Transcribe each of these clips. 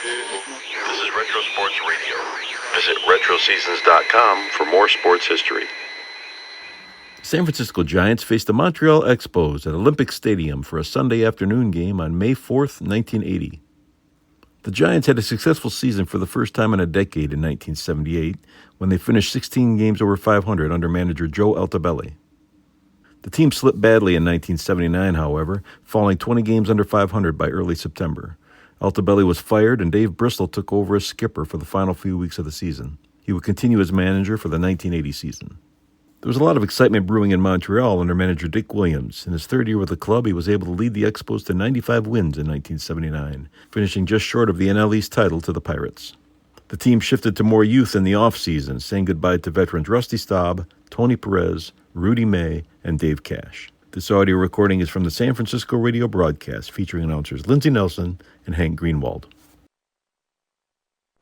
This is Retro Sports Radio. Visit RetroSeasons.com for more sports history. San Francisco Giants faced the Montreal Expos at Olympic Stadium for a Sunday afternoon game on May 4th, 1980. The Giants had a successful season for the first time in a decade in 1978 when they finished 16 games over 500 under manager Joe Altobelli. The team slipped badly in 1979, however, falling 20 games under 500 by early September. Altobelli was fired and Dave Bristol took over as skipper for the final few weeks of the season. He would continue as manager for the 1980 season. There was a lot of excitement brewing in Montreal under manager Dick Williams. In his third year with the club, he was able to lead the Expos to 95 wins in 1979, finishing just short of the NL East title to the Pirates. The team shifted to more youth in the offseason, saying goodbye to veterans Rusty Staub, Tony Perez, Rudy May, and Dave Cash. This audio recording is from the San Francisco radio broadcast featuring announcers Lindsey Nelson and Hank Greenwald.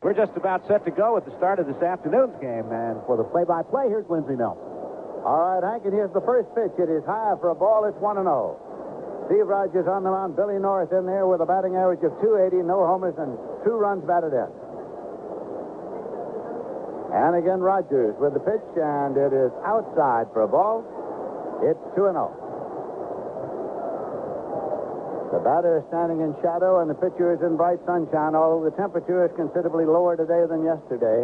We're just about set to go at the start of this afternoon's game, and for the play-by-play, here's Lindsey Nelson. All right, Hank, and here's the first pitch. It is high for a ball. It's 1-0. Steve Rogers on the mound. Billy North in there with a batting average of .280, no homers, and 2 runs batted in. And again, Rogers with the pitch, and it is outside for a ball. It's 2-0. The batter is standing in shadow, and the pitcher is in bright sunshine, although the temperature is considerably lower today than yesterday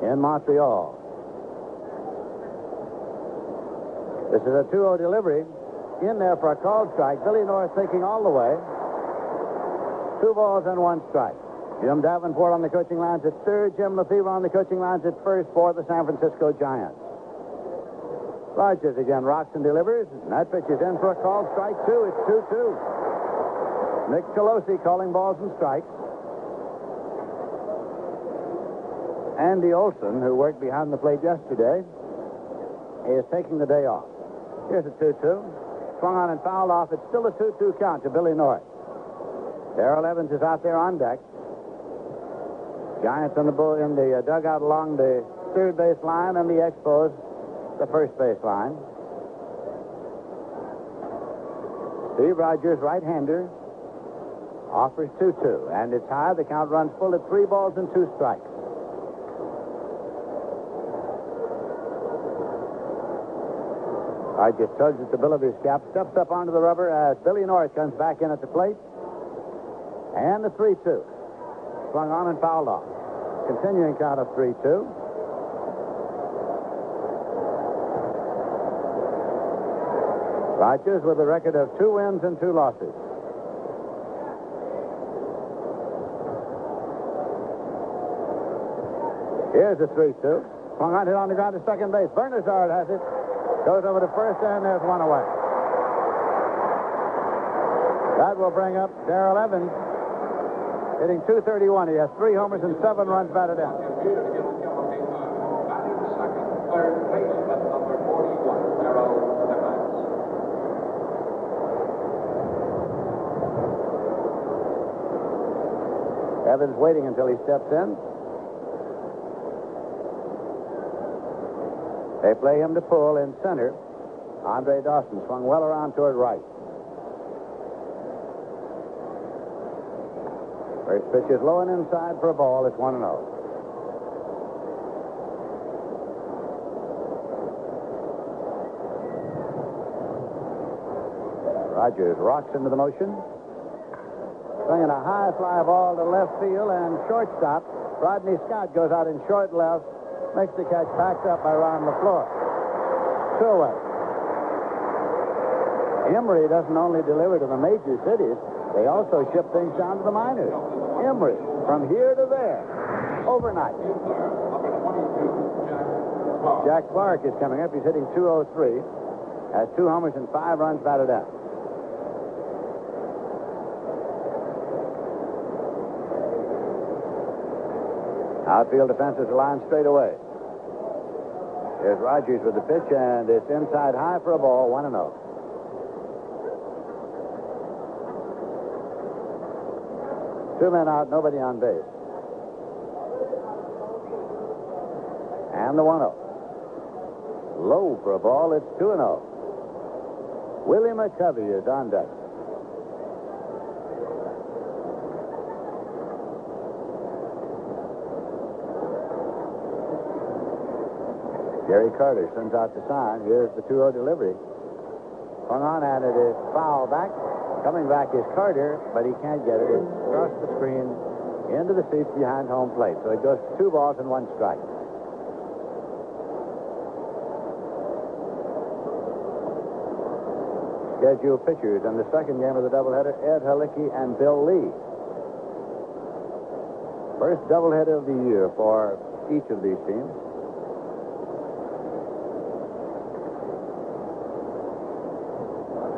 in Montreal. This is a 2-0 delivery. In there for a called strike. Billy North taking all the way. 2 balls and 1 strike. Jim Davenport on the coaching lines at third. Jim Lefebvre on the coaching lines at first for the San Francisco Giants. Rogers again rocks and delivers. And that pitch is in for a called strike, 2. It's 2-2. Nick Colosi calling balls and strikes. Andy Olson, who worked behind the plate yesterday, is taking the day off. Here's a 2-2. Swung on and fouled off. It's still a 2-2 count to Billy North. Darrell Evans is out there on deck. Giants in the dugout along the third base line, and the Expos the first base line. Steve Rogers, right-hander, offers 2-2, and it's high. The count runs full at 3 balls and 2 strikes. Rogers tugs at the bill of his cap, steps up onto the rubber as Billy North comes back in at the plate. And the 3-2. Swung on and fouled off. Continuing count of 3-2. Rogers with a record of 2 wins and 2 losses. Here's a 3-2. Swung on, hit on the ground to second base. Bernazard has it. Goes over to first, and there's 1 away. That will bring up Darrell Evans, hitting .231. He has 3 homers and 7 runs batted in. Evans waiting until he steps in. They play him to pull in center. Andre Dawson swung well around toward right. First pitch is low and inside for a ball. It's 1-0. Rogers rocks into the motion. Swinging a high fly ball to left field, and shortstop Rodney Scott goes out in short left. Makes the catch, packed up by Ron LaFleur. 2 away. Emory doesn't only deliver to the major cities, they also ship things down to the minors. Emory, from here to there, overnight. Jack Clark is coming up. He's hitting .203. Has 2 homers and 5 runs batted in. Outfield defenses line straight away. Here's Rogers with the pitch, and it's inside high for a ball, 1-0. 2 men out, nobody on base. And the 1-0. Low for a ball, it's 2-0. Willie McCovey is on deck. Gary Carter sends out the sign. Here's the 2-0 delivery. Hung on, and it is foul back. Coming back is Carter, but he can't get it. It's across the screen into the seats behind home plate. So it goes to 2 balls and 1 strike. Scheduled pitchers in the second game of the doubleheader, Ed Halicki and Bill Lee. First doubleheader of the year for each of these teams.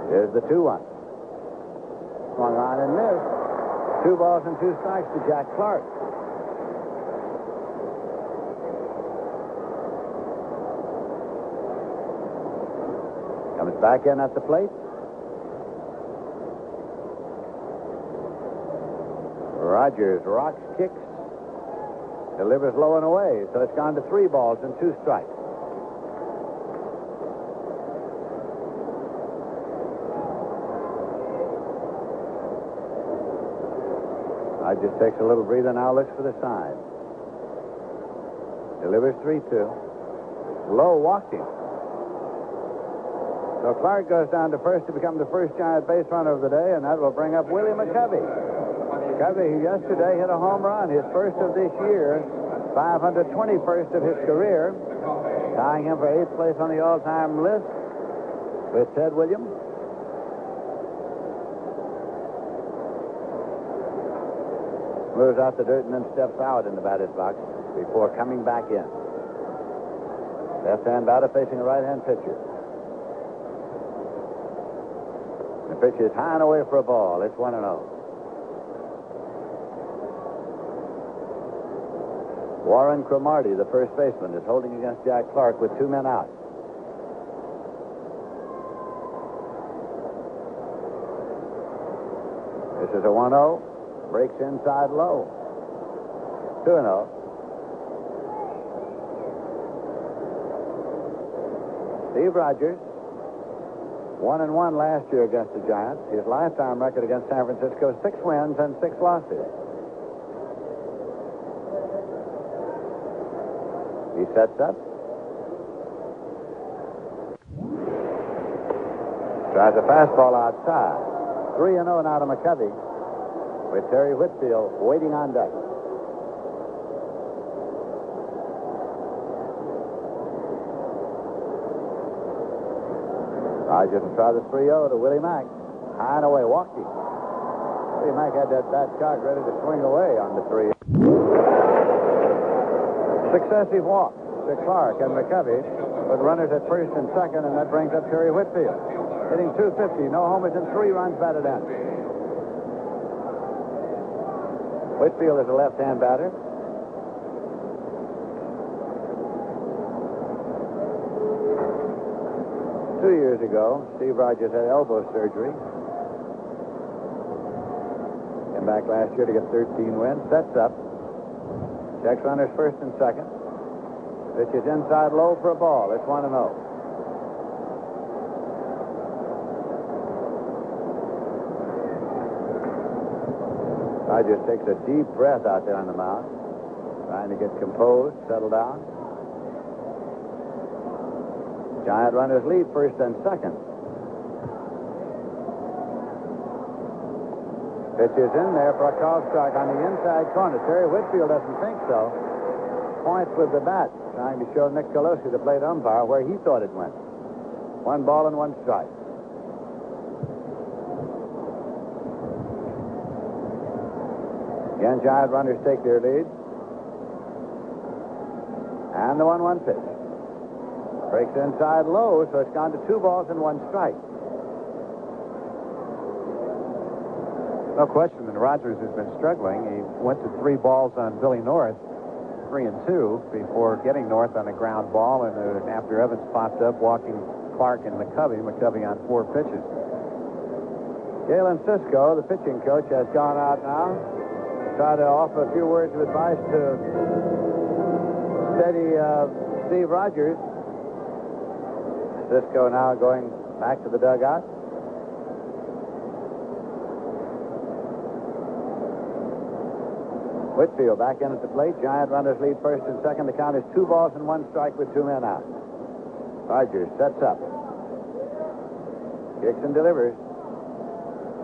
Here's the 2-1. Swung on and missed. 2 balls and 2 strikes to Jack Clark. Comes back in at the plate. Rogers rocks, kicks, delivers low and away. So it's gone to 3 balls and 2 strikes. Just takes a little breather now, looks for the sign. Delivers 3-2. Low walked him. So Clark goes down to first to become the first Giant base runner of the day, and that will bring up Willie McCovey. McCovey, who yesterday hit a home run, his first of this year, 521st of his career, tying him for 8th place on the all-time list with Ted Williams. Moves out the dirt and then steps out in the batter's box before coming back in. Left-hand batter facing a right-hand pitcher. The pitch is high and away for a ball. It's 1-0. Warren Cromartie, the first baseman, is holding against Jack Clark with 2 men out. This is a 1-0. Breaks inside low. 2-0. Steve Rogers, 1-1 last year against the Giants. His lifetime record against San Francisco is 6 wins and 6 losses. He sets up. Tries a fastball outside. 3-0 now to McCovey, with Terry Whitfield waiting on deck. Rogers will try the 3-0 to Willie Mack. High and away, walked him. Willie Mack had that bat cock ready to swing away on the 3. Successive walks to Clark and McCovey with runners at first and second, and that brings up Terry Whitfield. Hitting .250, no homers and 3 runs batted in. Whitfield is a left-hand batter. Two years ago, Steve Rogers had elbow surgery. Came back last year to get 13 wins. Sets up. Checks runners first and second. Pitch is inside low for a ball. It's 1-0. Rogers takes a deep breath out there on the mound, trying to get composed, settle down. Giant runners lead first and second. Pitch is in there for a call strike on the inside corner. Terry Whitfield doesn't think so. Points with the bat, trying to show Nick Colosi, the plate umpire, where he thought it went. 1 ball and 1 strike. Again, Giant runners take their lead. And the 1-1 pitch. Breaks inside low, so it's gone to 2 balls and 1 strike. No question that Rogers has been struggling. He went to 3 balls on Billy North, 3-2, before getting North on a ground ball, and after Evans popped up, walking Clark and McCovey on 4 pitches. Galen Cisco, the pitching coach, has gone out now. Try to offer a few words of advice to steady Steve Rogers. Cisco now going back to the dugout. Whitfield back in at the plate. Giant runners lead first and second. The count is 2 balls and 1 strike with 2 men out. Rogers sets up. Kicks and delivers.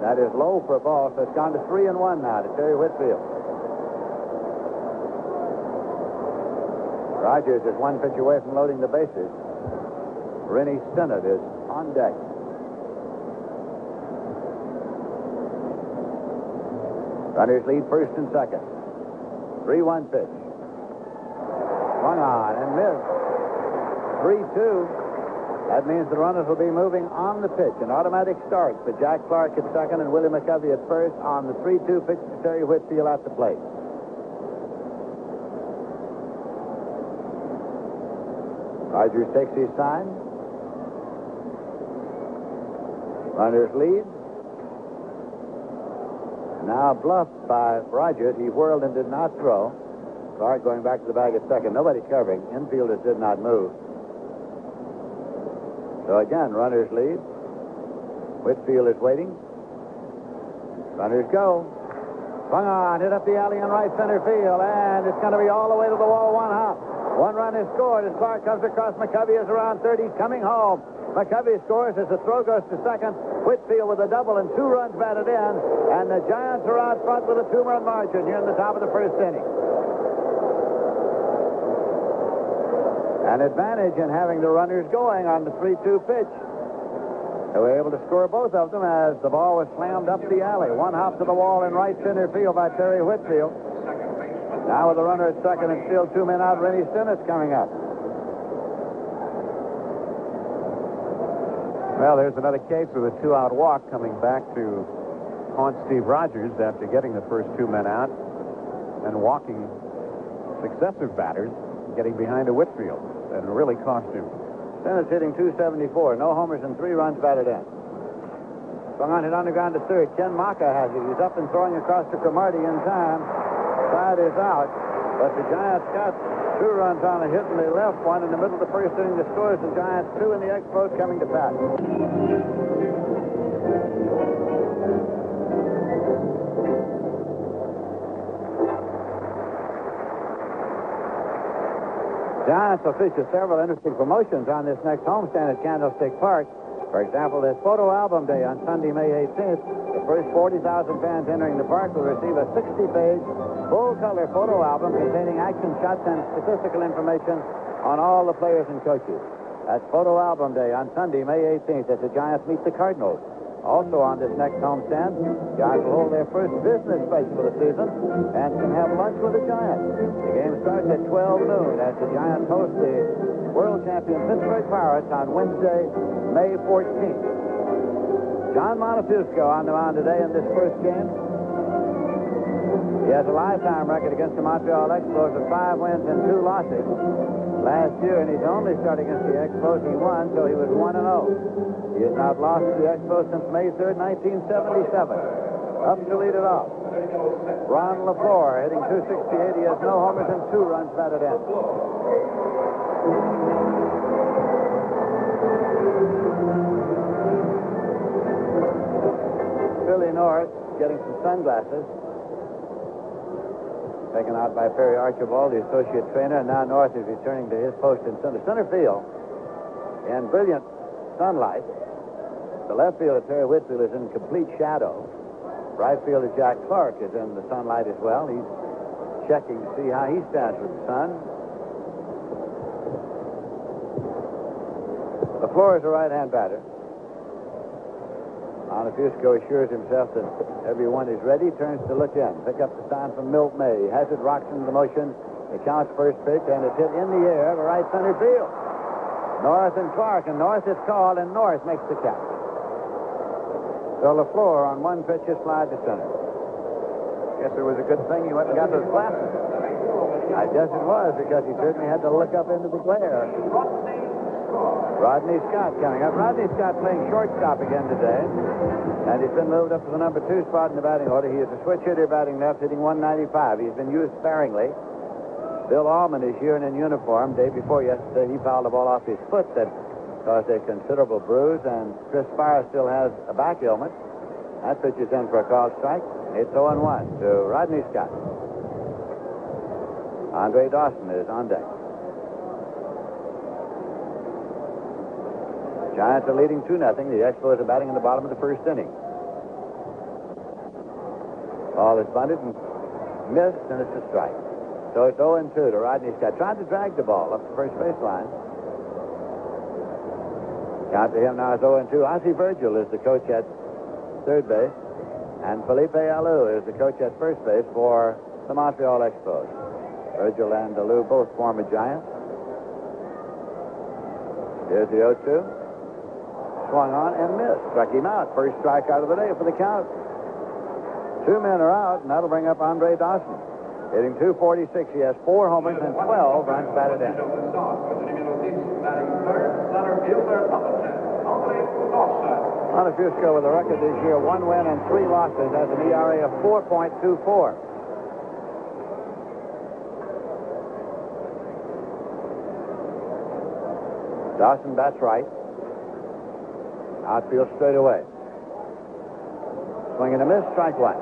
That is low for a ball, so it's gone to 3-1 now to Terry Whitfield. Rogers is 1 pitch away from loading the bases. Rennie Stennett is on deck. Runners lead first and second. 3-1 pitch. Swung on and missed. 3-2. That means the runners will be moving on the pitch. An automatic start for Jack Clark at second and Willie McCovey at first on the 3-2 pitch to Terry Whitfield at the plate. Rogers takes his time. Runners lead. Now bluffed by Rogers. He whirled and did not throw. Clark going back to the bag at second. Nobody covering. Infielders did not move. So again, runners lead. Whitfield is waiting. Runners go. Swung on, hit up the alley in right center field, and it's going to be all the way to the wall, 1 hop. 1 run is scored as Clark comes across. McCovey is around third. He's coming home. McCovey scores as the throw goes to second. Whitfield with a double and 2 runs batted in, and the Giants are out front with a 2-run margin here in the top of the first inning. An advantage in having the runners going on the 3-2 pitch. They were able to score both of them as the ball was slammed up the alley. 1 hop to the wall in right center field by Terry Whitfield. Now with the runner at second and still 2 men out, Rennie Stenett's coming up. Well, there's another case with a 2-out walk coming back to haunt Steve Rogers after getting the first 2 men out and walking successive batters, getting behind a Whitfield, and really cost him. Stenett's hitting .274. No homers and 3 runs batted in. Swung on, hit on the ground to third. Ken Maka has it. He's up and throwing across to Cromartie in time. Side is out, but the Giants got 2 runs on a hit, and they left 1 in the middle of the first inning. The scores the Giants 2 and the Expos coming to bat. Giants will feature several interesting promotions on this next homestand at Candlestick Park. For example, there's Photo Album Day on Sunday, May 18th. The first 40,000 fans entering the park will receive a 60-page, full-color photo album containing action shots and statistical information on all the players and coaches. That's Photo Album Day on Sunday, May 18th, as the Giants meet the Cardinals. Also on this next homestand, Giants will hold their first business special of the season and can have lunch with the Giants. The game starts at 12 noon as the Giants host the world champion Pittsburgh Pirates on Wednesday, May 14th. John Montefusco on the mound today in this first game. He has a lifetime record against the Montreal Expos of 5 wins and 2 losses. Last year, in his only start against the Expos, he won, so he was 1-0. He has not lost to the Expos since May 3rd, 1977. Up to lead it off. Ron LaFleur hitting .268. He has no homers and 2 runs batted in. Billy North getting some sunglasses. Taken out by Perry Archibald, the associate trainer, and now North is returning to his post in center field. In brilliant sunlight, the left fielder, Terry Whitfield, is in complete shadow. Right fielder, Jack Clark, is in the sunlight as well. He's checking to see how he stands with the sun. LaFleur is a right-hand batter. Montefusco assures himself that everyone is ready, turns to look in. Pick up the sign from Milt May. Has it, rocks into the motion. It counts first pitch, and it's hit in the air to right center field. North and Clark, and North is called, and North makes the catch. So LaFleur on 1 pitch is fly to center. Guess it was a good thing he went and got those glasses. I guess it was, because he certainly had to look up into the glare. Rodney Scott coming up. Rodney Scott playing shortstop again today. And he's been moved up to the number 2 spot in the batting order. He is a switch hitter batting left, hitting .195. He's been used sparingly. Bill Allman is here and in uniform. Day before yesterday, he fouled the ball off his foot that caused a considerable bruise. And Chris Spire still has a back ailment. That pitch is in for a called strike. It's 0-1 to Rodney Scott. Andre Dawson is on deck. Giants are leading 2-0. The Expos are batting in the bottom of the first inning. Ball is bunted and missed, and it's a strike. So it's 0-2 to Rodney Scott. Tried to drag the ball up the first baseline. Count to him now is 0-2. Ozzie Virgil is the coach at third base, and Felipe Alou is the coach at first base for the Montreal Expos. Virgil and Alou both former Giants. Here's the 0-2. Swung on and missed. Struck him out. First strikeout of the day for the Count. 2 men are out, and that'll bring up Andre Dawson. Hitting .246. He has 4 homers and 12 runs batted in. Montefusco with a record this year, 1 win and 3 losses, has an ERA of 4.24. Dawson bats right. Outfield straight away. Swing and a miss, strike 1.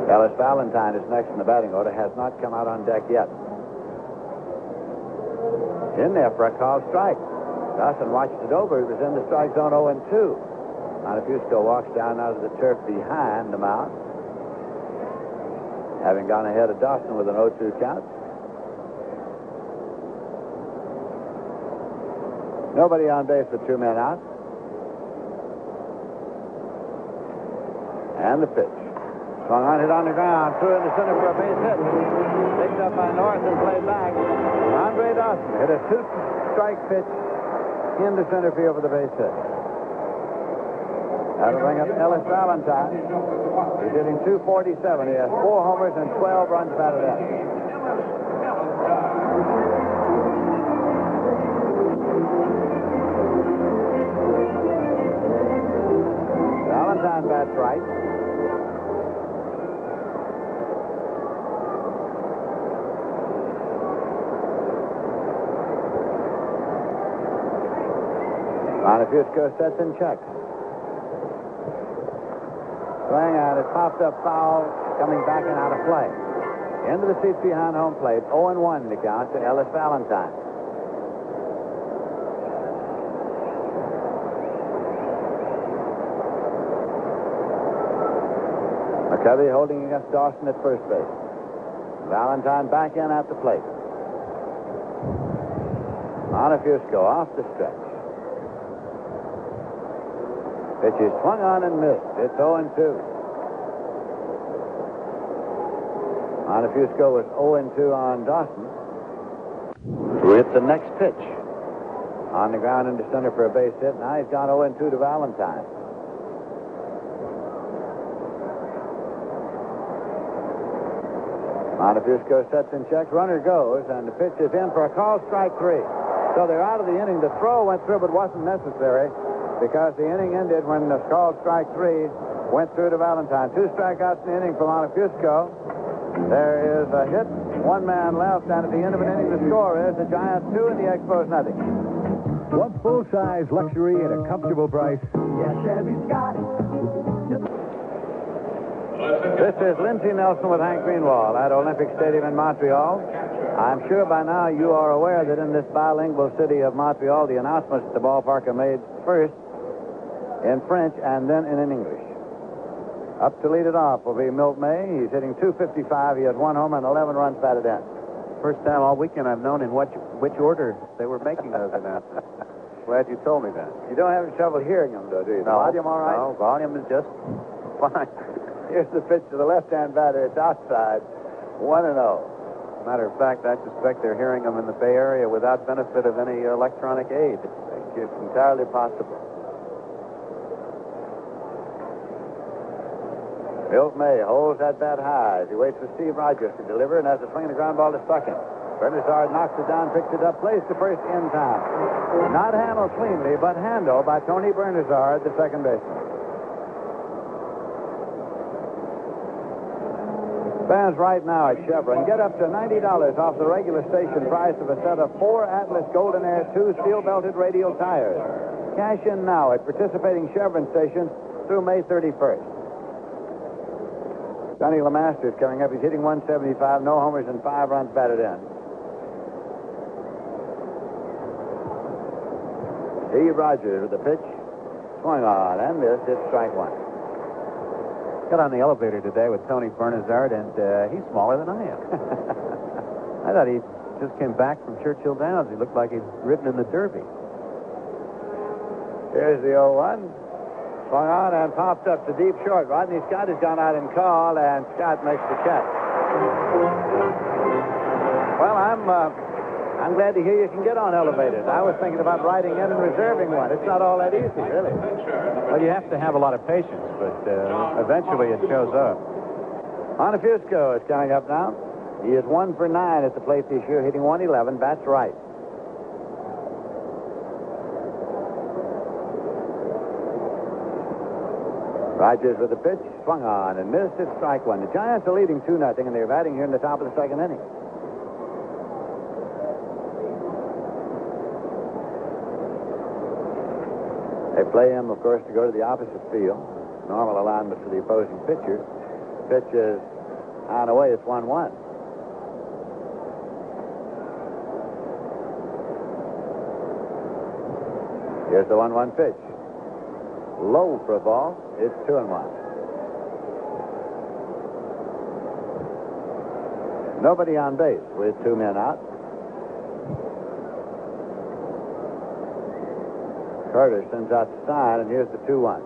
Ellis Valentine is next in the batting order, has not come out on deck yet. In there for a called strike. Dawson watched it over. He was in the strike zone 0-2. Montefusco walks down out of the turf behind the mound, having gone ahead of Dawson with an 0-2 count. Nobody on base with 2 men out. And the pitch. Swung on, hit on the ground, threw in the center for a base hit. Picked up by North and played back. Andre Dawson hit a 2-strike pitch in the center field for the base hit. That'll bring up Ellis Valentine. He's hitting .247. He has 4 homers and 12 runs batted in. Valentine bats right. Montefusco sets and checks. Swing and it popped up foul, coming back and out of play. Into the seats behind home plate. 0-1 to count to Ellis Valentine. McCovey holding against Dawson at first base. Valentine back in at the plate. Montefusco off the stretch. Pitch is swung on and missed. It's 0-2. Montefusco was 0-2 on Dawson, who hit the next pitch. On the ground into center for a base hit. Now he's gone 0-2 to Valentine. Montefusco sets and checks. Runner goes, and the pitch is in for a call, strike 3. So they're out of the inning. The throw went through, but wasn't necessary, because the inning ended when the called strike 3 went through to Valentine. 2 strikeouts in the inning for Montefusco. There is a hit, 1 man left, and at the end of an inning, the score is the Giants 2 and the Expos nothing. Want full-size luxury at a comfortable price? Yeah, Chevy's got it. This is Lindsey Nelson with Hank Greenwald at Olympic Stadium in Montreal. I'm sure by now you are aware that in this bilingual city of Montreal, the announcements at the ballpark are made first in French and then in English. Up to lead it off will be Milt May. He's hitting .255. He has 1 homer and 11 runs batted in. First time all weekend I've known in which order they were making those announcements. Glad you told me that. You don't have any trouble hearing them, though, do you? The volume all right? No, volume is just fine. Here's the pitch to the left-hand batter. It's outside. 1-0. Matter of fact, I suspect they're hearing them in the Bay Area without benefit of any electronic aid. It's entirely possible. Milt May holds that bat high as he waits for Steve Rogers to deliver, and has a swing and a ground ball to second. Bernazard knocks it down, picks it up, plays to first in time. Not handled cleanly, but handled by Tony Bernazard, the second baseman. Fans right now at Chevron get up to $90 off the regular station price of a set of 4 Atlas Golden Air 2 steel-belted radial tires. Cash in now at participating Chevron stations through May 31st. Johnny LeMaster is coming up. He's hitting 175, no homers and 5 runs batted in. Steve Rogers with the pitch. Swung on and missed. It's strike one. Got on the elevator today with Tony Bernazard, and he's smaller than I am. I thought he just came back from Churchill Downs. He looked like he'd ridden in the Derby. Here's the 0-1. Swung on and popped up to deep short. Rodney Scott has gone out and called, and Scott makes the catch. Well, I'm glad to hear you can get on elevators. I was thinking about riding in and reserving one. It's not all that easy, really. Well, you have to have a lot of patience, but eventually it shows up. Montefusco is coming up now. He is 1 for 9 at the plate this year, hitting 111. Bats right. Rogers with the pitch, swung on and missed. It's strike one. The Giants are leading 2-0, and they're batting here in the top of the second inning. They play him, of course, to go to the opposite field. Normal alignment for the opposing pitcher. Pitch is on the way. It's 1-1. Here's the 1-1 pitch. Low for a ball. It's 2-1. Nobody on base with 2 men out. Carter sends out the sign, and here's the 2-1.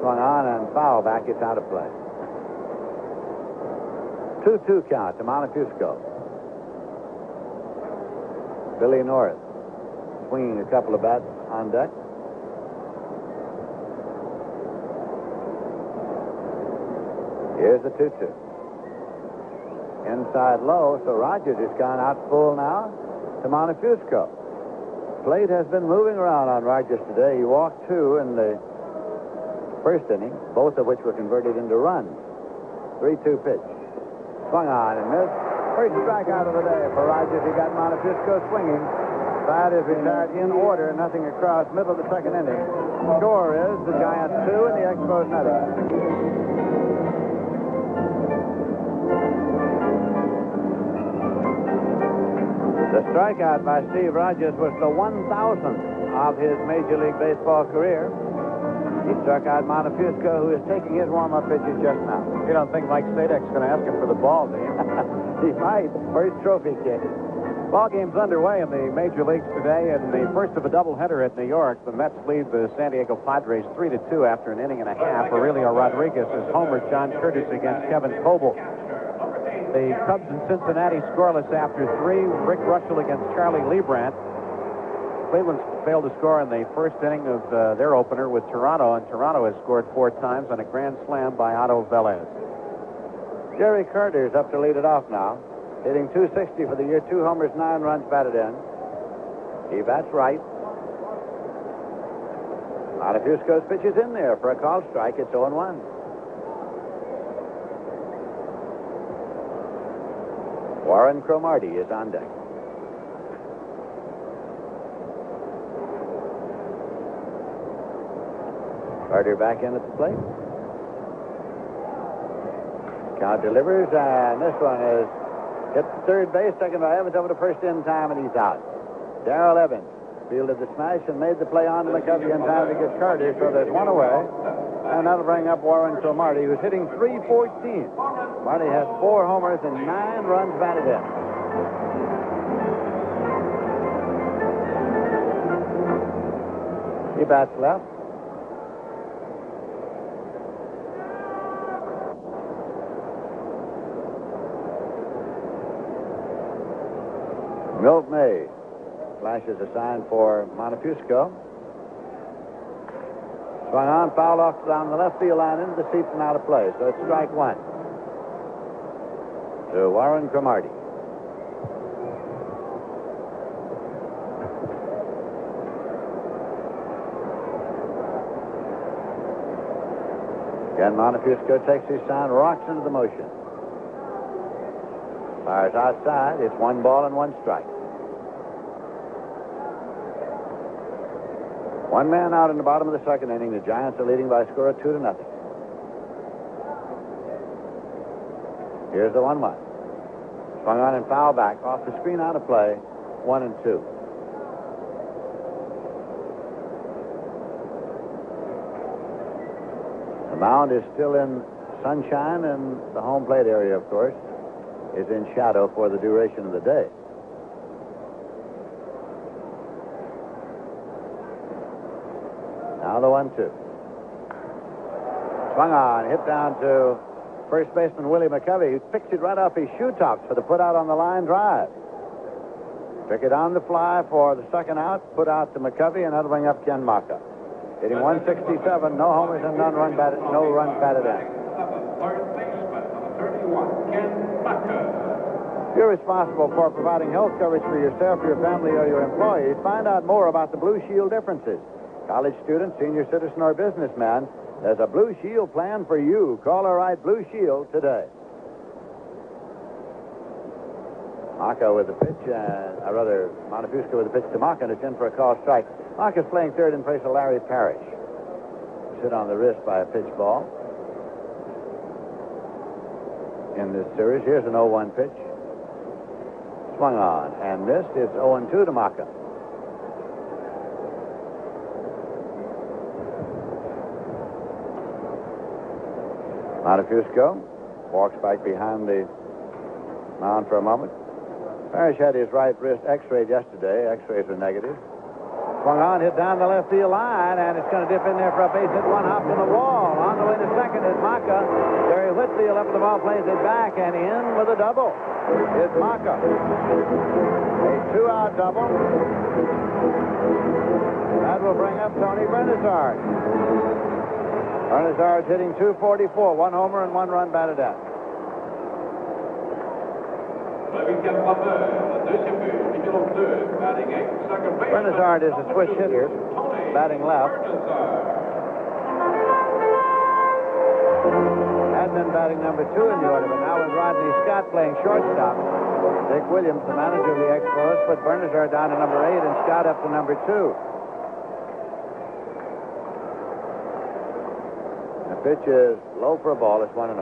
Swung on and foul back. It's out of play. 2-2 count to Montefusco. Billy North swinging a couple of bats on deck. Here's the 2-2. Inside low, so Rogers has gone out full now to Montefusco. Plate has been moving around on Rogers today. He walked 2 in the first inning, both of which were converted into runs. 3-2 pitch. Swung on and missed. First strikeout of the day for Rogers. He got Montefusco swinging. Side is retired in order, nothing across, middle of the second inning. Score is the Giants 2 and the Expos nothing. The strikeout by Steve Rogers was the 1,000th of his Major League Baseball career. He struck out Montefusco, who is taking his warm-up pitches just now. You don't think Mike Stadek's going to ask him for the ball, do you? He might. First trophy case. Ball game's underway in the major leagues today, and the first of a doubleheader at New York. The Mets lead the San Diego Padres 3-2 after an inning and a half. Aurelio Rodriguez has homered John Curtis against Kevin Coble. The Cubs in Cincinnati scoreless after 3. Rick Russell against Charlie Leibrandt. Cleveland failed to score in the first inning of their opener with Toronto, and Toronto has scored 4 times on a grand slam by Otto Velez. Jerry Carter's up to lead it off now. Hitting .260 for the year, 2 homers, 9 runs batted in. He bats right. Montefusco's pitch is in there for a called strike. It's 0-1. Warren Cromartie is on deck. Carter back in at the plate. Count delivers, and this one is hit third base, second by Evans over to first in time, and he's out. Darrell Evans fielded the smash and made the play on to McCovey in time to get Carter, so there's one away. And that'll bring up Warren Cromartie, who's hitting .314. Marty has 4 homers and 9 runs batted in. He bats left. Milt May flashes a sign for Montefusco. Swung on, foul off down the left field line into the seats and out of play. So it's strike 1 to Warren Cromartie. Again, Montefusco takes his sign, rocks into the motion. Fires outside. It's 1 ball and 1 strike. One man out in the bottom of the second inning. The Giants are leading by a score of 2-0. Here's the 1-1. Swung on and foul back. Off the screen, out of play. 1-2. The mound is still in sunshine, and the home plate area, of course, is in shadow for the duration of the day. Now the 1-2. Swung on, hit down to first baseman Willie McCovey, who picked it right off his shoe tops for the put out on the line drive. Took it on the fly for the second out, put out to McCovey, and that'll bring up Ken Maka. Hitting 167, no homers and no runs batted in. Third baseman, number 31, Ken Maka. If you're responsible for providing health coverage for yourself, your family, or your employees, find out more about the Blue Shield differences. College student, senior citizen, or businessman, there's a Blue Shield plan for you. Call or write Blue Shield today. Maka with the pitch, Montefusco with the pitch to Maka, and it's in for a call strike. Maka's playing third in place of Larry Parrish. Hit on the wrist by a pitch ball. In this series, here's an 0-1 pitch. Swung on and missed. It's 0-2 to Maka. Montefusco walks back behind the mound for a moment. Parrish had his right wrist x-rayed yesterday. X-rays were negative. Swung on, hit down the left field line, and it's going to dip in there for a base hit. One hop to the wall. On the way to second is Maka. Jerry Whitfield up at the ball, plays it back, and in with a double is Maka. A two-out double. That will bring up Tony Bernazard. Bernazard's hitting .244, one homer and one run batted at. Bernazard is a switch hitter, batting left. Had been batting number 2 in the order, but now with Rodney Scott playing shortstop, Dick Williams, the manager of the Expos, put Bernazard down to number 8 and Scott up to number 2. The pitch is low for a ball. It's 1-0.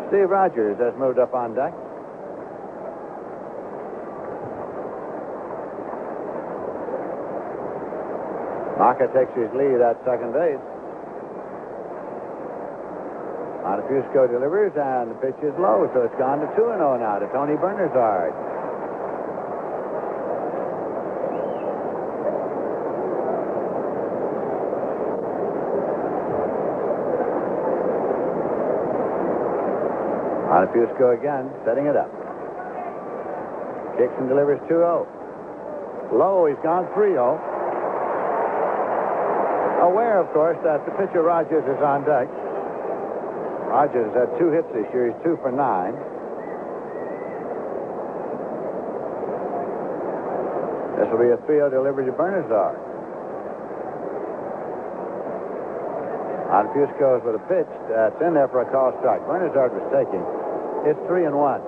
Steve Rogers has moved up on deck. Maka takes his lead at second base. Montefusco delivers, and the pitch is low, so it's gone to 2-0 now to Tony Bernazard. Montefusco again, setting it up. Kicks and delivers 2-0. Low, he's gone 3-0. Aware, of course, that the pitcher Rogers is on deck. Rogers had 2 hits this year. He's 2 for 9. This will be a 3-0 delivery to Bernazard. Montefusco with a pitch that's in there for a call strike. Bernazard was taking. It's 3-1.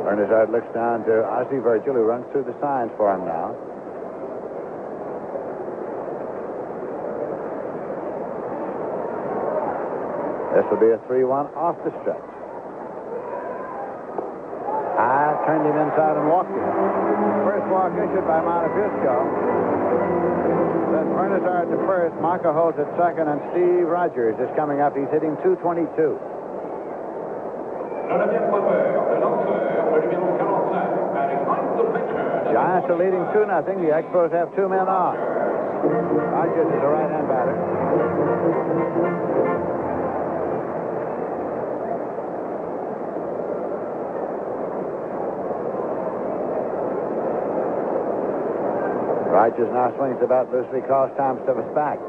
Bernazard looks down to Ozzie Virgil, who runs through the signs for him now. This will be a 3-1 off the stretch. I turned him inside and walked him. First walk issued by Montefusco. Then Bernazard to first. Maka holds at second, and Steve Rogers is coming up. He's hitting .222. Giants are leading 2-0. The Expos have 2 men on. Rogers is a right-hand batter. Rogers now swings the bat loosely, calls Tom Stivis back.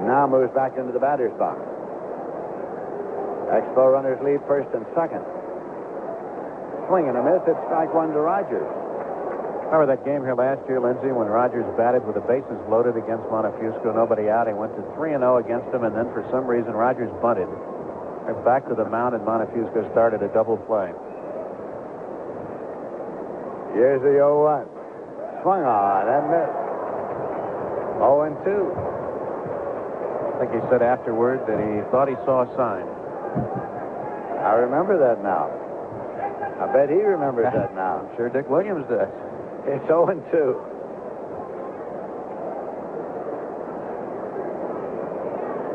Now moves back into the batter's box. Expo runners lead first and second. Swing and a miss. It's strike 1 to Rogers. Remember that game here last year, Lindsay, when Rogers batted with the bases loaded against Montefusco, nobody out. He went to 3-0 against him, and then for some reason Rogers bunted. Went back to the mound, and Montefusco started a double play. Here's the 0-1. Swung on and missed. 0-2. I think he said afterward that he thought he saw a sign. I remember that now. I bet he remembers that now. I'm sure Dick Williams does. It's 0-2.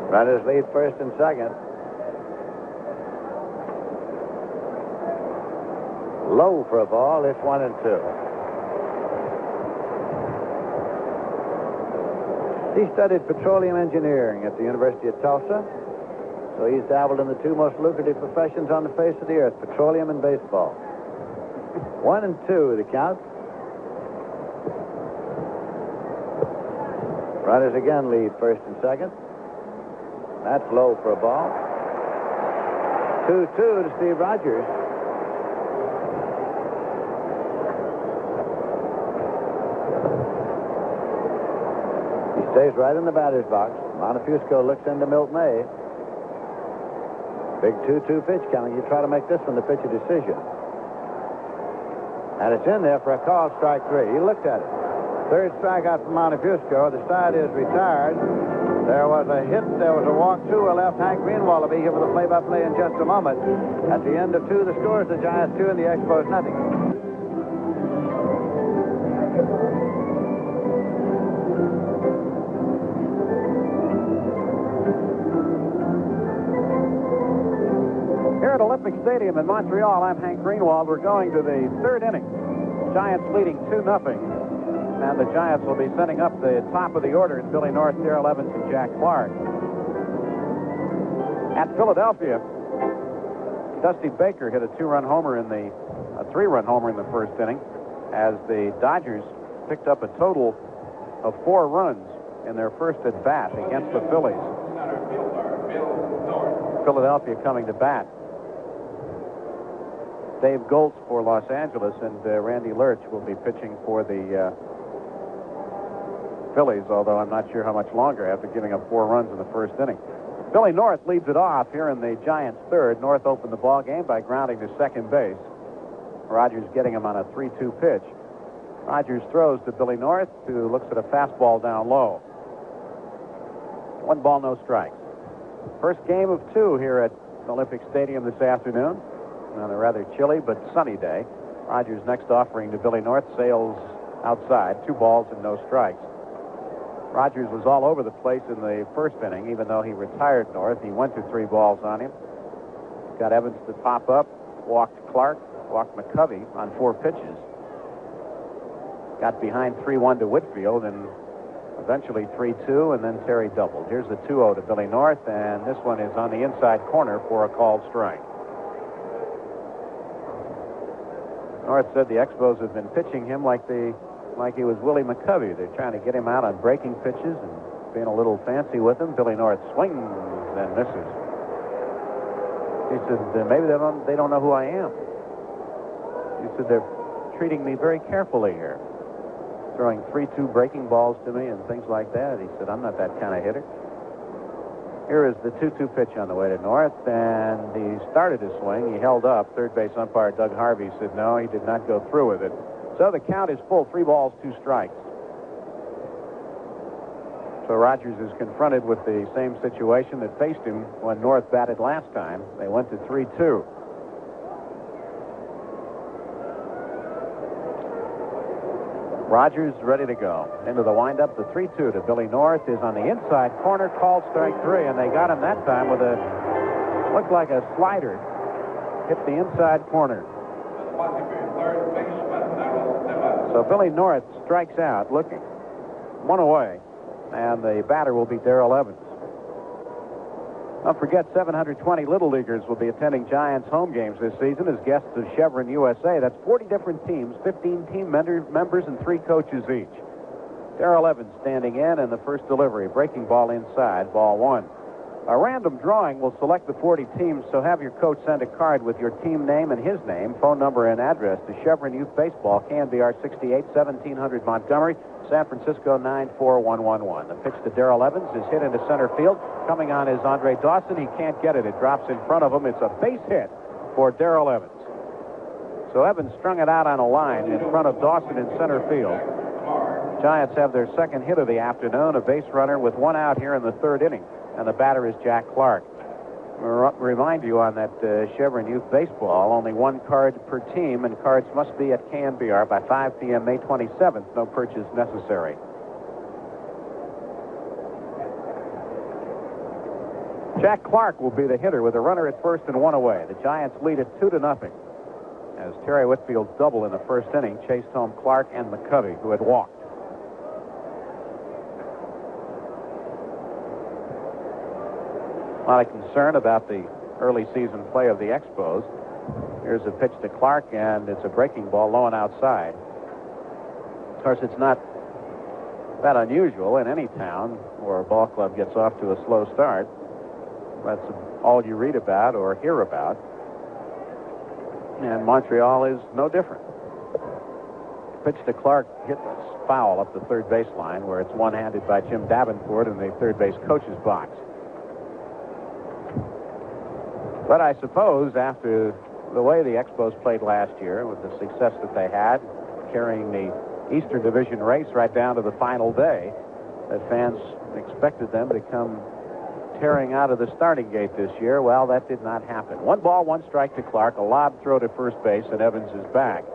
Runners lead first and second. Low for a ball. It's 1-2. He studied petroleum engineering at the University of Tulsa. So he's dabbled in the two most lucrative professions on the face of the earth, petroleum and baseball. 1-2 the count. Runners again lead first and second. That's low for a ball. 2-2 to Steve Rogers. He stays right in the batter's box. Montefusco looks into Milt May. Big 2-2 pitch coming. You try to make this one the pitch of decision. And it's in there for a call, strike 3. He looked at it. Third strikeout for Montefusco. The side is retired. There was a hit. There was a walk to a left. Hank Greenwald will be here for the play-by-play in just a moment. At the end of 2, the score is the Giants 2 and the Expos nothing. At Olympic Stadium in Montreal, I'm Hank Greenwald. We're going to the third inning. Giants leading 2-0. And the Giants will be setting up the top of the order in Billy North, Darrell Evans, and Jack Clark. At Philadelphia, Dusty Baker hit a 3-run homer in the first inning, as the Dodgers picked up a total of 4 runs in their first at bat against the Phillies. Philadelphia coming to bat. Dave Goltz for Los Angeles, and Randy Lurch will be pitching for the Phillies, although I'm not sure how much longer after giving up 4 runs in the first inning. Billy North leads it off here in the Giants' third. North opened the ball game by grounding to second base. Rogers getting him on a 3-2 pitch. Rogers throws to Billy North, who looks at a fastball down low. 1 ball, no strikes. First game of 2 here at Olympic Stadium this afternoon on a rather chilly but sunny day. Rogers' next offering to Billy North sails outside. 2 balls and no strikes. Rogers was all over the place in the first inning, even though he retired North. He went to 3 balls on him. Got Evans to pop up, walked Clark, walked McCovey on 4 pitches. Got behind 3-1 to Whitfield, and eventually 3-2, and then Terry doubled. Here's the 2-0 to Billy North, and this one is on the inside corner for a called strike. North said the Expos have been pitching him like he was Willie McCovey. They're trying to get him out on breaking pitches and being a little fancy with him. Billy North swings and misses. He said, maybe they don't know who I am. He said, they're treating me very carefully here, throwing 3-2 breaking balls to me and things like that. He said, I'm not that kind of hitter. Here is the 2-2 pitch on the way to North, and he started his swing. He held up. Third base umpire Doug Harvey said no, he did not go through with it. So the count is full, 3 balls, 2 strikes. So Rogers is confronted with the same situation that faced him when North batted last time. They went to 3-2. Rogers ready to go. Into the windup, the 3-2 to Billy North is on the inside corner, called strike 3, and they got him that time with looked like a slider. Hit the inside corner. So Billy North strikes out, looking. 1 away, and the batter will be Darrell Evans. Don't forget, 720 Little Leaguers will be attending Giants home games this season as guests of Chevron USA. That's 40 different teams, 15 team members, and 3 coaches each. Darrell Evans standing in, and the first delivery, breaking ball inside, ball 1. A random drawing will select the 40 teams, so have your coach send a card with your team name and his name, phone number, and address to Chevron Youth Baseball, KNBR 68, 1700 Montgomery, San Francisco 94111. The pitch to Darrell Evans is hit into center field. Coming on is Andre Dawson. He can't get it. It drops in front of him. It's a base hit for Darrell Evans. So Evans strung it out on a line in front of Dawson in center field. Giants have their second hit of the afternoon, a base runner with one out here in the third inning. And the batter is Jack Clark. Remind you on that Chevron Youth Baseball, only one card per team, and cards must be at KNBR by 5 p.m. May 27th. No purchase necessary. Jack Clark will be the hitter with a runner at first and one away. The Giants lead it 2-0 as Terry Whitfield's double in the first inning chased home Clark and McCovey, who had walked. A lot of concern about the early season play of the Expos. Here's a pitch to Clark, and it's a breaking ball low and outside. Of course, it's not that unusual in any town where a ball club gets off to a slow start. That's all you read about or hear about. And Montreal is no different. Pitch to Clark hits foul up the third baseline, where it's one-handed by Jim Davenport in the third base coach's box. But I suppose after the way the Expos played last year, with the success that they had, carrying the Eastern Division race right down to the final day, that fans expected them to come tearing out of the starting gate this year. Well, that did not happen. 1 ball, 1 strike to Clark, a lob throw to first base, and Evans is back.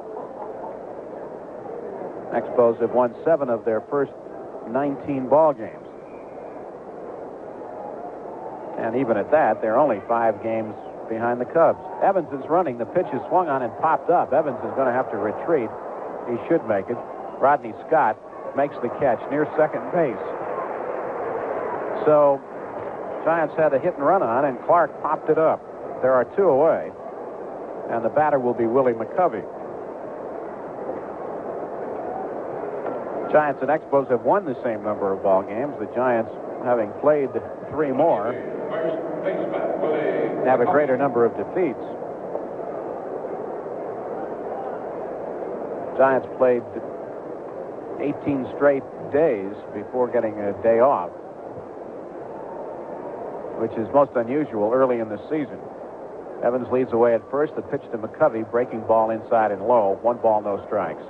Expos have won 7 of their first 19 ball games. And even at that, they're only 5 games behind the Cubs. Evans is running. The pitch is swung on and popped up. Evans is going to have to retreat. He should make it. Rodney Scott makes the catch near second base. So Giants had a hit and run on, and Clark popped it up. There are 2 away, and the batter will be Willie McCovey. Giants and Expos have won the same number of ball games. The Giants, having played 3 more, have a greater number of defeats. Giants played 18 straight days before getting a day off, which is most unusual early in the season. Evans leads away at first. The pitch to McCovey, breaking ball inside and low. 1 ball, no strikes.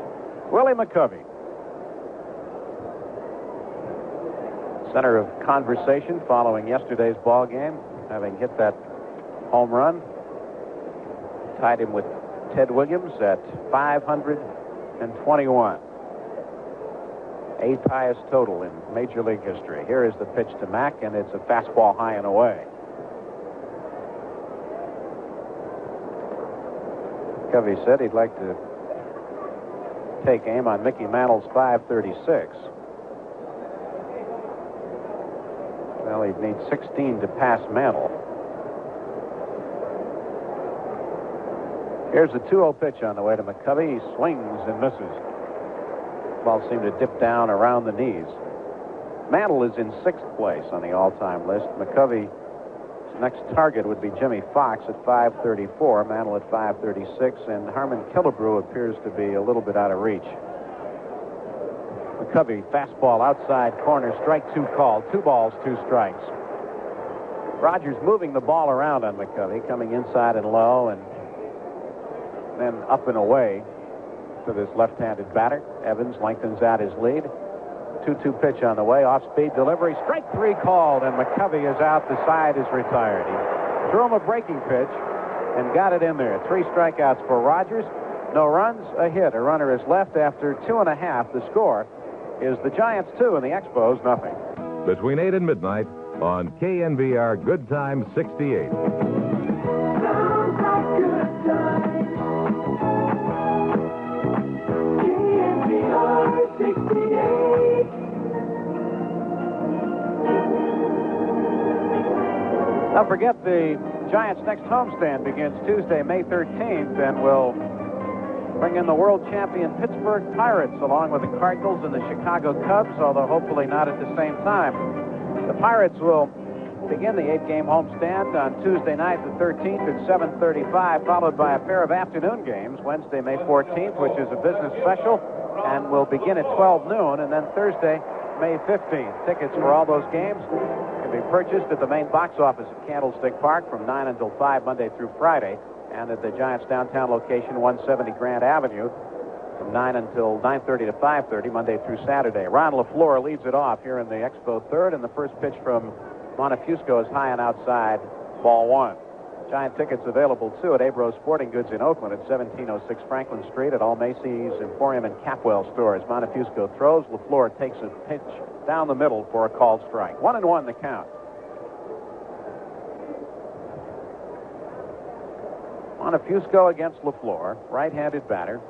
Willie McCovey, center of conversation following yesterday's ball game, having hit that home run. Tied him with Ted Williams at 521. 8th highest total in Major League history. Here is the pitch to Mack, and it's a fastball high and away. Covey said he'd like to take aim on Mickey Mantle's 536. Well, he'd need 16 to pass Mantle. Here's the 2-0 pitch on the way to McCovey. He swings and misses. Ball seemed to dip down around the knees. Mantle is in 6th place on the all-time list. McCovey's next target would be Jimmy Fox at 534, Mantle at 536, and Harmon Killebrew appears to be a little bit out of reach. McCovey, fastball outside corner, strike 2 called. 2 balls, 2 strikes. Rogers moving the ball around on McCovey, coming inside and low, and then up and away to this left-handed batter. Evans lengthens out his lead. 2-2 pitch on the way. Off-speed delivery. Strike 3 called, and McCovey is out. The side is retired. He threw him a breaking pitch and got it in there. 3 strikeouts for Rogers. No runs, a hit. A runner is left after 2.5. The score is the Giants 2 and the Expos nothing. Between 8 and midnight on KNBR Good Times 68. Don't forget, the Giants' next homestand begins Tuesday, May 13th, and will bring in the world champion Pittsburgh Pirates along with the Cardinals and the Chicago Cubs, although hopefully not at the same time. The Pirates will begin the 8-game homestand on Tuesday night, the 13th at 7:35, followed by a pair of afternoon games, Wednesday, May 14th, which is a business special, and will begin at 12 noon, and then Thursday, May 15th. Tickets for all those games can be purchased at the main box office at Candlestick Park from 9 until 5 Monday through Friday, and at the Giants' downtown location, 170 Grant Avenue, from 9 until 9:30 to 5:30, Monday through Saturday. Ron LaFleur leads it off here in the Expo third, and the first pitch from Montefusco is high and outside, ball one. Giant tickets available, too, at Abro Sporting Goods in Oakland at 1706 Franklin Street, at all Macy's, Emporium, and Capwell stores. Montefusco throws. LaFleur takes a pitch down the middle for a called strike. 1-1 the count. Montefusco against LaFleur, right-handed batter.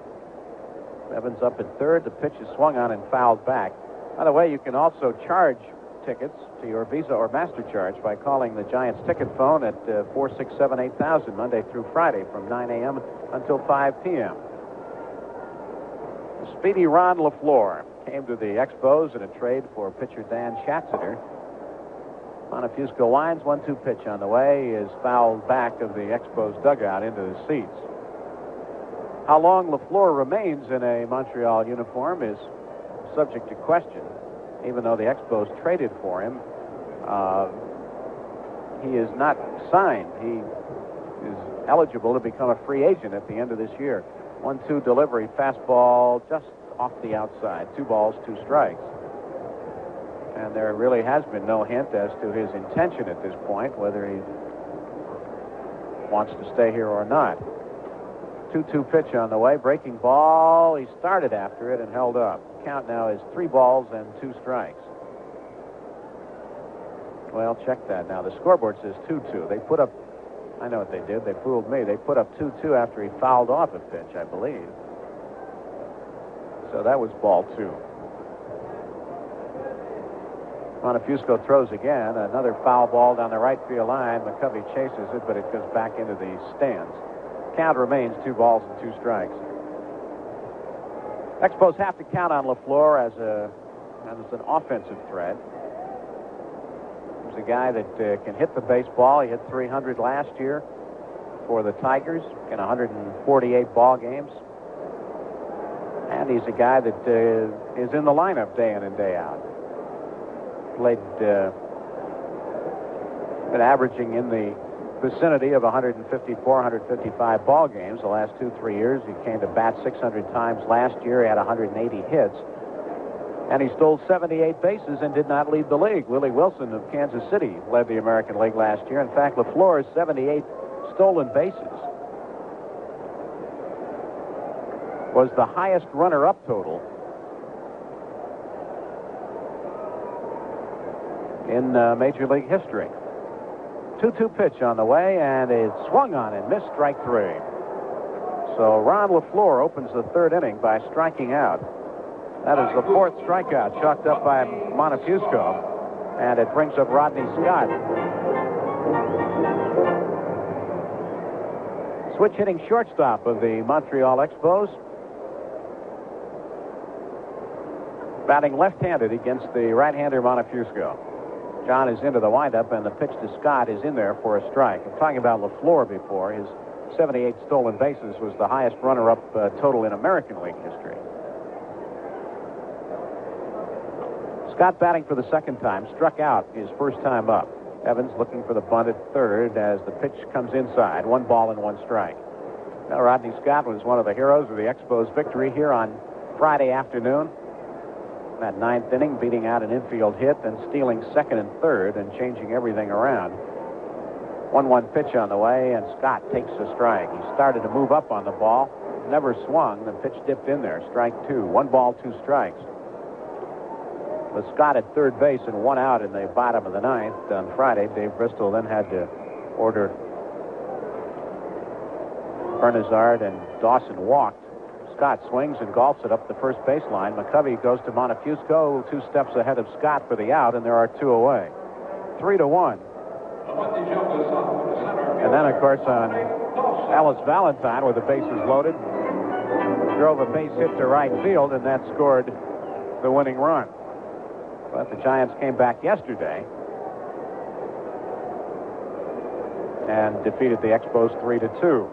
Evans up at third. The pitch is swung on and fouled back. By the way, you can also charge tickets to your Visa or MasterCharge by calling the Giants ticket phone at 467-8000 Monday through Friday from 9 a.m. until 5 p.m. The speedy Ron LaFleur came to the Expos in a trade for pitcher Dan Schatziner. Montefusco winds, 1-2 pitch on the way, is fouled back of the Expos dugout into the seats. How long LaFleur remains in a Montreal uniform is subject to question. Even though the Expos traded for him, he is not signed. He is eligible to become a free agent at the end of this year. 1-2 delivery, fastball just off the outside. 2 balls, 2 strikes. And there really has been no hint as to his intention at this point, whether he wants to stay here or not. 2-2 pitch on the way, breaking ball. He started after it and held up. Count now is 3 balls and 2 strikes. Well, check that now. The scoreboard says 2-2. They put up, I know what they did. They fooled me. They put up 2-2 after he fouled off a pitch, I believe. So that was ball 2. Montefusco throws again. Another foul ball down the right field line. McCovey chases it, but it goes back into the stands. Count remains 2 balls and 2 strikes. Expos have to count on LaFleur as an offensive threat. He's a guy that can hit the baseball. He hit 300 last year for the Tigers in 148 ball games. And he's a guy that is in the lineup day in and day out. Been averaging in the vicinity of 154, 155 ball games the last 2-3 years. He came to bat 600 times last year. He had 180 hits. And he stole 78 bases and did not lead the league. Willie Wilson of Kansas City led the American League last year. In fact, LaFleur's 78 stolen bases was the highest runner-up total in Major League history. 2-2 pitch on the way, and it's swung on and missed, strike 3. So Ron LaFleur opens the third inning by striking out. That is the 4th strikeout chalked up by Montefusco, and it brings up Rodney Scott. Switch hitting shortstop of the Montreal Expos. Batting left-handed against the right-hander Montefusco. John is into the windup, and the pitch to Scott is in there for a strike. I'm talking about LaFleur before. His 78 stolen bases was the highest runner-up total in American League history. Scott batting for the second time, struck out his first time up. Evans looking for the bunt at third as the pitch comes inside. 1 ball and 1 strike. Now, Rodney Scott was one of the heroes of the Expos' victory here on Friday afternoon. That 9th inning, beating out an infield hit and stealing second and third and changing everything around. 1-1 pitch on the way, and Scott takes a strike. He started to move up on the ball, never swung. The pitch dipped in there. Strike 2. 1 ball, 2 strikes. With Scott at third base and 1 out in the bottom of the 9th on Friday, Dave Bristol then had to order Bernazard and Dawson walked. Scott swings and golfs it up the first baseline. McCovey goes to Montefusco, 2 steps ahead of Scott for the out, and there are 2 away. 3-1. And then, of course, on Alice Valentine, with the bases loaded, drove a base hit to right field, and that scored the winning run. But the Giants came back yesterday and defeated the Expos 3-2.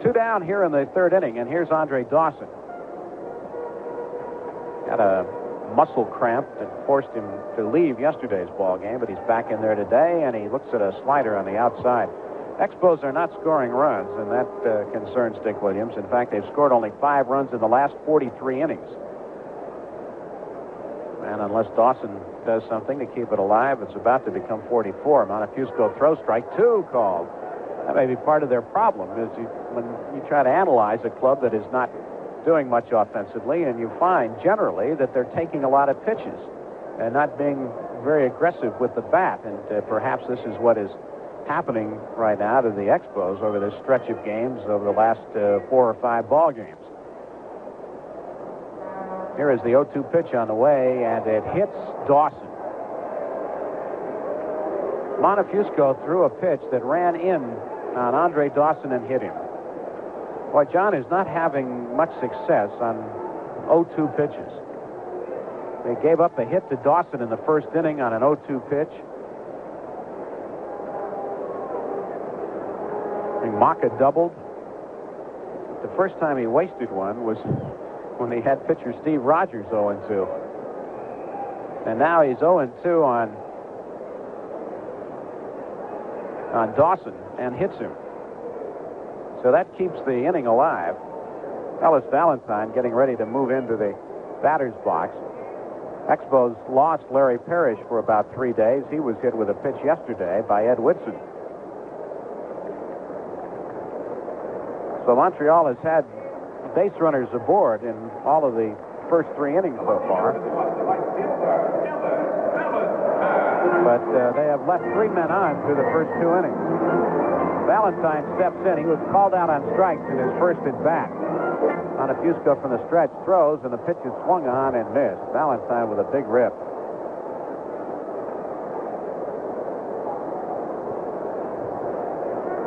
2 down here in the third inning, and here's Andre Dawson. Had a muscle cramp that forced him to leave yesterday's ball game, but he's back in there today, and he looks at a slider on the outside. Expos are not scoring runs, and that concerns Dick Williams. In fact, they've scored only 5 runs in the last 43 innings. And unless Dawson does something to keep it alive, it's about to become 44. Montefusco throw strike 2 called. That may be part of their problem, is when you try to analyze a club that is not doing much offensively, and you find generally that they're taking a lot of pitches and not being very aggressive with the bat. And perhaps this is what is happening right now to the Expos over this stretch of games over the last 4 or 5 ball games. Here is the 0-2 pitch on the way, and it hits Dawson. Montefusco threw a pitch that ran in on Andre Dawson and hit him. Boy, John is not having much success on 0-2 pitches. They gave up a hit to Dawson in the first inning on an 0-2 pitch. Maka doubled. The first time he wasted one was when he had pitcher Steve Rogers 0-2. And now he's 0-2 on Dawson and hits him. So that keeps the inning alive. Ellis Valentine getting ready to move into the batter's box. Expos lost Larry Parrish for about 3 days. He was hit with a pitch yesterday by Ed Whitson. So Montreal has had base runners aboard in all of the first 3 innings so far. But they have left 3 men on through the first 2 innings. Valentine steps in. He was called out on strikes in his first at bat. Montefusco from the stretch throws, and the pitch is swung on and missed. Valentine with a big rip.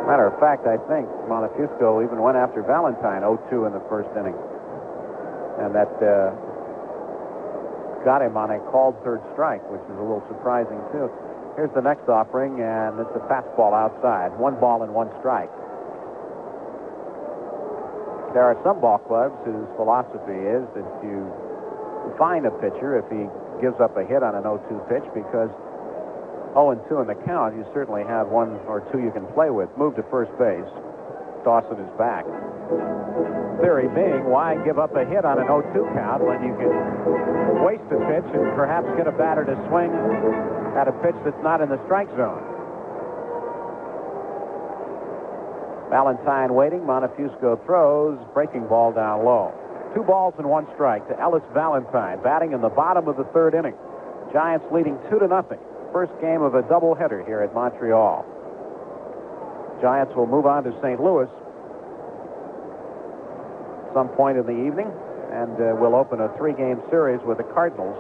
Matter of fact, I think Montefusco even went after Valentine 0-2 in the first inning. And that got him on a called third strike, which is a little surprising, too. Here's the next offering, and it's a fastball outside. 1 ball and 1 strike. There are some ball clubs whose philosophy is that you fine a pitcher if he gives up a hit on an 0-2 pitch, because 0-2 in the count, you certainly have 1 or 2 you can play with. Move to first base. Dawson is back. Theory being, why give up a hit on an 0-2 count when you can waste a pitch and perhaps get a batter to swing at a pitch that's not in the strike zone. Valentine waiting. Montefusco throws. Breaking ball down low. 2 balls and 1 strike to Ellis Valentine, batting in the bottom of the 3rd inning. Giants leading 2-0. First game of a doubleheader here at Montreal. Giants will move on to St. Louis some point in the evening, and will open a 3-game series with the Cardinals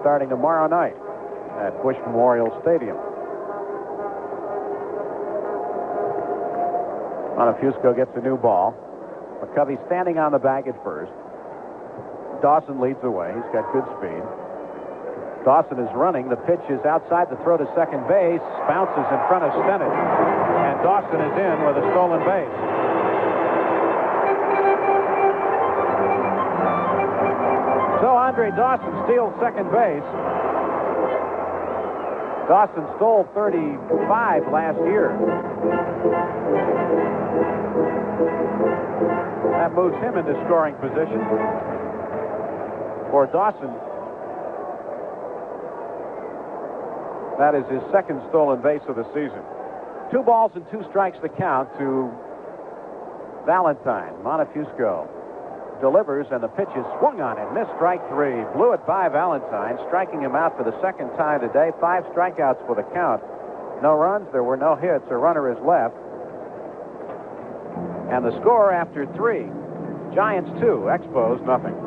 starting tomorrow night at Busch Memorial Stadium. Montefusco gets a new ball. McCovey standing on the bag at first. Dawson leads away. He's got good speed. Dawson is running. The pitch is outside. The throw to second base. Bounces in front of Stennett. And Dawson is in with a stolen base. So Andre Dawson steals second base. Dawson stole 35 last year. That moves him into scoring position. For Dawson, that is his 2nd stolen base of the season. 2 balls and 2 strikes the count to Valentine. Montefusco delivers, and the pitch is swung on and missed. Strike 3. Blew it by Valentine, striking him out for the 2nd time today. 5 strikeouts for the count. No runs. There were no hits. A runner is left. And the score after 3. Giants 2, Expos nothing.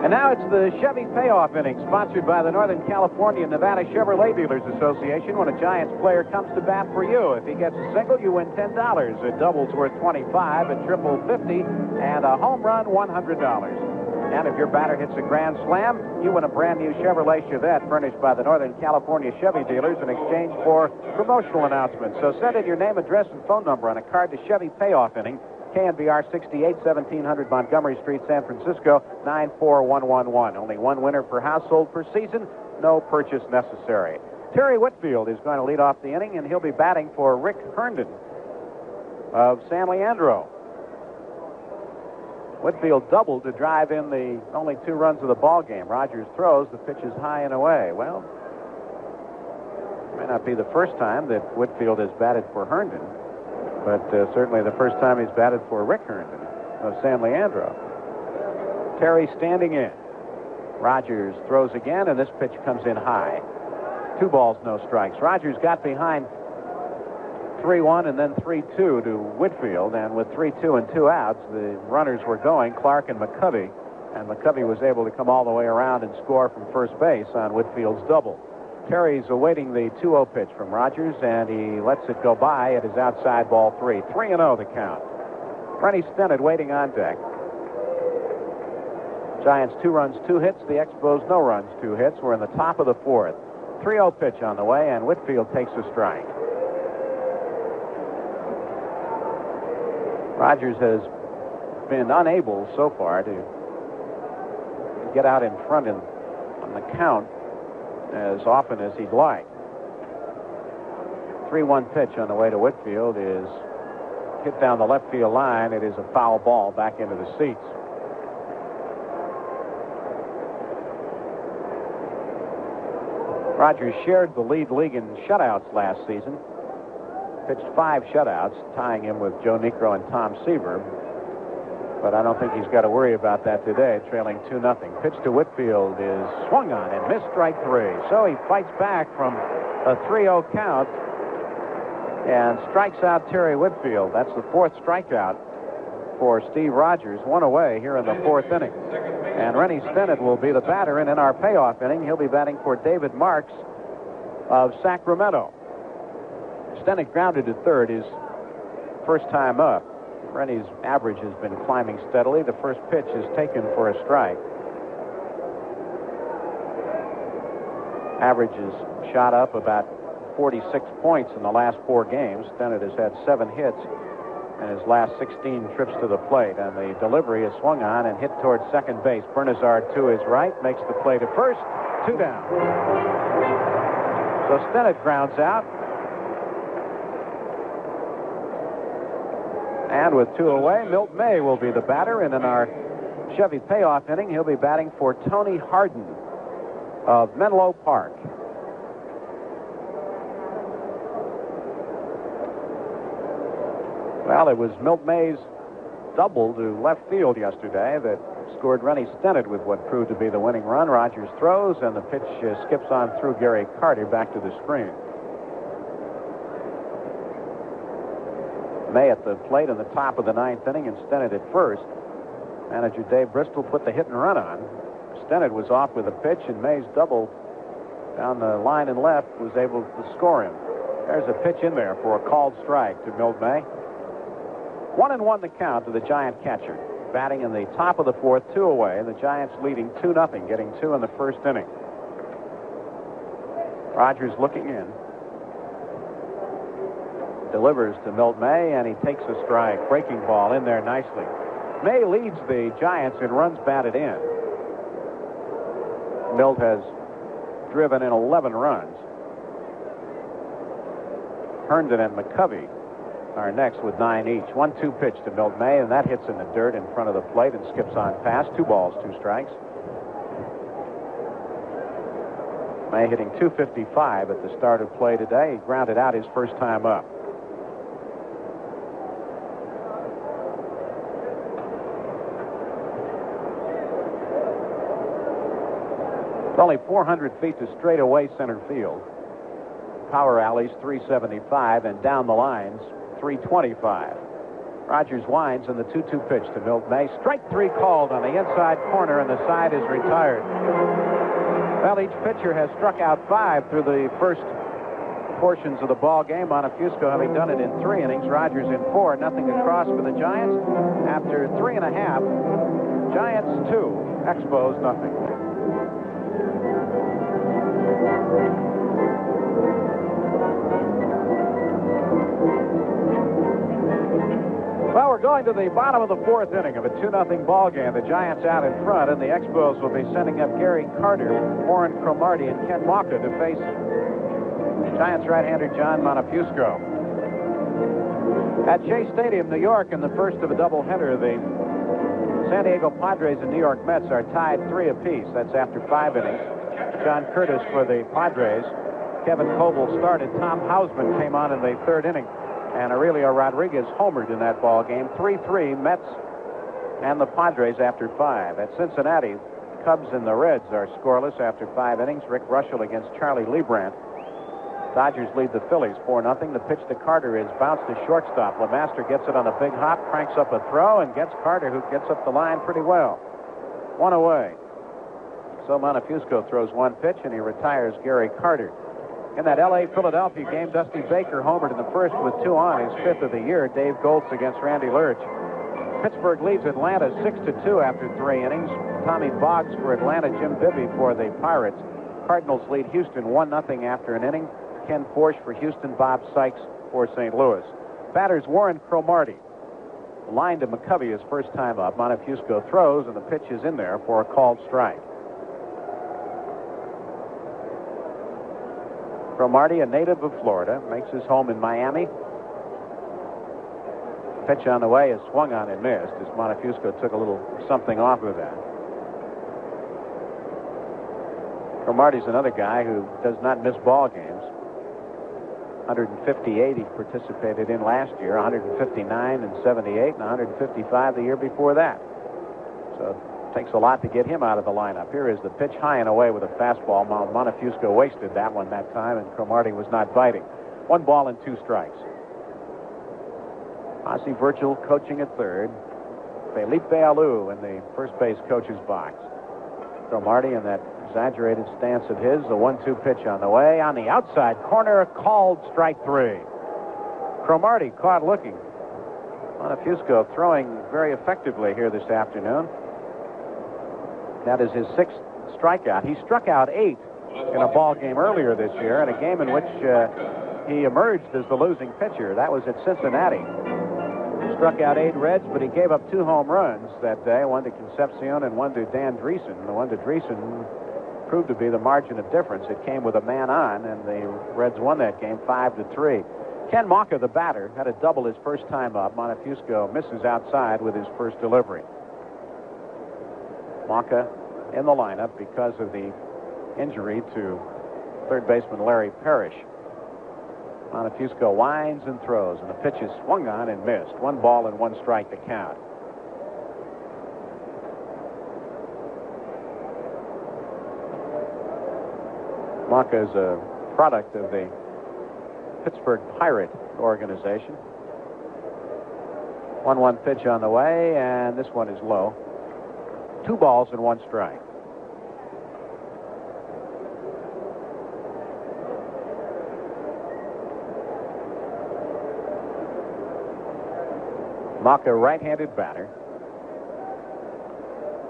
And now it's the Chevy payoff inning, sponsored by the Northern California and Nevada Chevrolet Dealers Association. When a Giants player comes to bat for you, if he gets a single, you win $10. A double's worth $25, a triple $50, and a home run $100. And if your batter hits a grand slam, you win a brand new Chevrolet Chevette furnished by the Northern California Chevy Dealers in exchange for promotional announcements. So send in your name, address, and phone number on a card to Chevy payoff inning. KNBR 68, 1700 Montgomery Street, San Francisco, 94111. Only 1 winner per household per season. No purchase necessary. Terry Whitfield is going to lead off the inning, and he'll be batting for Rick Herndon of San Leandro. Whitfield doubled to drive in the only 2 runs of the ball game. Rogers throws. The pitch is high and away. Well, it may not be the first time that Whitfield has batted for Herndon, but certainly the first time he's batted for Rick Herndon of San Leandro. Terry standing in. Rogers throws again, and this pitch comes in high. 2 balls, no strikes. Rogers got behind 3-1 and then 3-2 to Whitfield, and with 3-2 and 2 outs, the runners were going, Clark and McCovey, and McCovey was able to come all the way around and score from first base on Whitfield's double. Terry's awaiting the 2-0 pitch from Rogers, and he lets it go by. It is outside, ball 3. 3-0 the count. Rennie Stennett waiting on deck. Giants 2 runs, 2 hits. The Expos no runs, 2 hits. We're in the top of the 4th. 3-0 pitch on the way, and Whitfield takes a strike. Rogers has been unable so far to get out in front on the count as often as he'd like. 3-1 pitch on the way to Whitfield is hit down the left field line. It is a foul ball back into the seats. Rogers shared the lead league in shutouts last season. Pitched 5 shutouts, tying him with Joe Niekro and Tom Seaver. But I don't think he's got to worry about that today, trailing 2-0. Pitch to Whitfield is swung on and missed, strike 3. So he fights back from a 3-0 count and strikes out Terry Whitfield. That's the 4th strikeout for Steve Rogers. 1 away here in the 4th inning. And Rennie Stennett will be the batter, and in our payoff inning, he'll be batting for David Marks of Sacramento. Stennett grounded to third his first time up. Rennie's average has been climbing steadily. The first pitch is taken for a strike. Average is shot up about 46 points in the last 4 games. Stennett has had 7 hits in his last 16 trips to the plate, and the delivery is swung on and hit towards second base. Bernazard to his right makes the play to first. 2 down. So Stennett grounds out. And with 2 away, Milt May will be the batter, and in our Chevy payoff inning, he'll be batting for Tony Harden of Menlo Park. Well, it was Milt May's double to left field yesterday that scored Rennie Stennett with what proved to be the winning run. Rogers throws, and the pitch skips on through Gary Carter back to the screen. May at the plate in the top of the 9th inning, and Stennett at first. Manager Dave Bristol put the hit and run on. Stennett was off with a pitch, and May's double down the line and left was able to score him. There's a pitch in there for a called strike to Milt May. 1-1 the count to the Giant catcher. Batting in the top of the 4th, 2 away. The Giants leading 2-0, getting 2 in the first inning. Rogers looking in. Delivers to Milt May, and he takes a strike. Breaking ball in there nicely. May leads the Giants in runs batted in. Milt has driven in 11 runs. Herndon and McCovey are next with 9 each. 1-2 pitch to Milt May, and that hits in the dirt in front of the plate and skips on past. 2 balls, 2 strikes. May hitting .255 at the start of play today. He grounded out his first time up. It's only 400 feet to straightaway center field. Power alleys 375, and down the lines 325. Rogers winds, and the 2-2 pitch to Milt May. Strike 3 called on the inside corner, and the side is retired. Well, each pitcher has struck out 5 through the first portions of the ball game. Montefusco having done it in 3 innings. Rogers in 4. Nothing across for the Giants. After 3.5, Giants 2, Expos nothing. Well, we're going to the bottom of the 4th inning of a 2-0 ball game. The Giants out in front, and the Expos will be sending up Gary Carter, Warren Cromartie, and Ken Walker to face Giants right-hander John Montefusco. At Shea Stadium, New York, in the first of a doubleheader, the San Diego Padres and New York Mets are tied 3 apiece. That's after 5 innings. John Curtis for the Padres. Kevin Coble started. Tom Hausman came on in the 3rd inning. And Aurelio Rodriguez homered in that ball game. 3-3 Mets and the Padres after 5. At Cincinnati, Cubs and the Reds are scoreless after 5 innings. Rick Russell against Charlie Leibrandt. Dodgers lead the Phillies 4-0. The pitch to Carter is bounced to shortstop. LeMaster gets it on a big hop, cranks up a throw, and gets Carter, who gets up the line pretty well. 1 away. So Montefusco throws 1 pitch, and he retires Gary Carter. In that L.A.-Philadelphia game, Dusty Baker homered in the first with 2 on, his 5th of the year. Dave Goltz against Randy Lurch. Pittsburgh leads Atlanta 6-2 after 3 innings. Tommy Boggs for Atlanta, Jim Bibby for the Pirates. Cardinals lead Houston 1-0 after an inning. Ken Porsche for Houston, Bob Sykes for St. Louis. Batters Warren Cromartie. The line to McCovey his first time up. Montefusco throws, and the pitch is in there for a called strike. Cromartie, a native of Florida, makes his home in Miami. Pitch on the way is swung on and missed as Montefusco took a little something off of that. Cromartie's another guy who does not miss ball games. 158 he participated in last year, 159 and 78, and 155 the year before that. So it takes a lot to get him out of the lineup. Here is the pitch high and away with a fastball. Montefusco wasted that one that time, and Cromartie was not biting. 1 ball and 2 strikes. Ossie Virgil coaching at third. Felipe Alou in the first base coach's box. Cromartie in that exaggerated stance of his. The 1-2 pitch on the way. On the outside corner, called strike 3. Cromartie caught looking. Montefusco throwing very effectively here this afternoon. That is his 6th strikeout. He struck out 8 in a ball game earlier this year, in a game in which he emerged as the losing pitcher. That was at Cincinnati. Struck out 8 Reds, but he gave up 2 home runs that day, 1 to Concepcion and 1 to Dan Dreesen. The 1 to Dreesen proved to be the margin of difference. It came with a man on, and the Reds won that game 5-3. Ken Maucha, the batter, had a double his first time up. Montefusco misses outside with his first delivery. Maucha in the lineup because of the injury to third baseman Larry Parrish. Montefusco winds and throws, and the pitch is swung on and missed. 1 ball and 1 strike to count. Maucha is a product of the Pittsburgh Pirate organization. 1-1 pitch on the way, and this one is low. 2 balls and 1 strike. Maucha, right-handed batter.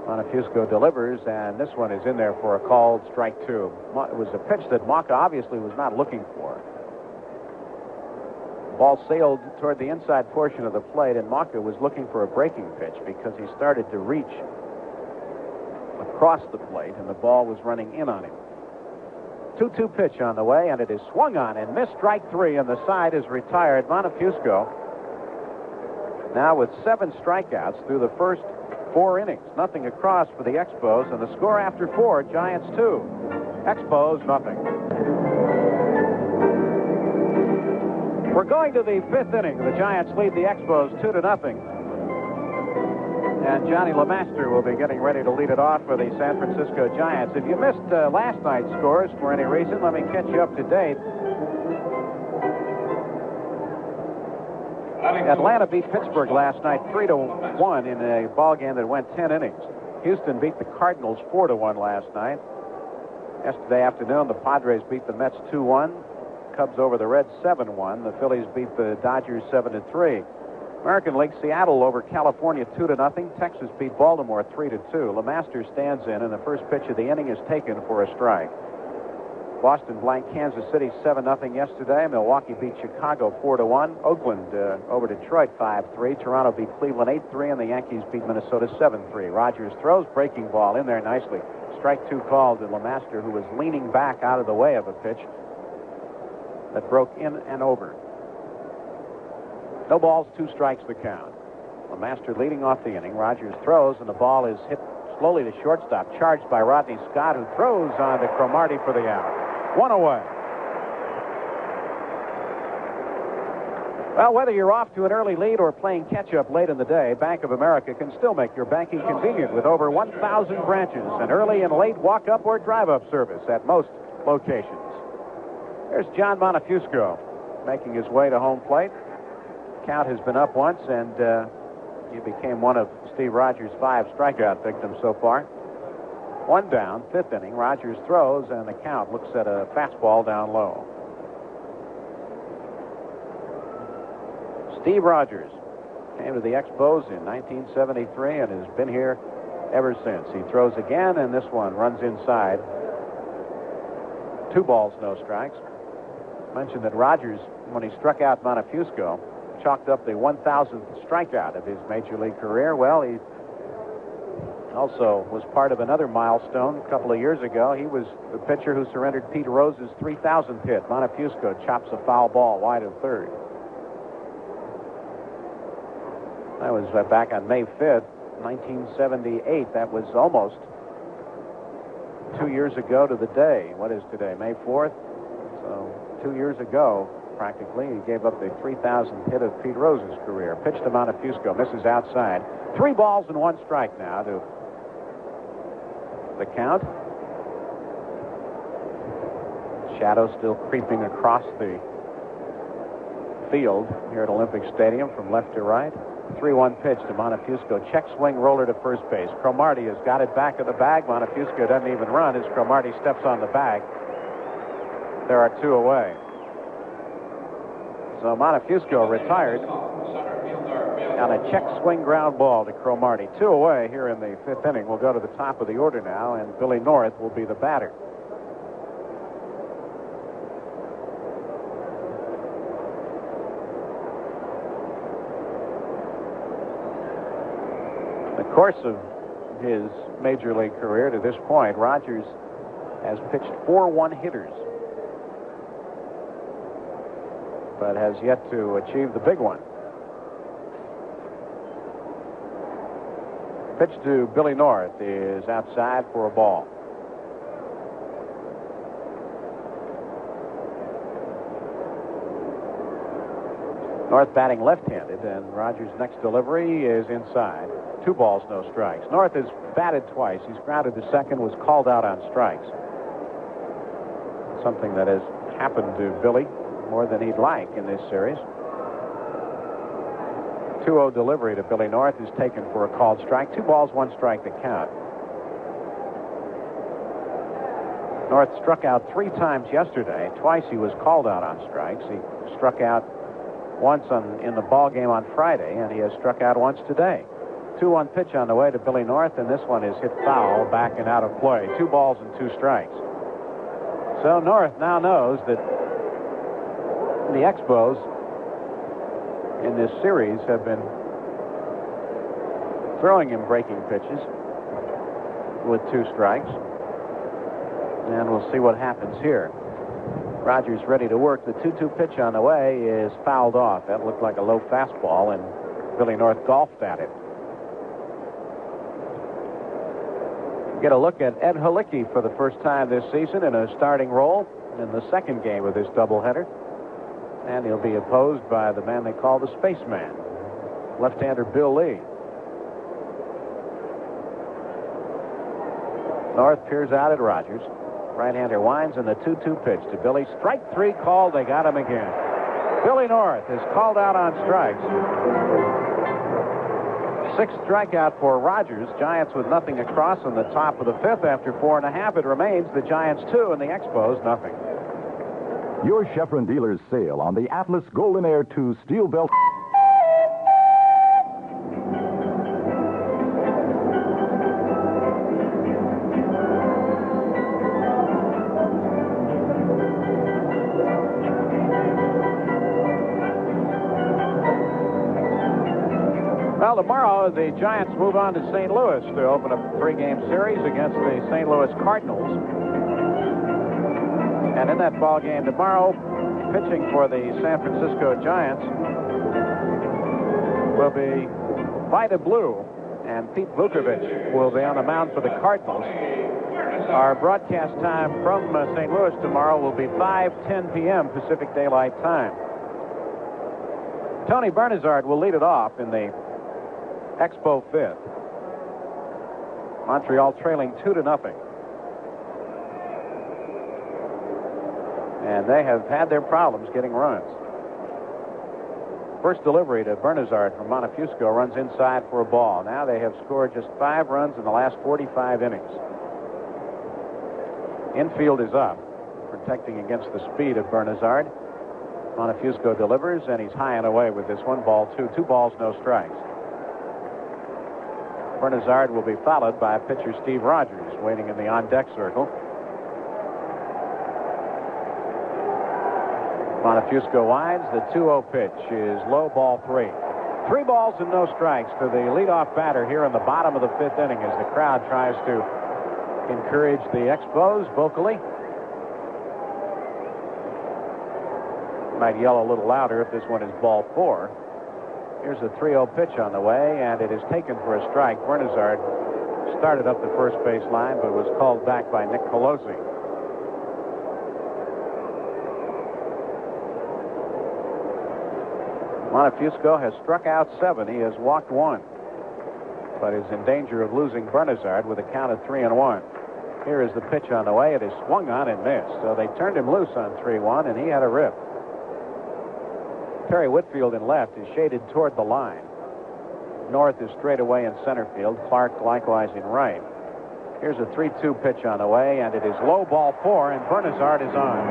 Montefusco delivers, and this one is in there for a called strike 2. It was a pitch that Maucha obviously was not looking for. Ball sailed toward the inside portion of the plate, and Maucha was looking for a breaking pitch because he started to reach across the plate, and the ball was running in on him. 2-2 pitch on the way, and it is swung on and missed. Strike 3, and the side is retired. Montefusco now with 7 strikeouts through the first 4 innings. Nothing across for the Expos, and the score after 4, Giants 2. Expos, nothing. We're going to the 5th inning. The Giants lead the Expos 2-0. And Johnny LeMaster will be getting ready to lead it off for the San Francisco Giants. If you missed last night's scores for any reason, let me catch you up to date. Atlanta beat Pittsburgh last night 3-1 in a ball game that went 10 innings. Houston beat the Cardinals 4-1 last night. Yesterday afternoon, the Padres beat the Mets 2-1. Cubs over the Reds 7-1. The Phillies beat the Dodgers 7-3. American League, Seattle over California 2-0. Texas beat Baltimore 3-2. LeMaster stands in, and the first pitch of the inning is taken for a strike. Boston blanked Kansas City 7-0 yesterday. Milwaukee beat Chicago 4-1. Oakland over Detroit 5-3. Toronto beat Cleveland 8-3, and the Yankees beat Minnesota 7-3. Rogers throws, breaking ball in there nicely. Strike 2 called to LeMaster, who was leaning back out of the way of a pitch. that broke in and over. No balls, 2 strikes the count. LeMaster leading off the inning. Rogers throws, and the ball is hit slowly to shortstop, charged by Rodney Scott, who throws on to Cromartie for the out. 1 away. Well, whether you're off to an early lead or playing catch-up late in the day, Bank of America can still make your banking convenient with over 1,000 branches and early and late walk-up or drive-up service at most locations. There's John Montefusco making his way to home plate. Count has been up once, and he became one of Steve Rogers' 5 strikeout victims so far. 1 down, 5th inning. Rogers throws, and the count looks at a fastball down low. Steve Rogers came to the Expos in 1973 and has been here ever since. He throws again, and this one runs inside. 2 balls, no strikes. I mentioned that Rogers, when he struck out Montefusco, chalked up the 1,000th strikeout of his major league career. Well, he also was part of another milestone a couple of years ago. He was the pitcher who surrendered Pete Rose's 3,000th hit. Montefusco chops a foul ball wide of third. That was back on May 5th, 1978. That was almost 2 years ago to the day. What is today, May 4th? So 2 years ago, practically, he gave up the 3,000th hit of Pete Rose's career. Pitch to Montefusco, misses outside. 3 balls and 1 strike now to the count. Shadow still creeping across the field here at Olympic Stadium from left to right. 3-1 pitch to Montefusco. Check swing roller to first base. Cromartie has got it back of the bag. Montefusco doesn't even run as Cromartie steps on the bag. There are 2 away. So Montefusco retired on a check swing ground ball to Cromartie. 2 away here in the 5th inning. We'll go to the top of the order now, and Billy North will be the batter. The course of his major league career to this point, Rogers has pitched 4 one-hitters, but has yet to achieve the big one. Pitch to Billy North is outside for a ball. North batting left-handed, and Rogers' next delivery is inside. 2 balls, no strikes. North has batted twice. He's grounded to second, was called out on strikes. Something that has happened to Billy more than he'd like in this series. 2-0 delivery to Billy North is taken for a called strike. 2 balls, 1 strike to count. North struck out 3 times yesterday. Twice he was called out on strikes. He struck out once in the ball game on Friday, and he has struck out once today. 2-1 pitch on the way to Billy North, and this one is hit foul, back and out of play. 2 balls and 2 strikes. So North now knows that the Expos in this series have been throwing him breaking pitches with 2 strikes. And we'll see what happens here. Rogers ready to work. The 2-2 pitch on the way is fouled off. That looked like a low fastball, and Billy North golfed at it. Get a look at Ed Halicki for the first time this season in a starting role in the second game of this doubleheader. And he'll be opposed by the man they call the Spaceman, left-hander Bill Lee. North peers out at Rogers. Right-hander winds, and the 2-2 pitch to Billy. Strike 3 called. They got him again. Billy North is called out on strikes. 6th strikeout for Rogers. Giants with nothing across in the top of the 5th after 4 1/2. It remains the Giants 2 and the Expos nothing. Your Chevron dealer's sale on the Atlas Golden Air 2 steel belt. Well, tomorrow the Giants move on to St. Louis to open up a 3-game series against the St. Louis Cardinals. And in that ball game tomorrow, pitching for the San Francisco Giants will be Vida Blue, and Pete Vukovich will be on the mound for the Cardinals. Our broadcast time from St. Louis tomorrow will be 5:10 p.m. Pacific Daylight Time. Tony Bernazard will lead it off in the Expo fifth. Montreal trailing 2-0. And they have had their problems getting runs. First delivery to Bernazard from Montefusco runs inside for a ball. Now they have scored just 5 runs in the last 45 innings. Infield is up, protecting against the speed of Bernazard. Montefusco delivers, and he's high and away with this one. Ball 2. 2 balls, no strikes. Bernazard will be followed by pitcher Steve Rogers, waiting in the on-deck circle. Montefusco winds. The 2-0 pitch is low, ball 3. 3 balls and no strikes to the leadoff batter here in the bottom of the 5th inning as the crowd tries to encourage the Expos vocally. Might yell a little louder if this one is ball 4. Here's a 3-0 pitch on the way, and it is taken for a strike. Bernazard started up the first base line, but was called back by Nick Pelosi. Montefusco has struck out 7. He has walked 1, but is in danger of losing Bernazard with a count of 3-1. Here is the pitch on the way. It is swung on and missed. So they turned him loose on 3-1, and he had a rip. Terry Whitfield in left is shaded toward the line. North is straight away in center field. Clark likewise in right. Here's a 3-2 pitch on the way, and it is low, ball 4, and Bernazard is on.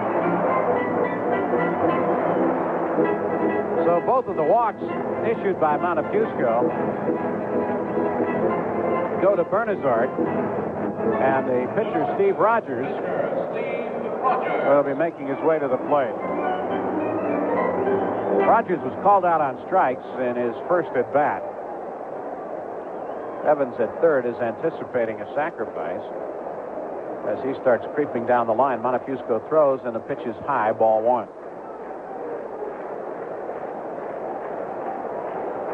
So both of the walks issued by Montefusco go to Bernazard, and the pitcher Steve Rogers will be making his way to the plate. Rogers was called out on strikes in his first at bat. Evans at third is anticipating a sacrifice as he starts creeping down the line. Montefusco throws, and the pitch is high, ball 1.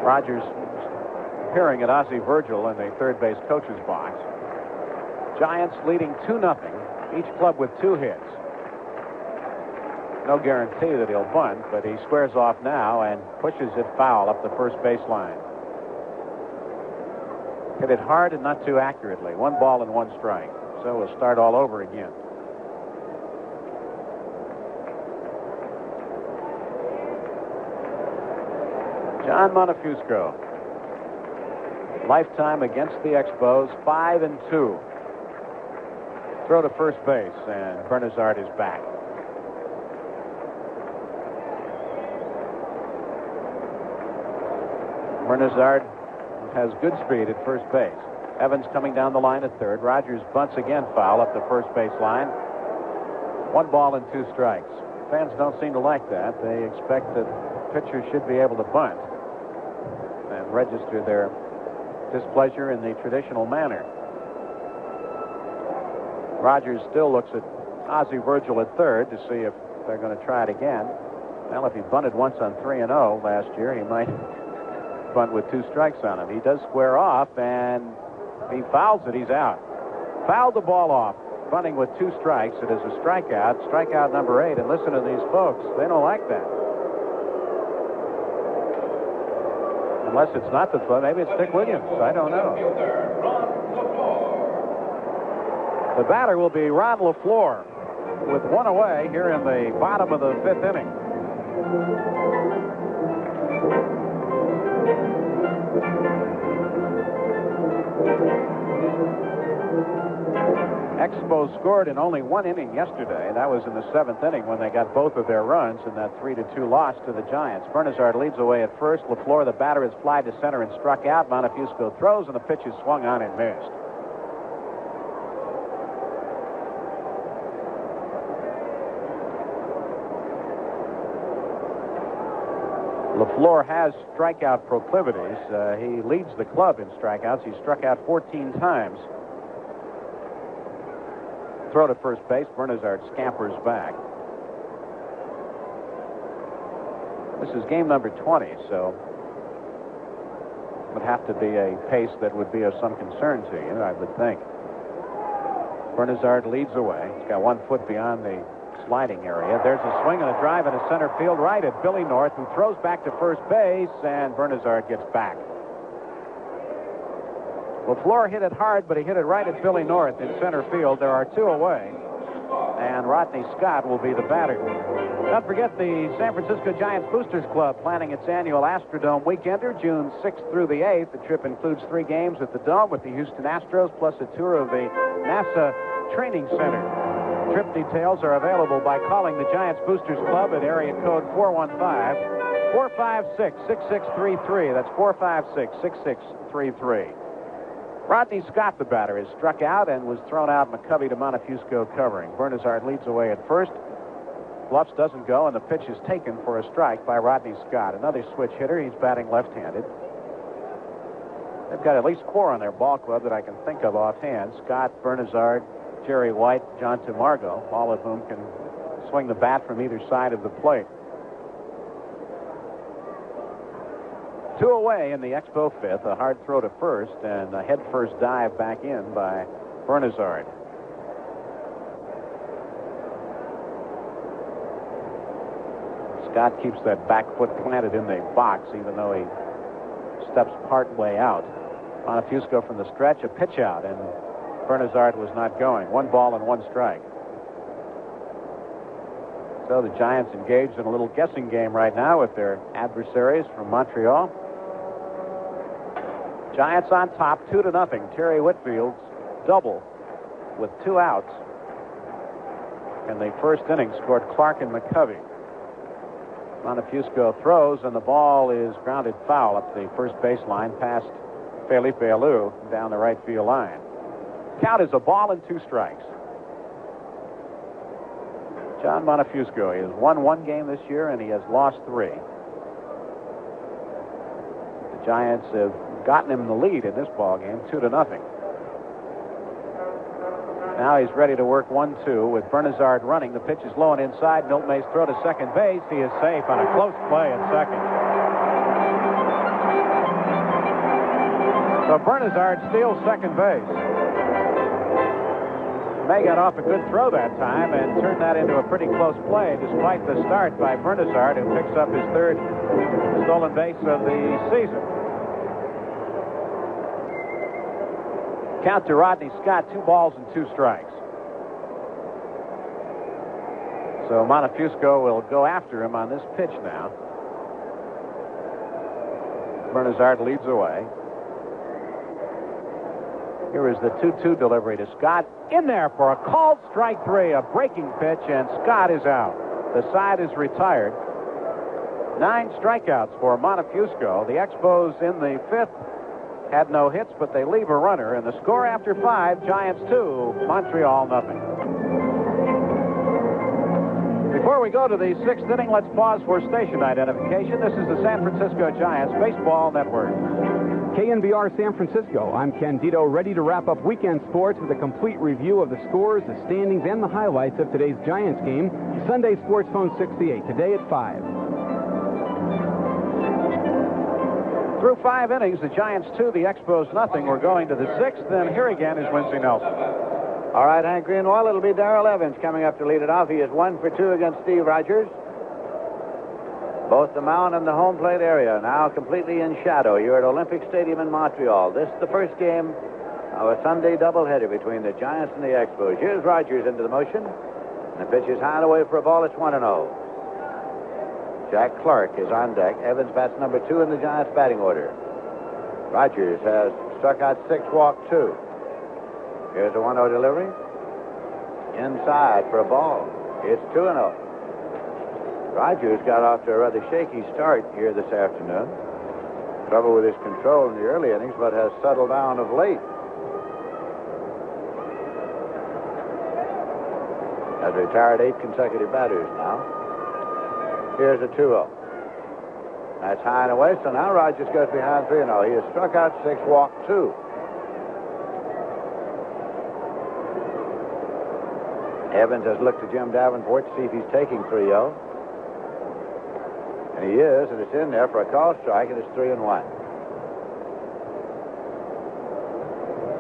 Rogers peering at Ozzie Virgil in the third base coach's box. Giants leading 2-0, each club with 2 hits. No guarantee that he'll bunt, but he squares off now and pushes it foul up the first baseline. Hit it hard and not too accurately. 1 ball and 1 strike. So we'll start all over again. John Montefusco. Lifetime against the Expos, 5-2. Throw to first base, and Bernazard is back. Bernazard has good speed at first base. Evans coming down the line at third. Rogers bunts again, foul up the first base line. 1 ball and 2 strikes. Fans don't seem to like that. They expect that pitchers should be able to bunt and register their displeasure in the traditional manner. Rogers still looks at Ozzie Virgil at third to see if they're going to try it again. Well, if he bunted once on 3-0 last year, he might bunt with 2 strikes on him. He does square off, and he fouls it. He's out. Fouled the ball off. Bunting with 2 strikes. It is a strikeout. Strikeout number 8. And listen to these folks. They don't like that. Unless it's not the foot. Maybe it's Dick Williams. I don't know. The batter will be Ron LaFleur with 1 away here in the bottom of the 5th inning. Expos scored in only 1 inning yesterday. That was in the 7th inning when they got both of their runs in that 3-2 loss to the Giants. Bernazard leads away at first. LaFleur, the batter, is flied to center and struck out. Montefusco throws, and the pitch is swung on and missed. LaFleur has strikeout proclivities. He leads the club in strikeouts. He struck out 14 times. Throw to first base. Bernazard scampers back. This is game number 20, so it would have to be a pace that would be of some concern to you, I would think. Bernazard leads away. He's got 1 foot beyond the sliding area. There's a swing and a drive in a center field right at Billy North, who throws back to first base, and Bernazard gets back. LaFleur hit it hard, but he hit it right at Billy North in center field. There are 2 away, and Rodney Scott will be the batter. Don't forget the San Francisco Giants Boosters Club planning its annual Astrodome Weekender, June 6th through the 8th. The trip includes 3 games at the Dome with the Houston Astros, plus a tour of the NASA Training Center. Trip details are available by calling the Giants Boosters Club at area code 415-456-6633. That's 456-6633. Rodney Scott, the batter, is struck out and was thrown out. McCovey to Montefusco covering. Bernazard leads away at first. Bluffs doesn't go, and the pitch is taken for a strike by Rodney Scott. Another switch hitter. He's batting left-handed. They've got at least 4 on their ball club that I can think of offhand. Scott, Bernazard, Jerry White, John Tamargo, all of whom can swing the bat from either side of the plate. 2 away in the Expo 5th. A hard throw to first and a head-first dive back in by Bernazard. Scott keeps that back foot planted in the box, even though he steps part way out. Montefusco from the stretch, a pitch out, and Bernazard was not going. 1 ball and 1 strike. So the Giants engaged in a little guessing game right now with their adversaries from Montreal. Giants on top, 2-0. Terry Whitfield's double with 2 outs. In the first inning, scored Clark and McCovey. Montefusco throws, and the ball is grounded foul up the first baseline past Felipe Alou down the right field line. Count is a ball and 2 strikes. John Montefusco, he has won 1 game this year, and he has lost 3. The Giants have gotten him the lead in this ball game, 2-0. Now he's ready to work 1-2 with Bernazard running. The pitch is low and inside. Milt May's throw to second base. He is safe on a close play at second. So Bernazard steals second base. May got off a good throw that time and turned that into a pretty close play, despite the start by Bernazard, who picks up his 3rd stolen base of the season. Count to Rodney Scott, 2 balls and 2 strikes. So Montefusco will go after him on this pitch now. Bernazard leads away. Here is the 2-2 delivery to Scott. In there for a called strike 3, a breaking pitch, and Scott is out. The side is retired. 9 strikeouts for Montefusco. The Expos in the 5th had no hits, but they leave a runner. And the score after 5, Giants 2, Montreal nothing. Before we go to the 6th inning, let's pause for station identification. This is the San Francisco Giants Baseball Network. KNBR San Francisco. I'm Ken Dito, ready to wrap up weekend sports with a complete review of the scores, the standings, and the highlights of today's Giants game. Sunday Sports Phone 68, today at 5. Through 5 innings, the Giants 2, the Expos nothing. We're going to the 6th, and here again is Wincy Nelson. All right, Hank Greenwald, it'll be Darrell Evans coming up to lead it off. He is 1 for 2 against Steve Rogers. Both the mound and the home plate area now completely in shadow here at Olympic Stadium in Montreal. This is the first game of a Sunday doubleheader between the Giants and the Expos. Here's Rogers into the motion. The pitch is high and away for a ball. It's 1-0. Jack Clark is on deck. Evans bats number 2 in the Giants batting order. Rogers has struck out 6, walked 2. Here's a 1-0 delivery. Inside for a ball. It's 2-0. Rogers got off to a rather shaky start here this afternoon. Trouble with his control in the early innings, but has settled down of late. Has retired 8 consecutive batters now. Here's a 2-0. That's high and away, so now Rogers goes behind 3-0. He has struck out 6, walked 2. Evans has looked to Jim Davenport to see if he's taking 3-0. And he is, and it's in there for a called strike, and it's 3-1.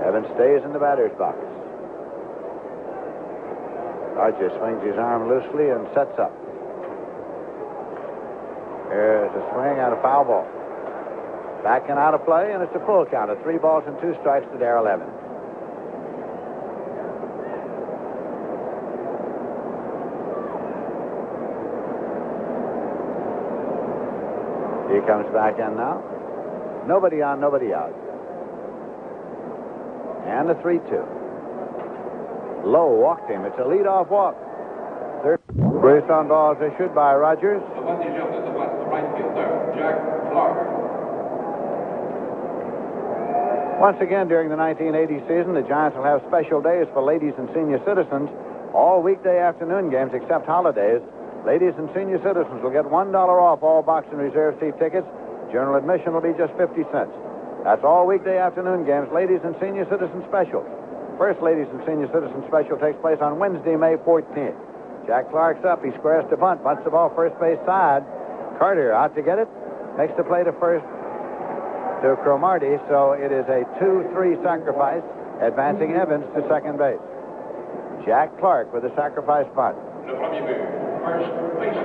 Evans stays in the batter's box. Archer swings his arm loosely and sets up. There's a swing and a foul ball. Back and out of play, and it's a full count of 3 balls and 2 strikes to Darrell Evans. He comes back in now. Nobody on, nobody out. And the 3-2. Low walked him. It's a leadoff walk. Third base on balls issued by Rogers. The right fielder, Jack Clark. Once again, during the 1980 season, the Giants will have special days for ladies and senior citizens. All weekday afternoon games except holidays. Ladies and senior citizens will get $1 off all box and reserve seat tickets. General admission will be just 50 cents. That's all weekday afternoon games, ladies and senior citizen specials. First ladies and senior citizen special takes place on Wednesday, May 14th. Jack Clark's up. He squares to bunt. Bunts the ball first base side. Carter out to get it. Makes the play to first to Cromartie. So it is a 2-3 sacrifice, advancing Evans to second base. Jack Clark with a sacrifice bunt.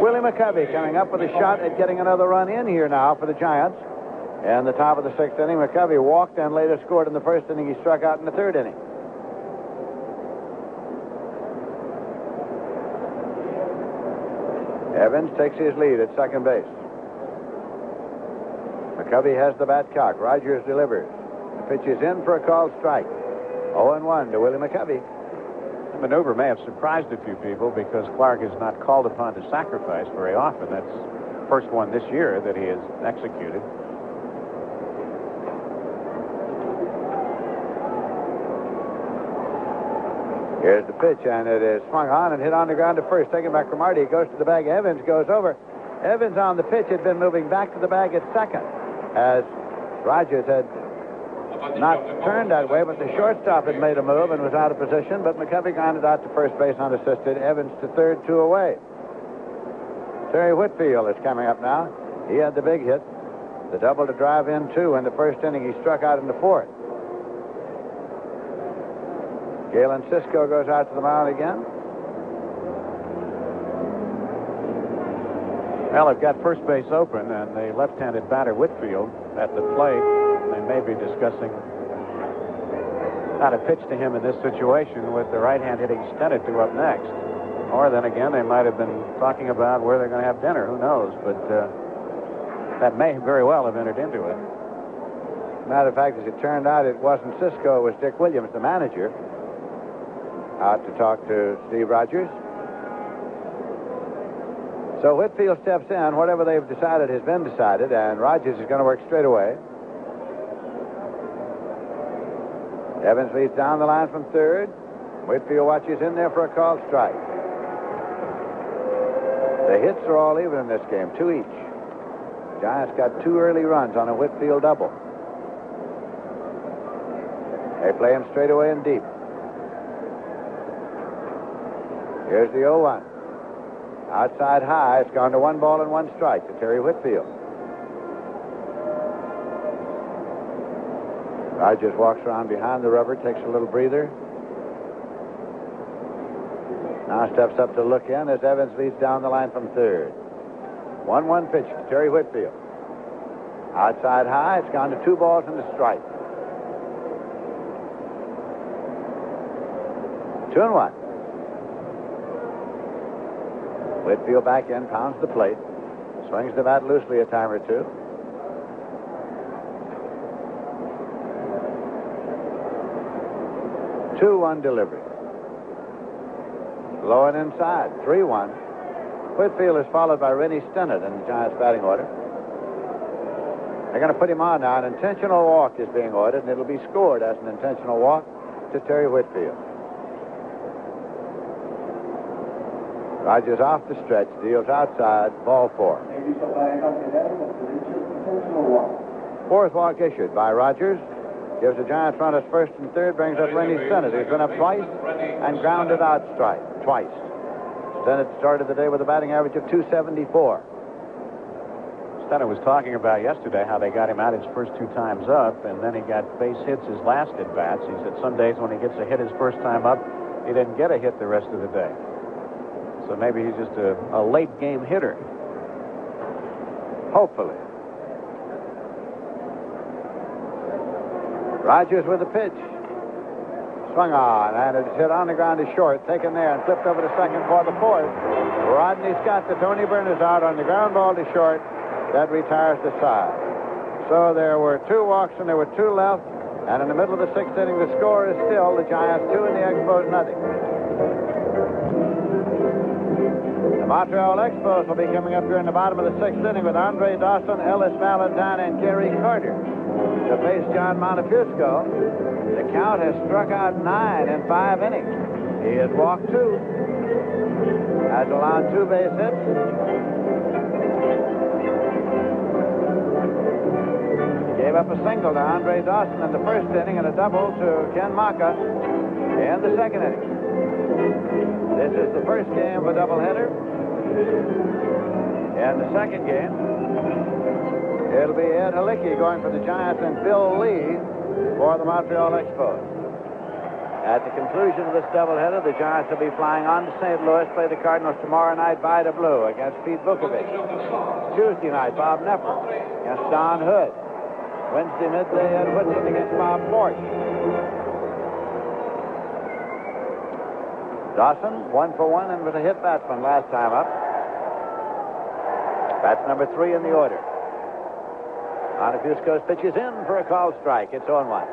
Willie McCovey coming up with a shot at getting another run in here now for the Giants. And the top of the 6th inning, McCovey walked and later scored in the 1st inning. He struck out in the 3rd inning. Evans takes his lead at second base. McCovey has the bat cocked. Rogers delivers. The pitch is in for a called strike. 0-1 to Willie McCovey. The maneuver may have surprised a few people because Clark is not called upon to sacrifice very often. That's the first one this year that he has executed. Here's the pitch, and it is swung on and hit on the ground to first. Taken by Cromartie. It goes to the bag. Evans goes over. Evans on the pitch had been moving back to the bag at second, as Rogers had not turned that way, but the shortstop had made a move and was out of position, but McCovey grounded out to first base unassisted. Evans to third, 2 away. Terry Whitfield is coming up now. He had the big hit, the double to drive in 2 in the 1st inning. He struck out in the 4th. Galen Cisco goes out to the mound again. Well, they've got first base open, and the left-handed batter Whitfield at the plate. They may be discussing how to pitch to him in this situation with the right hand hitting Stennett to up next. Or then again, they might have been talking about where they're going to have dinner. Who knows? But that may very well have entered into it. Matter of fact, as it turned out, it wasn't Cisco, it was Dick Williams, the manager, out to talk to Steve Rogers. So Whitfield steps in. Whatever they've decided has been decided, and Rogers is going to work straight away. Evans leads down the line from third. Whitfield watches in there for a called strike. The hits are all even in this game, 2 each. Giants got 2 early runs on a Whitfield double. They play him straight away and deep. Here's the 0-1. Outside high. It's gone to 1 ball and 1 strike to Terry Whitfield. Rogers walks around behind the rubber, takes a little breather. Now steps up to look in as Evans leads down the line from third. 1-1 pitch to Terry Whitfield. Outside high. It's gone to 2 balls and a strike. 2-1. Whitfield back in, pounds the plate, swings the bat loosely a time or 2. Two-1 delivery. Low and inside. 3-1. Whitfield is followed by Rennie Stennett in the Giants batting order. They're going to put him on now. An intentional walk is being ordered, and it'll be scored as an intentional walk to Terry Whitfield. Rogers off the stretch, deals outside, ball 4. 4th walk issued by Rogers. Gives the Giants runners first and third, brings up Rennie Stennett, who's been up twice and grounded out strike twice. Stennett started the day with a batting average of 274. Stunner was talking about yesterday how they got him out his first 2 times up, and then he got base hits his last at bats. He said some days when he gets a hit his first time up, he didn't get a hit the rest of the day. So maybe he's just a late game hitter. Hopefully. Rogers with the pitch. Swung on, and it's hit on the ground to short. Taken there and flipped over to second for the fourth. Rodney Scott, the Tony Burners out on the ground ball to short. That retires the side. So there were 2 walks and there were 2 left. And in the middle of the 6th inning, the score is still the Giants 2 and the Expos nothing. The Montreal Expos will be coming up here in the bottom of the 6th inning with Andre Dawson, Ellis Valentine, and Gary Carter to face John Montefusco. The count has struck out 9 in 5 innings. He has walked 2, has allowed 2 base hits. He gave up a single to Andre Dawson in the 1st inning and a double to Ken Maka in the 2nd inning. This is the 1st game of a doubleheader. In the 2nd game, it'll be Ed Halicki going for the Giants and Bill Lee for the Montreal Expos. At the conclusion of this doubleheader, the Giants will be flying on to St. Louis, play the Cardinals tomorrow night by the blue against Pete Vukovich. Tuesday night, Bob Knepper against Don Hood. Wednesday midday, Ed Woodson against Bob Fort. Dawson, 1 for 1 and was a hit batsman last time up. That's number 3 in the order. Montefusco's pitch is in for a called strike. It's 0-1.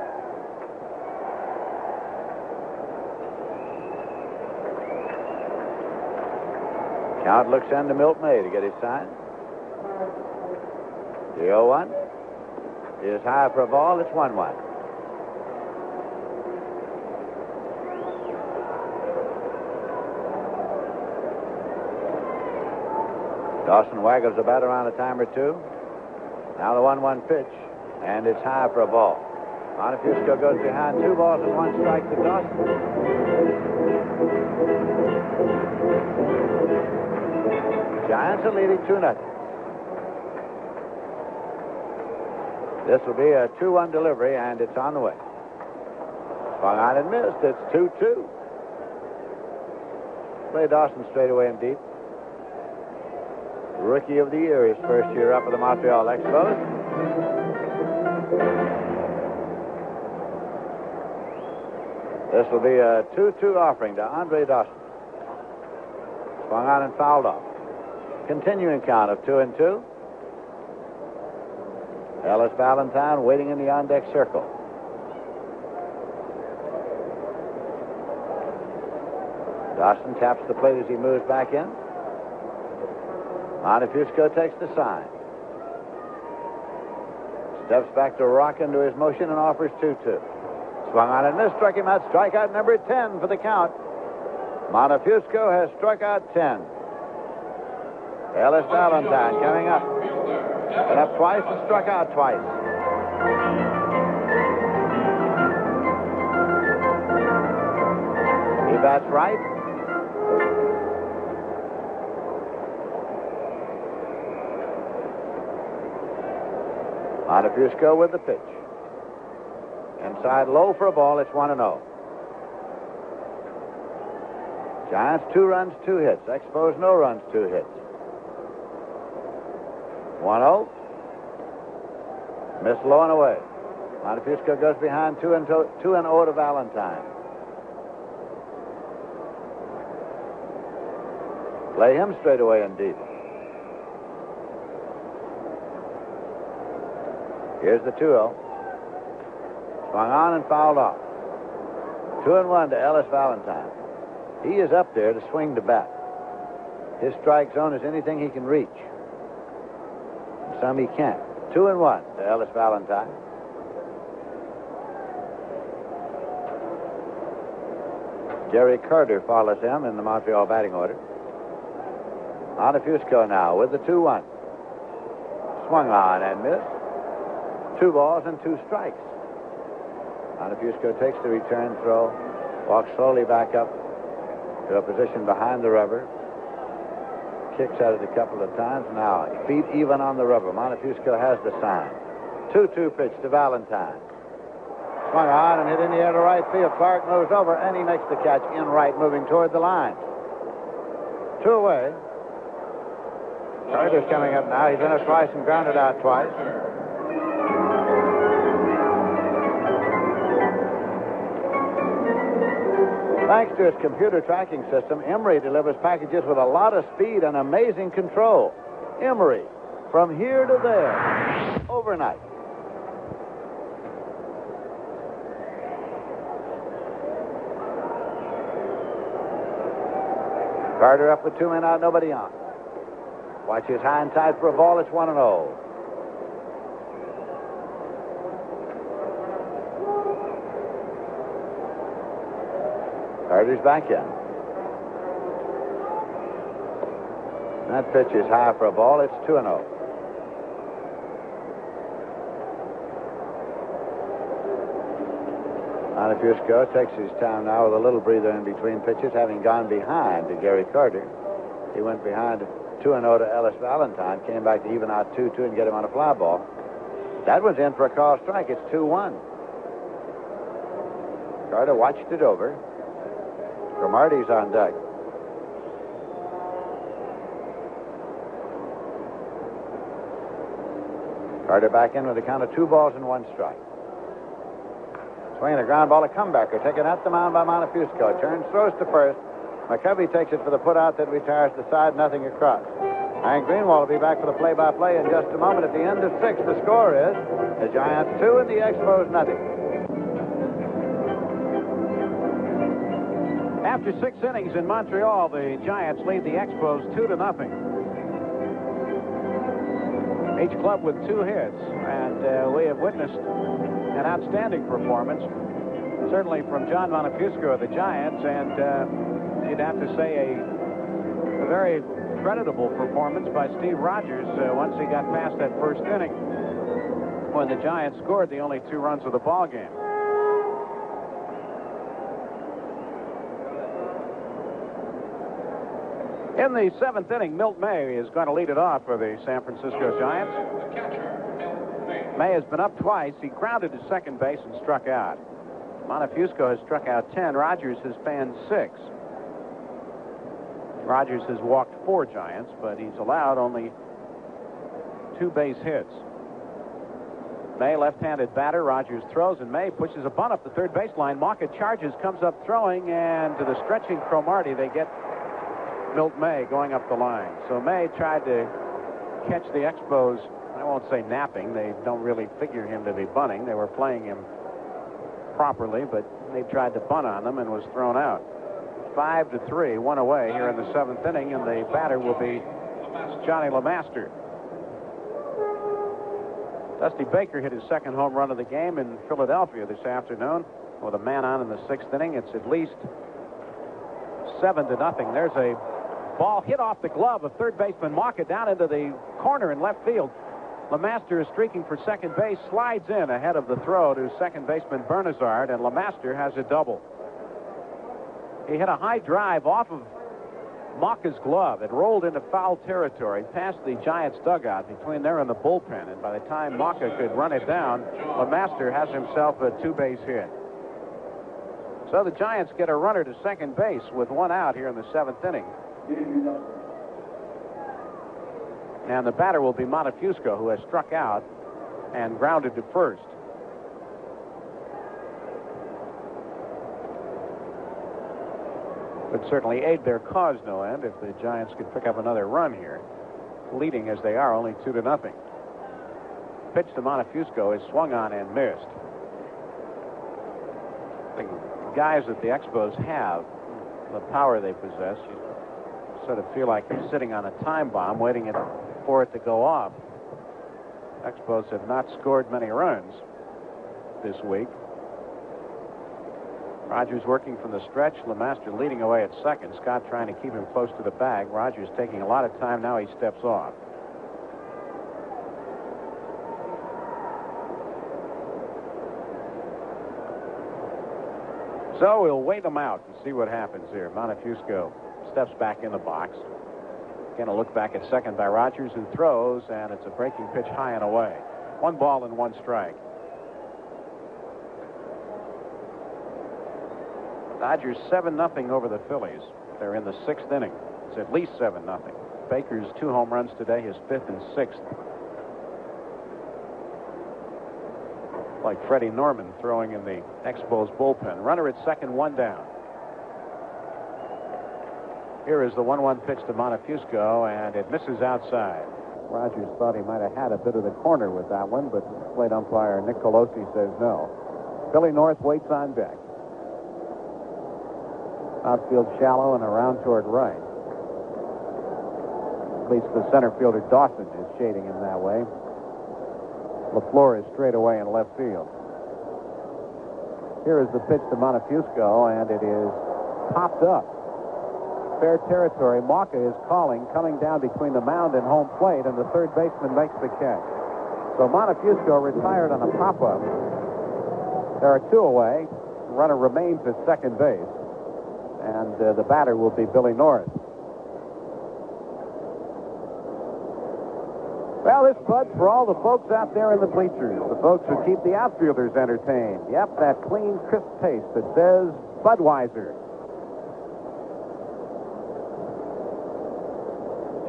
Count looks in to Milt May to get his sign. The 0-1 is high for a ball. It's 1-1. Dawson waggles the bat around a time or 2. Now the 1-1 pitch, and it's high for a ball. Montefusco goes behind 2 balls and 1 strike to Dawson. Giants are leading 2-0. This will be a 2-1 delivery, and it's on the way. Swung on and missed. It's 2-2. Play Dawson straight away and deep. Rookie of the Year, his first year up with the Montreal Expos. This will be a 2-2 offering to Andre Dawson. Swung on and fouled off. Continuing count of 2-2. Ellis Valentine waiting in the on-deck circle. Dawson taps the plate as he moves back in. Montefusco takes the sign. Steps back to rock into his motion and offers 2-2. Swung on and missed, struck him out. Strikeout number 10 for the count. Montefusco has struck out 10. Ellis Valentine coming up. Went up twice and struck out twice. He bats right. Montefusco with the pitch. Inside low for a ball. It's 1-0. Giants 2 runs, 2 hits. Expos no runs, 2 hits. 1-0. Miss low and away. Montefusco goes behind 2-0 to Valentine. Play him straight away and deep. Here's the 2-0. Swung on and fouled off. 2-1 to Ellis Valentine. He is up there to swing to bat. His strike zone is anything he can reach. Some he can't. 2-1 to Ellis Valentine. Jerry Carter follows him in the Montreal batting order. Montefusco now with the 2-1. Swung on and missed. 2 balls and 2 strikes. Montefusco takes the return throw, walks slowly back up to a position behind the rubber. Kicks at it a couple of times. Now, feet even on the rubber. Montefusco has the sign. 2-2 pitch to Valentine. Swung on and hit in the air to right field. Clark moves over, and he makes the catch in right, moving toward the line. 2 away. Carter's coming up now. He's in it twice and grounded out twice. Thanks to his computer tracking system, Emery delivers packages with a lot of speed and amazing control. Emery, from here to there, overnight. Carter up with 2 men out, nobody on. Watches high and tight for a ball. It's 1-0. Carter's back in. That pitch is high for a ball. It's 2-0. Montefusco takes his time now with a little breather in between pitches, having gone behind to Gary Carter. He went behind 2-0 to Ellis Valentine, came back to even out 2-2 and get him on a fly ball. That one's in for a call strike. It's 2-1. Carter watched it over. Cromartie's on deck. Carter back in with a count of 2 balls and 1 strike. Swinging a ground ball, a comebacker taken at the mound by Montefusco. Turns, throws to first. McCovey takes it for the putout that retires the side, nothing across. Hank Greenwald will be back for the play-by-play in just a moment. At the end of 6, the score is the Giants 2 and the Expos nothing. After 6 innings in Montreal, the Giants lead the Expos 2-0. Each club with 2 hits, and we have witnessed an outstanding performance, certainly from John Montefusco of the Giants, and you'd have to say a very creditable performance by Steve Rogers once he got past that first inning when the Giants scored the only 2 runs of the ball game. In the 7th inning, Milt May is going to lead it off for the San Francisco Giants. May has been up twice. He grounded to second base and struck out. Montefusco has struck out 10. Rogers has fanned 6. Rogers has walked 4 Giants, but he's allowed only 2 base hits. May, left-handed batter. Rogers throws, and May pushes a bunt up the third baseline. Mauka charges, comes up throwing, and to the stretching Cromartie, they get Milt May going up the line. So May tried to catch the Expos. I won't say napping. They don't really figure him to be bunting. They were playing him properly, but they tried to bunt on them and was thrown out. 5-3, 1 away here in the 7th inning, and the batter will be Johnny LeMaster. Dusty Baker hit his second home run of the game in Philadelphia this afternoon with a man on in the 6th inning. It's at least 7-0. There's a ball hit off the glove of third baseman Mauka down into the corner in left field. LeMaster is streaking for second base, slides in ahead of the throw to second baseman Bernazard, and LeMaster has a double. He hit a high drive off of Mauka's glove. It rolled into foul territory past the Giants dugout between there and the bullpen, and by the time Mauka could run it down, LeMaster has himself a 2-base hit. So the Giants get a runner to second base with 1 out here in the 7th inning. And the batter will be Montefusco, who has struck out and grounded to first. Would certainly aid their cause no end if the Giants could pick up another run here, leading as they are only 2-0. Pitch to Montefusco is swung on and missed. The guys that the Expos have, the power they possess, you sort of feel like you're sitting on a time bomb waiting for it to go off. Expos have not scored many runs this week. Rogers working from the stretch. LeMaster leading away at second. Scott trying to keep him close to the bag. Rogers taking a lot of time. Now he steps off. So we'll wait them out and see what happens here. Montefusco steps back in the box. Again, a look back at second by Rogers, who throws, and it's a breaking pitch high and away. 1 ball and 1 strike. Dodgers 7-0 over the Phillies. They're in the 6th inning. It's at least 7-0. Baker's 2 home runs today, his 5th and 6th. Like Freddie Norman throwing in the Expos bullpen. Runner at second, 1 down. Here is the 1-1 pitch to Montefusco, and it misses outside. Rogers thought he might have had a bit of the corner with that one, but plate umpire Nick Colosi says no. Billy North waits on deck. Outfield shallow and around toward right. At least the center fielder Dawson is shading him that way. LaFleur is straight away in left field. Here is the pitch to Montefusco, and it is popped up. Fair territory. Mauka is calling, coming down between the mound and home plate, and the third baseman makes the catch. So Montefusco retired on a pop-up. There are 2 away. The runner remains at second base, and the batter will be Billy North. Well, this Bud's for all the folks out there in the bleachers, the folks who keep the outfielders entertained. Yep, that clean, crisp taste that says Budweiser.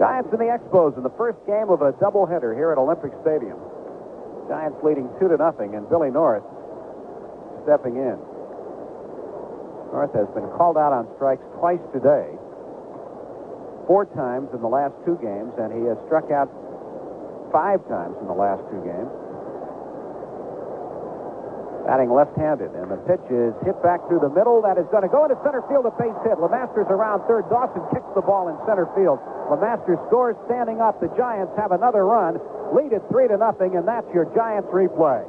Giants and the Expos in the first game of a doubleheader here at Olympic Stadium. Giants leading 2-0, and Billy North stepping in. North has been called out on strikes twice today, 4 times in the last 2 games, and he has struck out 5 times in the last 2 games. Batting left-handed, and the pitch is hit back through the middle. That is going to go into center field, a base hit. LeMaster's around third. Dawson kicks the ball in center field. LeMaster scores standing up. The Giants have another run, lead it 3-0, and that's your Giants replay.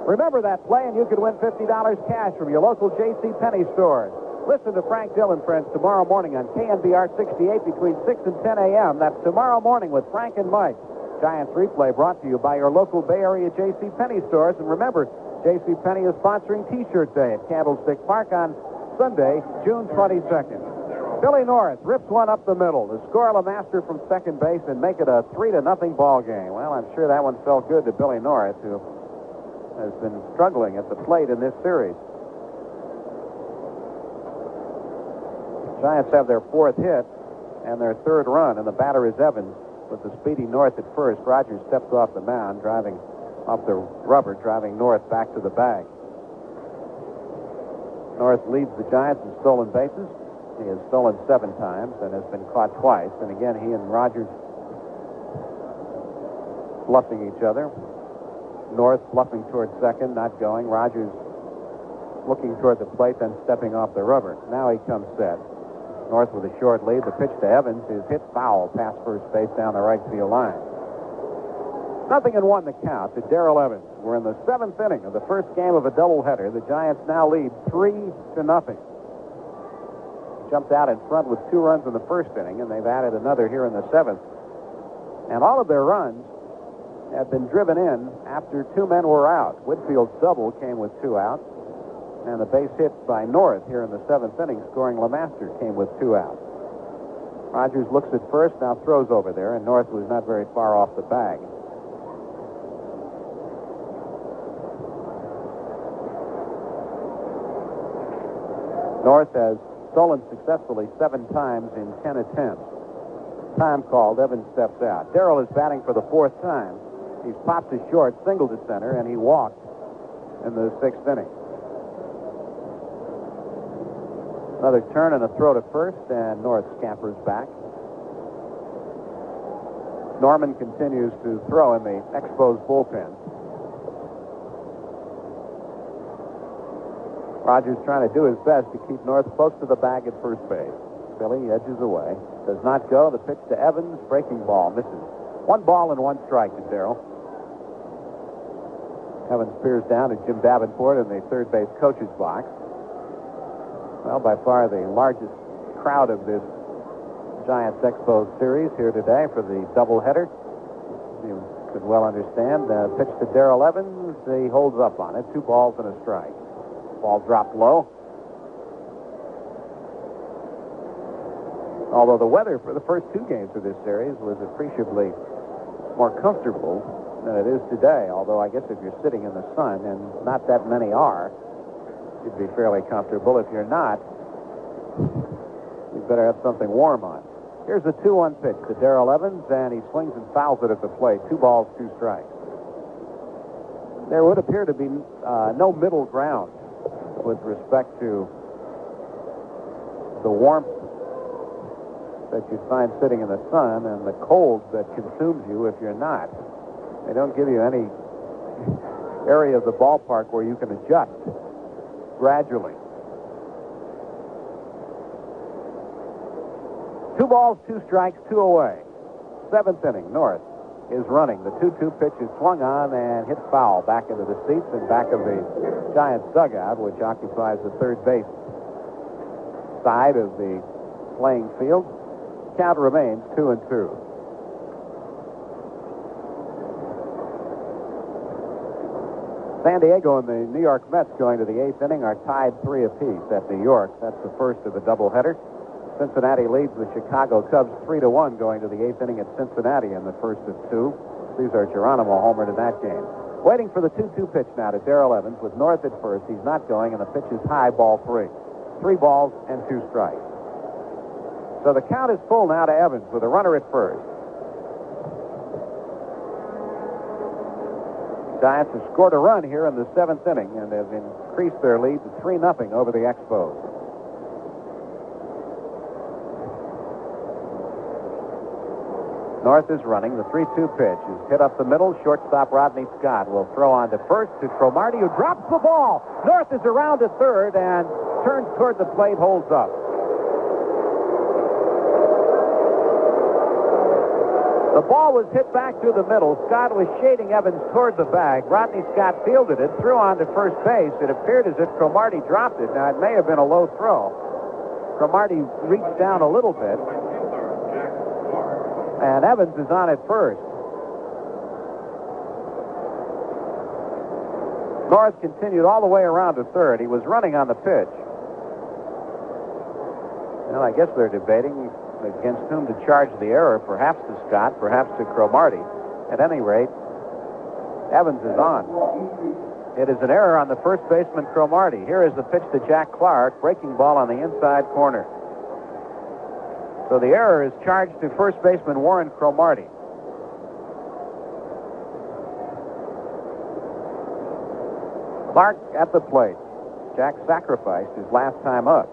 Remember that play, and you could win $50 cash from your local J.C. Penney stores. Listen to Frank Dillon, friends, tomorrow morning on KNBR 68 between 6 and 10 a.m. That's tomorrow morning with Frank and Mike. Giants replay brought to you by your local Bay Area J.C. Penney stores. And remember, J.C. Penney is sponsoring T-Shirt Day at Candlestick Park on Sunday, June 22nd. Billy North rips one up the middle to score LeMaster from second base and make it a 3-0 ball game. Well, I'm sure that one felt good to Billy North, who has been struggling at the plate in this series. Giants have their 4th hit and their 3rd run, and the batter is Evans with the speedy North at first. Rogers steps off the mound, driving off the rubber, driving North back to the bag. North leads the Giants in stolen bases. He has stolen 7 times and has been caught twice. And again, he and Rogers bluffing each other. North bluffing toward second, not going. Rogers looking toward the plate, then stepping off the rubber. Now he comes set. North with a short lead. The pitch to Evans is hit foul past first base down the right field line. 0-1 the count to Darrell Evans. We're in the 7th inning of the first game of a doubleheader. The Giants now lead 3-0. Jumped out in front with 2 runs in the first inning, and they've added another here in the 7th. And all of their runs have been driven in after 2 men were out. Whitfield's double came with 2 outs, and the base hit by North here in the 7th inning, scoring LeMaster, came with 2 outs. Rogers looks at first, now throws over there, and North was not very far off the bag. North has stolen successfully 7 times in 10 attempts. Time called. Evans steps out. Darrell is batting for the 4th time. He's popped to short, singled to center, and he walked in the 6th inning. Another turn and a throw to first, and North scampers back. Norman continues to throw in the Expos bullpen. Rogers trying to do his best to keep North close to the bag at first base. Billy edges away. Does not go. The pitch to Evans. Breaking ball. Misses. 1 ball and 1 strike to Darrell. Evans peers down at Jim Davenport in the third base coach's box. Well, by far the largest crowd of this Giants Expos series here today for the doubleheader. You could well understand. Pitch to Darrell Evans. He holds up on it. 2 balls and a strike. Ball dropped low. Although the weather for the first two games of this series was appreciably more comfortable than it is today. Although I guess if you're sitting in the sun, and not that many are, you'd be fairly comfortable. If you're not, you'd better have something warm on. Here's the 2-1 pitch to Darrell Evans, and he swings and fouls it at the plate. 2 balls, 2 strikes. There would appear to be no middle ground with respect to the warmth that you'd find sitting in the sun and the cold that consumes you if you're not. They don't give you any area of the ballpark where you can adjust gradually. 2 balls, 2 strikes, 2 away. 7th inning. North is running. The 2-2 pitch is swung on and hit foul back into the seats and back of the Giants dugout, which occupies the third base side of the playing field. Count remains 2-2. San Diego and the New York Mets going to the 8th inning are tied 3 apiece at New York. That's the first of a doubleheader. Cincinnati leads the Chicago Cubs 3-1 going to the 8th inning at Cincinnati in the first of 2. These are Geronimo homered in that game. Waiting for the 2-2 pitch now to Darrell Evans with North at first. He's not going, and the pitch is high, ball 3. 3 balls and 2 strikes. So the count is full now to Evans with a runner at first. Giants have scored a run here in the 7th inning and have increased their lead to 3-0 over the Expos. North is running. The 3-2 pitch is hit up the middle. Shortstop Rodney Scott will throw on to first to Cromartie, who drops the ball. North is around to third and turns toward the plate, holds up. The ball was hit back through the middle. Scott was shading Evans toward the bag. Rodney Scott fielded it, threw on to first base. It appeared as if Cromartie dropped it. Now, it may have been a low throw. Cromartie reached down a little bit. And Evans is on at first. North continued all the way around to third. He was running on the pitch. Well, I guess they're debating against whom to charge the error, perhaps to Scott, perhaps to Cromartie. At any rate, Evans is on. It is an error on the first baseman, Cromartie. Here is the pitch to Jack Clark, breaking ball on the inside corner. So the error is charged to first baseman Warren Cromartie. Clark at the plate. Jack sacrificed his last time up.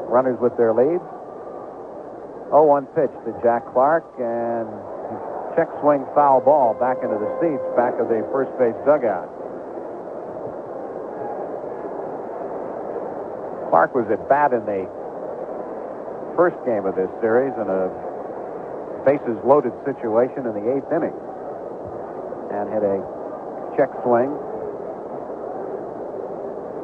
Runners with their lead. 0-1 pitch to Jack Clark, and check swing foul ball back into the seats, back of the first base dugout. Clark was at bat in the first game of this series in a bases loaded situation in the 8th inning and hit a check swing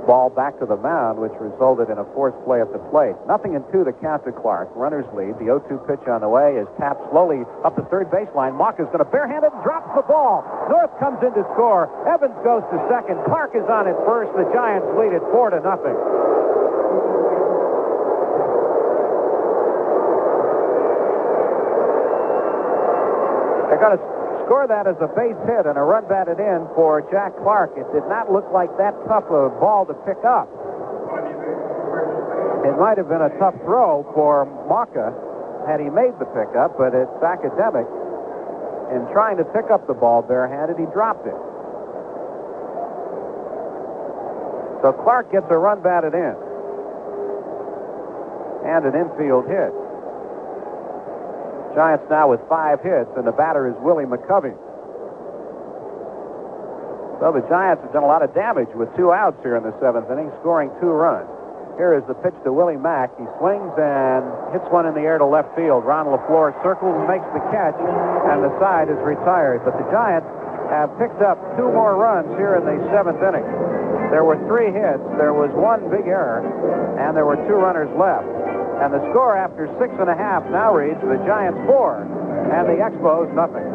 ball back to the mound, which resulted in a forced play at the plate. 0-2 the count to Clark. Runners lead. The 0-2 pitch on the way is tapped slowly up the third baseline. Mock is going to barehand it and drops the ball. North comes in to score. Evans goes to second. Clark is on at first. The Giants lead it 4-0. They're going to score that as a base hit and a run batted in for Jack Clark. It did not look like that tough a ball to pick up. It might have been a tough throw for Maka had he made the pickup, but it's academic. In trying to pick up the ball barehanded, he dropped it. So Clark gets a run batted in and an infield hit. Giants now with 5 hits, and the batter is Willie McCovey. So the Giants have done a lot of damage with 2 outs here in the 7th inning, scoring 2 runs. Here is the pitch to Willie Mack. He swings and hits one in the air to left field. Ron LaFleur circles and makes the catch, and the side is retired. But the Giants have picked up 2 more runs here in the 7th inning. There were 3 hits, there was 1 big error, and there were 2 runners left. And the score after 6.5 now reads the Giants 4 and the Expos nothing.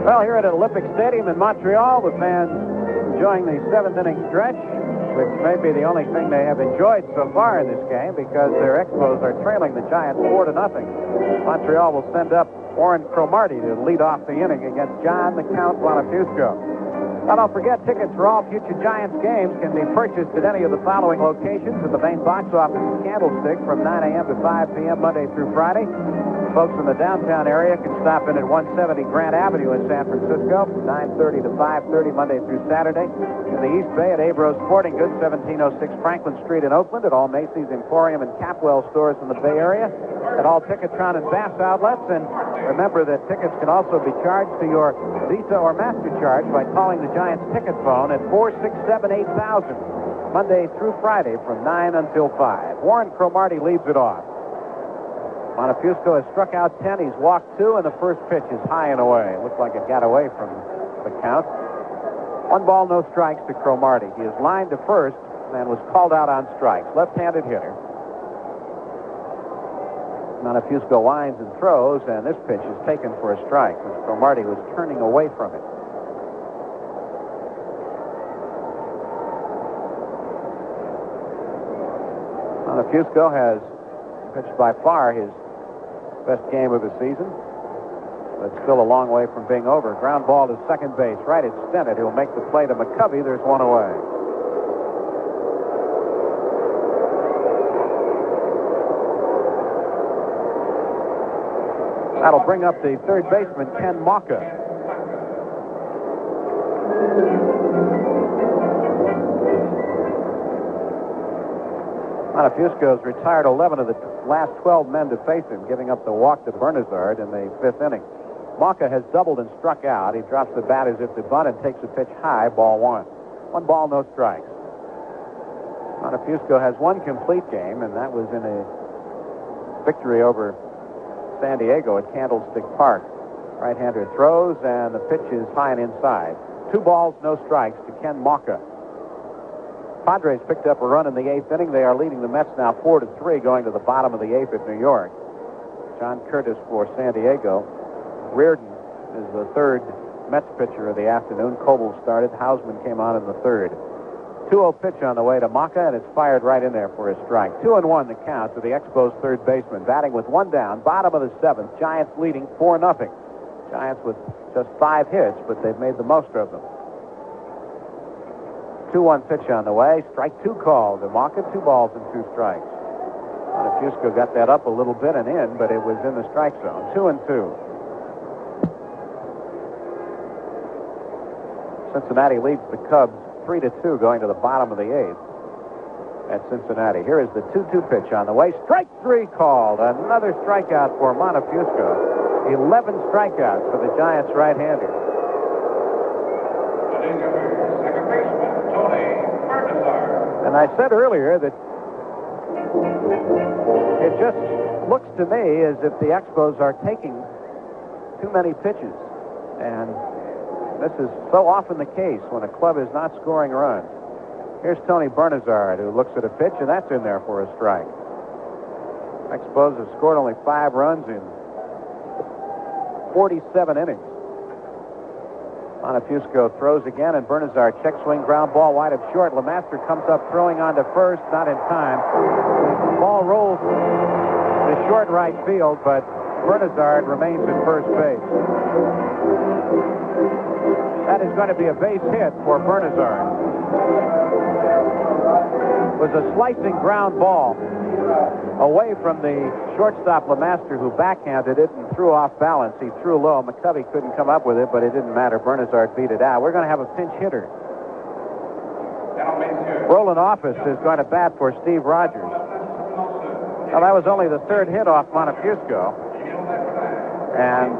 Well, here at Olympic Stadium in Montreal, the fans enjoying the seventh inning stretch, which may be the only thing they have enjoyed so far in this game because their Expos are trailing the Giants 4-0. Montreal will send up Warren Cromartie to lead off the inning against John the Count Montefusco. Now, don't forget, tickets for all future Giants games can be purchased at any of the following locations at the main box office in Candlestick from 9 a.m. to 5 p.m. Monday through Friday. Folks in the downtown area can stop in at 170 Grant Avenue in San Francisco from 9:30 to 5:30 Monday through Saturday. In the East Bay at Abro Sporting Goods, 1706 Franklin Street in Oakland, at all Macy's, Emporium, and Capwell stores in the Bay Area, at all Ticketron and Bass outlets. And remember that tickets can also be charged to your Visa or MasterCard by calling the Giants ticket phone at 467-8000, Monday through Friday from 9 until 5. Warren Cromartie leads it off. Montefusco has struck out 10. He's walked 2, and the first pitch is high and away. Looks like it got away from the count. 1 ball, no strikes to Cromartie. He is lined to first and was called out on strikes. Left-handed hitter. Montefusco winds and throws, and this pitch is taken for a strike, which Cromartie was turning away from it. Montefusco has pitched by far his best game of the season, but still a long way from being over. Ground ball to second base, right at Stennett. He'll make the play to McCovey. There's one away. That'll bring up the third baseman, Ken Mauka. Montefusco's retired 11 of the last 12 men to face him, giving up the walk to Bernazard in the 5th inning. Mauka has doubled and struck out. He drops the bat as if to bunt and takes a pitch high, ball 1. 1 ball, no strikes. Montefusco has 1 complete game, and that was in a victory over San Diego at Candlestick Park. Right-hander throws, and the pitch is high and inside. 2 balls, no strikes to Ken Mauka. Padres picked up a run in the 8th inning. They are leading the Mets now 4-3, going to the bottom of the 8th at New York. John Curtis for San Diego. Reardon is the 3rd Mets pitcher of the afternoon. Coble started. Hausman came on in the 3rd. 2-0 pitch on the way to Mauka, and it's fired right in there for a strike. 2-1 the count to the Expos' 3rd baseman, batting with 1 down, bottom of the 7th. Giants leading 4-0. Giants with just 5 hits, but they've made the most of them. 2-1 pitch on the way. Strike 2 called to Mauka. 2 balls and 2 strikes. Montefusco got that up a little bit and in, but it was in the strike zone. 2-2. Cincinnati leads the Cubs 3-2, going to the bottom of the 8th at Cincinnati. Here is the 2-2 pitch on the way. Strike 3 called. Another strikeout for Montefusco. 11 strikeouts for the Giants right-hander. Second baseman, Tony Bernazard. And I said earlier that it just looks to me as if the Expos are taking too many pitches. And this is so often the case when a club is not scoring runs. Here's Tony Bernazard, who looks at a pitch, and that's in there for a strike. Expos have scored only 5 runs in 47 innings. Montefusco throws again, and Bernazard check swing, ground ball wide of short. Lemaster comes up throwing on to first, not in time. Ball rolls to short right field, but Bernazard remains in first base. That is going to be a base hit for Bernazard. It was a slicing ground ball away from the shortstop Lemaster, who backhanded it and threw off balance. He threw low. McCovey couldn't come up with it, but it didn't matter. Bernazard beat it out. We're going to have a pinch hitter. Roland Office is going to bat for Steve Rogers. Now, that was only the 3rd hit off Montefusco, and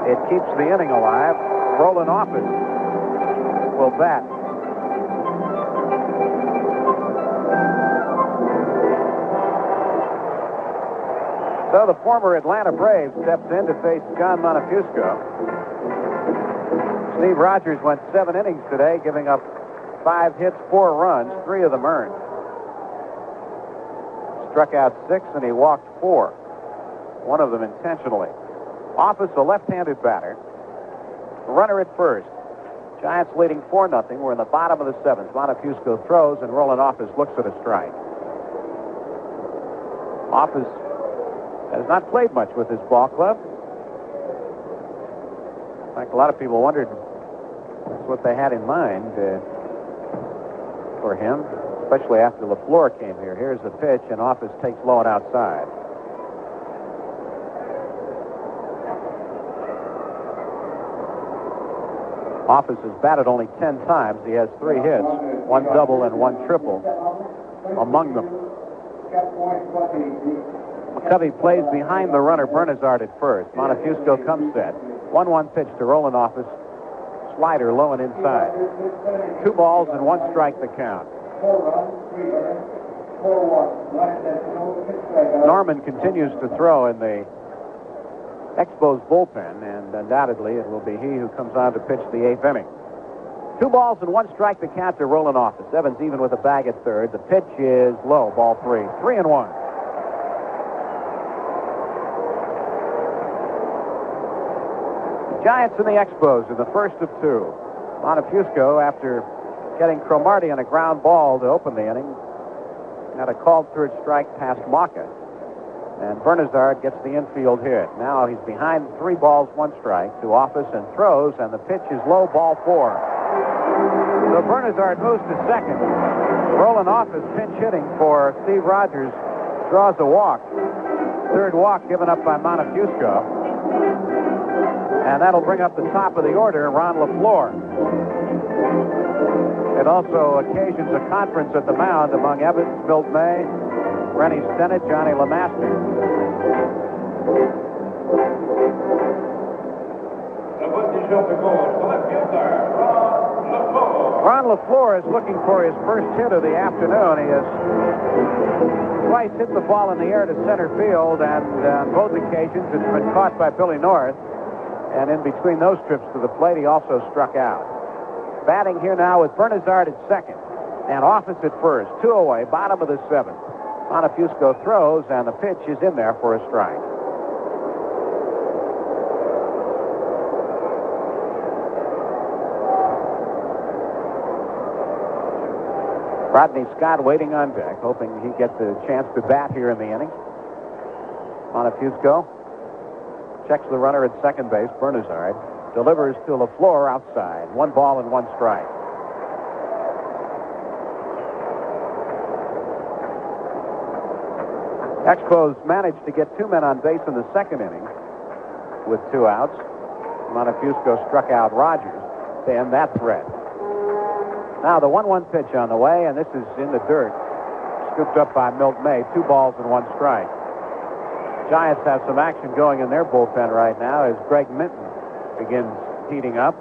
it keeps the inning alive. Roland Office will bat. So the former Atlanta Brave steps in to face John Montefusco. Steve Rogers went 7 innings today, giving up 5 hits, 4 runs, 3 of them earned. Struck out 6, and he walked 4. 1 of them intentionally. Office, a left-handed batter. Runner at first. Giants leading 4-0. We're in the bottom of the 7th. Montefusco throws, and Roland Office looks at a strike. Office has not played much with his ball club. In fact, a lot of people wondered that's what they had in mind for him, especially after LaFleur came here. Here's the pitch, and Office takes low and outside. Office has batted only 10 times. He has 3 hits, 1 double and 1 triple among them. McCovey plays behind the runner, Bernazard at first. Montefusco comes set. 1-1 pitch to Roland Office. Slider low and inside. 2 balls and 1 strike the count. Norman continues to throw in the Expos bullpen, and undoubtedly it will be he who comes on to pitch the 8th inning. 2 balls and 1 strike the count to Roland Office. Evans even with a bag at third. The pitch is low, ball 3. 3-1. Giants and the Expos in the first of 2. Montefusco, after getting Cromartie on a ground ball to open the inning, had a called third strike past Maka. And Bernazard gets the infield hit. Now he's behind 3 balls, 1 strike to Office and throws, and the pitch is low, ball 4. So Bernazard moves to second. Roland Office pinch hitting for Steve Rogers draws a walk. 3rd walk given up by Montefusco. And that'll bring up the top of the order, Ron LaFleur. It also occasions a conference at the mound among Evans, Milt May, Rennie Stennett, Johnny LeMaster. Ron LaFleur is looking for his first hit of the afternoon. He has twice hit the ball in the air to center field, and on both occasions it's been caught by Billy North. And in between those trips to the plate, he also struck out. Batting here now with Bernazard at second and Office at first. 2 away, bottom of the 7th. Montefusco throws, and the pitch is in there for a strike. Rodney Scott waiting on deck, hoping he gets a chance to bat here in the inning. Montefusco checks the runner at second base, Bernazard. Delivers to LaFleur outside. 1 ball and 1 strike. Expos managed to get 2 men on base in the 2nd inning with 2 outs. Montefusco struck out Rogers to end that threat. Now the 1-1 pitch on the way, and this is in the dirt. Scooped up by Milt May. 2 balls and 1 strike. Giants have some action going in their bullpen right now as Greg Minton begins heating up.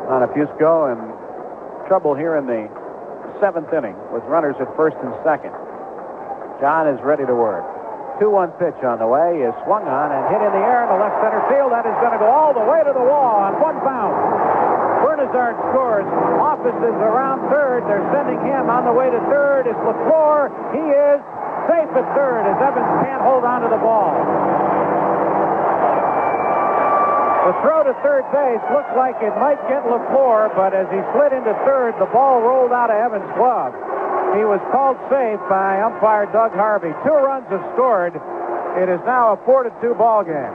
Montefusco in trouble here in the 7th inning with runners at first and second. John is ready to work. 2-1 pitch on the way is swung on and hit in the air in the left center field. That is going to go all the way to the wall on 1 bounce. Bernazard scores. Office is around third. They're sending him on the way to third. It's LaFleur. He is safe at third as Evans can't hold on to the ball. The throw to third base looked like it might get LaFleur, but as he slid into third, the ball rolled out of Evans' glove. He was called safe by umpire Doug Harvey. 2 runs have scored. It is now a 4-2 ball game.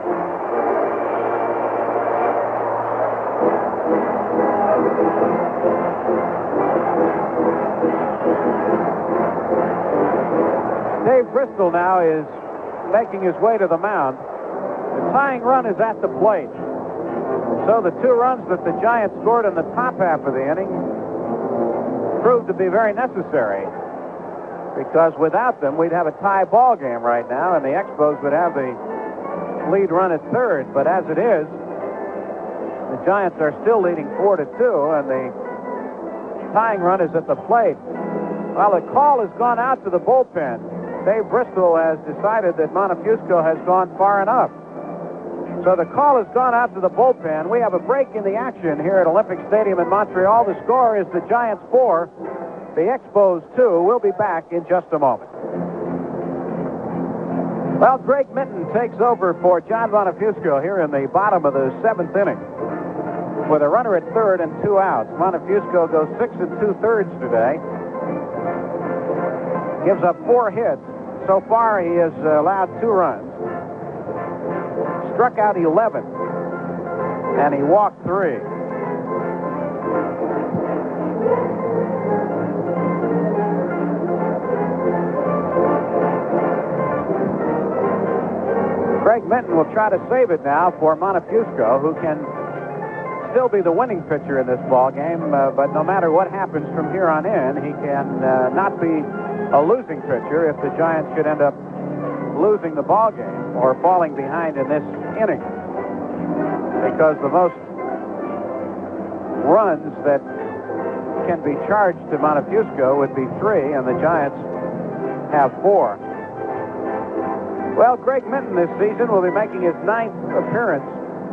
Dave Bristol now is making his way to the mound. The tying run is at the plate. So the 2 runs that the Giants scored in the top half of the inning proved to be very necessary, because without them we'd have a tie ball game right now, and the Expos would have the lead run at third. But as it is, the Giants are still leading 4-2, and the tying run is at the plate. Well, the call has gone out to the bullpen. Dave Bristol has decided that Montefusco has gone far enough. So the call has gone out to the bullpen. We have a break in the action here at Olympic Stadium in Montreal. The score is the Giants 4, the Expos 2. We'll be back in just a moment. Well, Greg Minton takes over for John Montefusco here in the bottom of the 7th inning. With a runner at third and 2 outs. Montefusco goes 6 2/3 today. Gives up 4 hits. So far, he has allowed 2 runs. Struck out 11. And he walked 3. Greg Minton will try to save it now for Montefusco, who can still be the winning pitcher in this ball game, but no matter what happens from here on in, he can not be a losing pitcher if the Giants should end up losing the ball game or falling behind in this inning, because the most runs that can be charged to Montefusco would be 3, and the Giants have 4. Well, Greg Minton this season will be making his 9th appearance,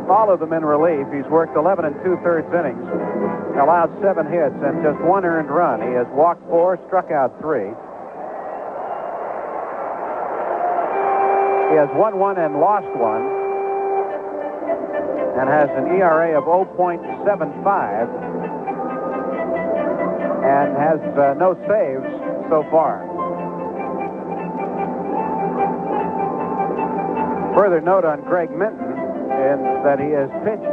all of them in relief. He's worked 11 2/3 innings, allowed 7 hits, and just 1 earned run. He has walked 4, struck out 3. He has won 1 and lost 1, and has an ERA of 0.75, and has no saves so far. Further note on Greg Minton is that he has pitched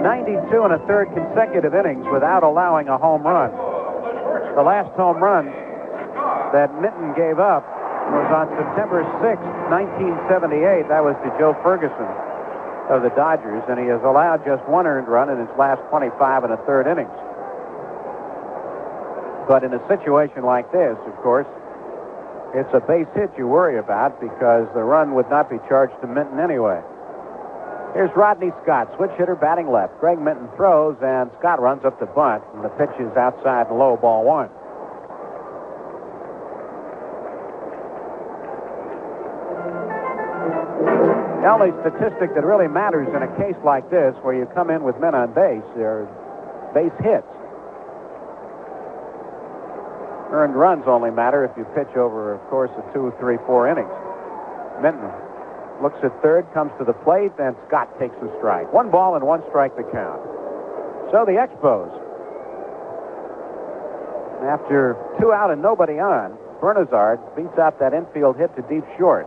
92 1/3 consecutive innings without allowing a home run. The last home run that Minton gave up was on September 6, 1978. That was to Joe Ferguson of the Dodgers, and he has allowed just 1 earned run in his last 25 1/3 innings. But in a situation like this, of course, it's a base hit you worry about, because the run would not be charged to Minton anyway. Here's Rodney Scott, switch hitter, batting left. Greg Minton throws, and Scott runs up the bunt, and the pitch is outside and low, ball 1. The only statistic that really matters in a case like this, where you come in with men on base, are base hits. Earned runs only matter if you pitch over, of course, a 2, 3, 4 innings. Minton looks at third, comes to the plate, and Scott takes a strike. 1 ball and 1 strike the count. So the Expos, after 2 out and nobody on, Bernazard beats out that infield hit to deep short.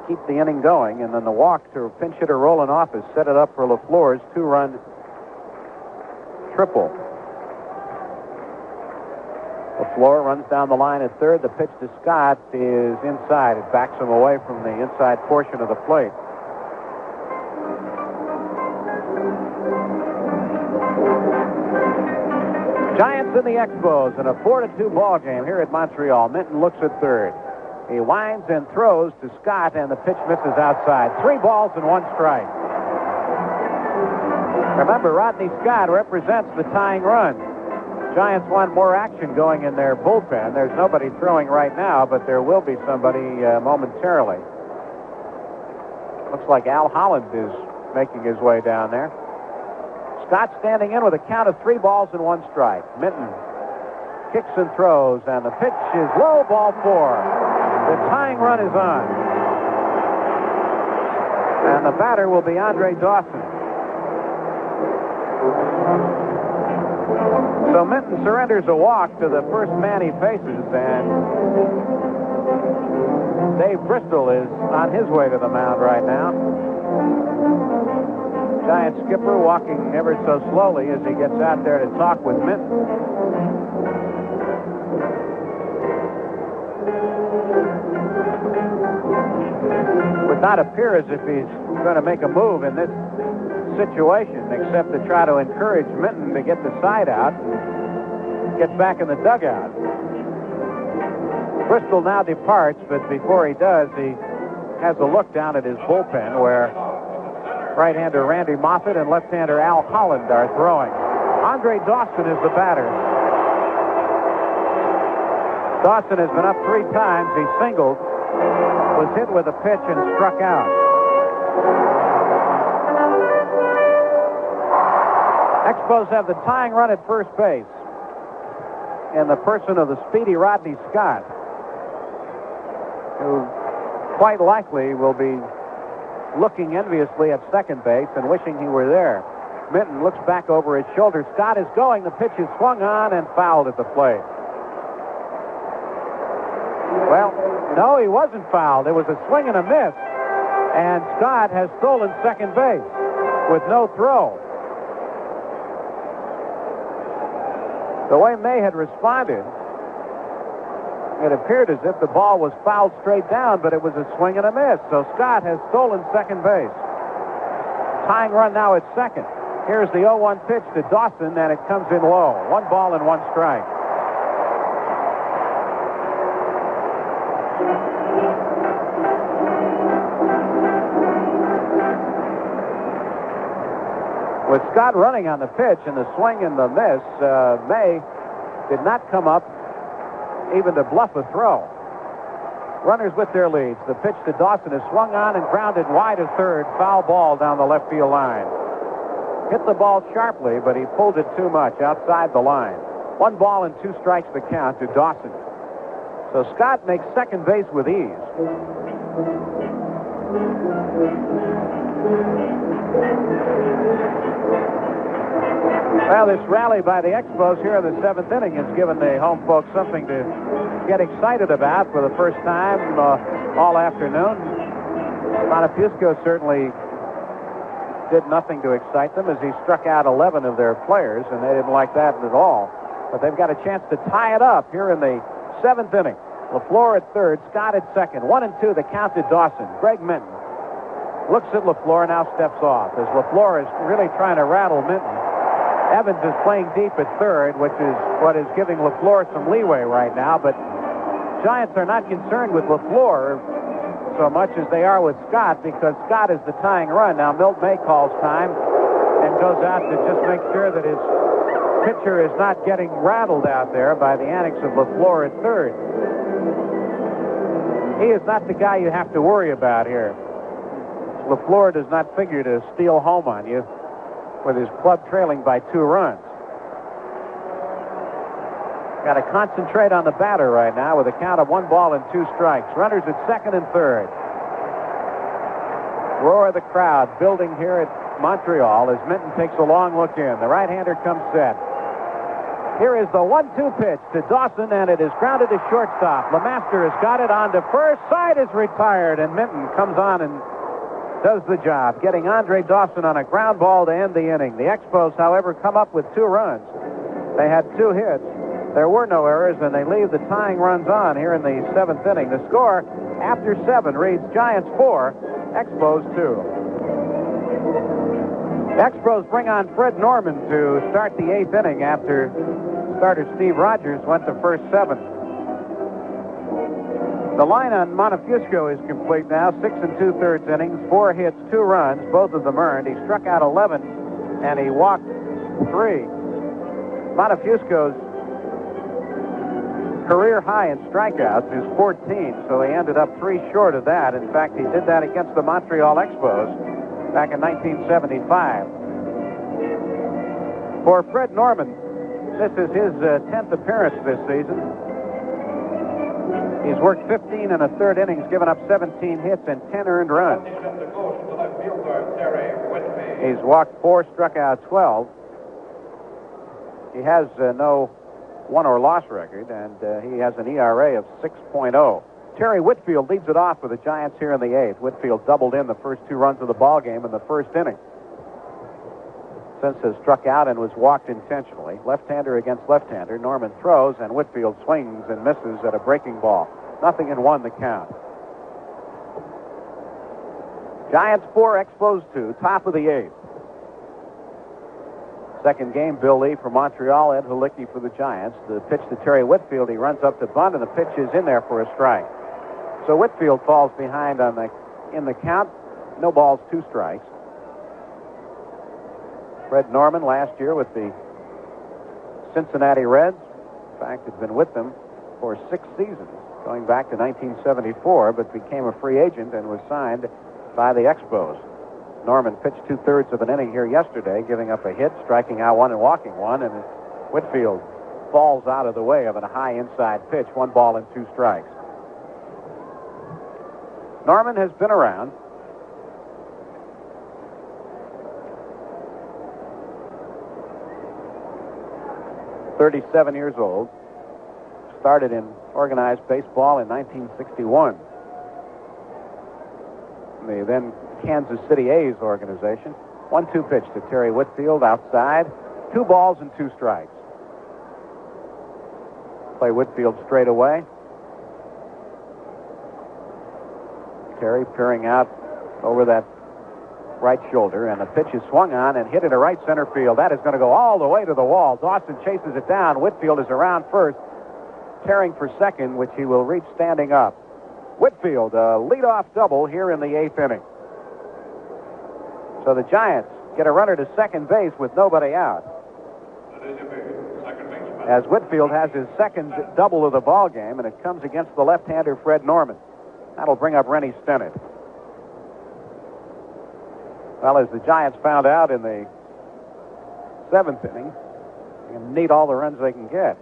Keep the inning going, and then the walk to pinch hitter Roland Office set it up for LaFleur's 2-run triple. LaFleur runs down the line at third. The pitch to Scott is inside. It backs him away from the inside portion of the plate. Giants and the Expos in a 4-2 ball game here at Montreal. Minton looks at third. He winds and throws to Scott, and the pitch misses outside. 3 balls and 1 strike. Remember, Rodney Scott represents the tying run. Giants want more action going in their bullpen. There's nobody throwing right now, but there will be somebody momentarily. Looks like Al Holland is making his way down there. Scott standing in with a count of 3 balls and 1 strike. Minton kicks and throws, and the pitch is low, ball 4. The tying run is on. And the batter will be Andre Dawson. So Minton surrenders a walk to the first man he faces, and Dave Bristol is on his way to the mound right now. Giant skipper walking ever so slowly as he gets out there to talk with Minton. Would not appear as if he's going to make a move in this situation, except to try to encourage Minton to get the side out and get back in the dugout. Bristol now departs, but before he does, he has a look down at his bullpen, where right-hander Randy Moffett and left-hander Al Holland are throwing. Andre Dawson is the batter. Dawson has been up 3 times. He singled, was hit with a pitch, and struck out. Expos have the tying run at first base in the person of the speedy Rodney Scott, who quite likely will be looking enviously at second base and wishing he were there. Minton looks back over his shoulder. Scott is going. The pitch is swung on and fouled at the plate. Well, no, he wasn't fouled. It was a swing and a miss. And Scott has stolen second base with no throw. The way May had responded, it appeared as if the ball was fouled straight down, but it was a swing and a miss. So Scott has stolen second base. Tying run now at second. Here's the 0-1 pitch to Dawson, and it comes in low. 1 ball and 1 strike. With Scott running on the pitch and the swing and the miss, May did not come up even to bluff a throw. Runners with their leads. The pitch to Dawson is swung on and grounded wide to third. Foul ball down the left field line. Hit the ball sharply, but he pulled it too much outside the line. 1 ball and 2 strikes the count to Dawson. So Scott makes second base with ease. Well, this rally by the Expos here in the 7th inning has given the home folks something to get excited about for the first time all afternoon. Montefusco certainly did nothing to excite them as he struck out 11 of their players, and they didn't like that at all. But they've got a chance to tie it up here in the 7th inning. LaFleur at third, Scott at second. 1 and 2, the count to Dawson. Greg Minton looks at LaFleur, now steps off as LaFleur is really trying to rattle Minton. Evans is playing deep at third, which is what is giving LaFleur some leeway right now, but Giants are not concerned with LaFleur so much as they are with Scott, because Scott is the tying run. Now Milt May calls time and goes out to just make sure that his pitcher is not getting rattled out there by the antics of LaFleur at third. He is not the guy you have to worry about here. LaFleur does not figure to steal home on you with his club trailing by 2 runs. Got to concentrate on the batter right now with a count of 1 ball and 2 strikes. Runners at second and third. Roar of the crowd building here at Montreal as Minton takes a long look in. The right-hander comes set. Here is the 1-2 pitch to Dawson, and it is grounded to shortstop. LeMaster has got it on to first. Side is retired, and Minton comes on and does the job, getting Andre Dawson on a ground ball to end the inning. The Expos, however, come up with 2 runs. They had 2 hits. There were no errors, and they leave the tying runs on here in the 7th inning. The score after 7 reads Giants 4, Expos 2. The Expos bring on Fred Norman to start the 8th inning after starter Steve Rogers went to first 7. The line on Montefusco is complete now. 6 2/3 innings, 4 hits, 2 runs, both of them earned. He struck out 11 and he walked 3. Montefusco's career high in strikeouts is 14, so he ended up 3 short of that. In fact, he did that against the Montreal Expos back in 1975. For Fred Norman, this is his 10th appearance this season. He's worked 15 1/3 innings, given up 17 hits and 10 earned runs. He's walked 4, struck out 12. He has no won or loss record, and he has an ERA of 6.0. Terry Whitfield leads it off for the Giants here in the 8th. Whitfield doubled in the first 2 runs of the ball game in the first inning. Since has struck out and was walked intentionally. Left-hander against left-hander. Norman throws, and Whitfield swings and misses at a breaking ball. 0-1 the count. Giants 4, Expos 2, top of the 8th. Second game, Bill Lee for Montreal, Ed Halicki for the Giants. The pitch to Terry Whitfield, he runs up to bunt, and the pitch is in there for a strike. So Whitfield falls behind in the count. No balls, 2 strikes. Fred Norman last year with the Cincinnati Reds. In fact, had been with them for 6 seasons, going back to 1974, but became a free agent and was signed by the Expos. Norman pitched 2/3 of an inning here yesterday, giving up a hit, striking out 1 and walking 1, and Whitfield falls out of the way of a high inside pitch. 1 ball and 2 strikes. Norman has been around. "37 years old. Started in organized baseball in 1961. The then Kansas City A's organization. 1-2 pitch to Terry Whitfield outside. 2 balls and 2 strikes. Play Whitfield straight away. Terry peering out over that right shoulder, and the pitch is swung on and hit into right center field. That is going to go all the way to the wall. Dawson chases it down. Whitfield is around first, tearing for second, which he will reach standing up. Whitfield, a leadoff double here in the 8th inning. So the Giants get a runner to second base with nobody out, as Whitfield has his second double of the ball game, and it comes against the left-hander Fred Norman. That'll bring up Rennie Stennett. Well, as the Giants found out in the 7th inning, they can need all the runs they can get.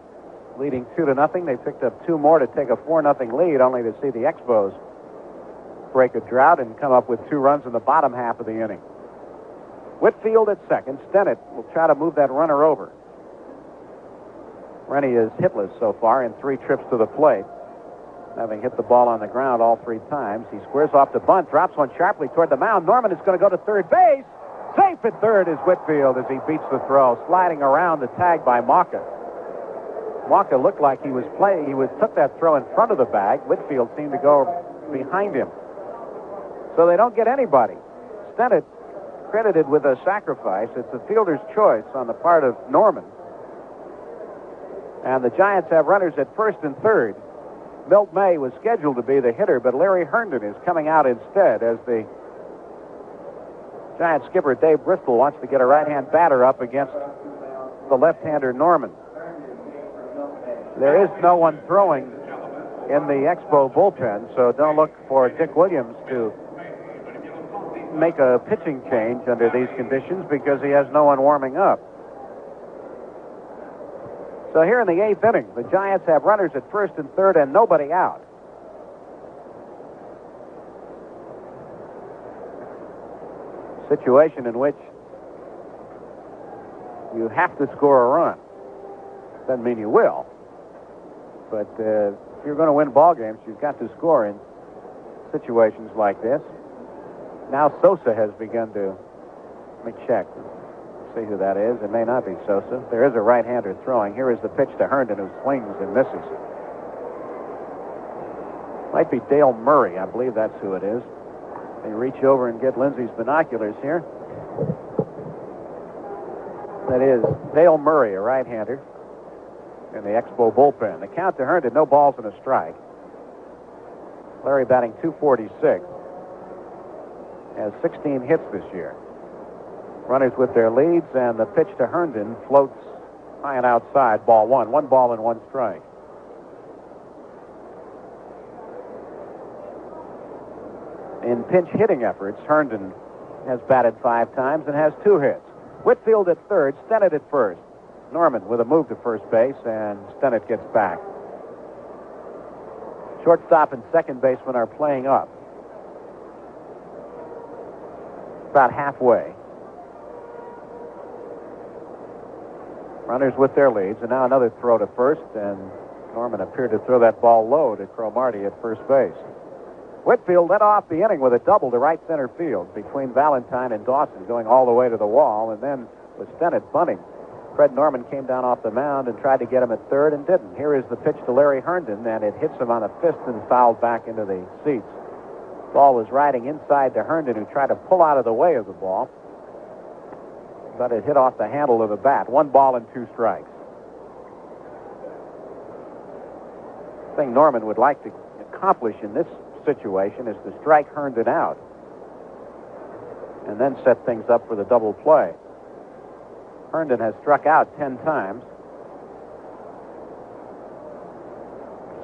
Leading 2-0, they picked up 2 more to take a 4-0 lead, only to see the Expos break a drought and come up with 2 runs in the bottom half of the inning. Whitfield at second. Stennett will try to move that runner over. Rennie is hitless so far in 3 trips to the plate, having hit the ball on the ground all 3 times. He squares off to bunt, drops one sharply toward the mound. Norman is going to go to third base. Safe at third is Whitfield as he beats the throw, sliding around the tag by Mauka. Mauka looked like he was playing. He took that throw in front of the bag. Whitfield seemed to go behind him. So they don't get anybody. Stennett credited with a sacrifice. It's a fielder's choice on the part of Norman. And the Giants have runners at first and third. Milt May was scheduled to be the hitter, but Larry Herndon is coming out instead as the Giant skipper Dave Bristol wants to get a right-hand batter up against the left-hander Norman. There is no one throwing in the Expo bullpen, so don't look for Dick Williams to make a pitching change under these conditions because he has no one warming up. So here in the 8th inning, the Giants have runners at first and third and nobody out. Situation in which you have to score a run. Doesn't mean you will. But if you're going to win ball games, you've got to score in situations like this. Now Sosa has begun to... Let me check. See who that is. It may not be Sosa. There is a right-hander throwing. Here is the pitch to Herndon, who swings and misses. Might be Dale Murray. I believe that's who it is. They reach over and get Lindsay's binoculars here. That is Dale Murray, a right-hander in the Expo bullpen. The count to Herndon, no balls and a strike. Larry batting .246. Has 16 hits this year. Runners with their leads, and the pitch to Herndon floats high and outside. Ball 1. 1 ball and 1 strike. In pinch hitting efforts, Herndon has batted 5 times and has 2 hits. Whitfield at third, Stennett at first. Norman with a move to first base, and Stennett gets back. Shortstop and second baseman are playing up. About halfway. Runners with their leads, and now another throw to first, and Norman appeared to throw that ball low to Cromartie at first base. Whitfield led off the inning with a double to right center field between Valentine and Dawson, going all the way to the wall, and then with Stennett bunting, Fred Norman came down off the mound and tried to get him at third and didn't. Here is the pitch to Larry Herndon, and it hits him on the fist and fouled back into the seats. Ball was riding inside to Herndon, who tried to pull out of the way of the ball, but it hit off the handle of the bat. 1 ball and 2 strikes. The thing Norman would like to accomplish in this situation is to strike Herndon out and then set things up for the double play. Herndon has struck out 10 times,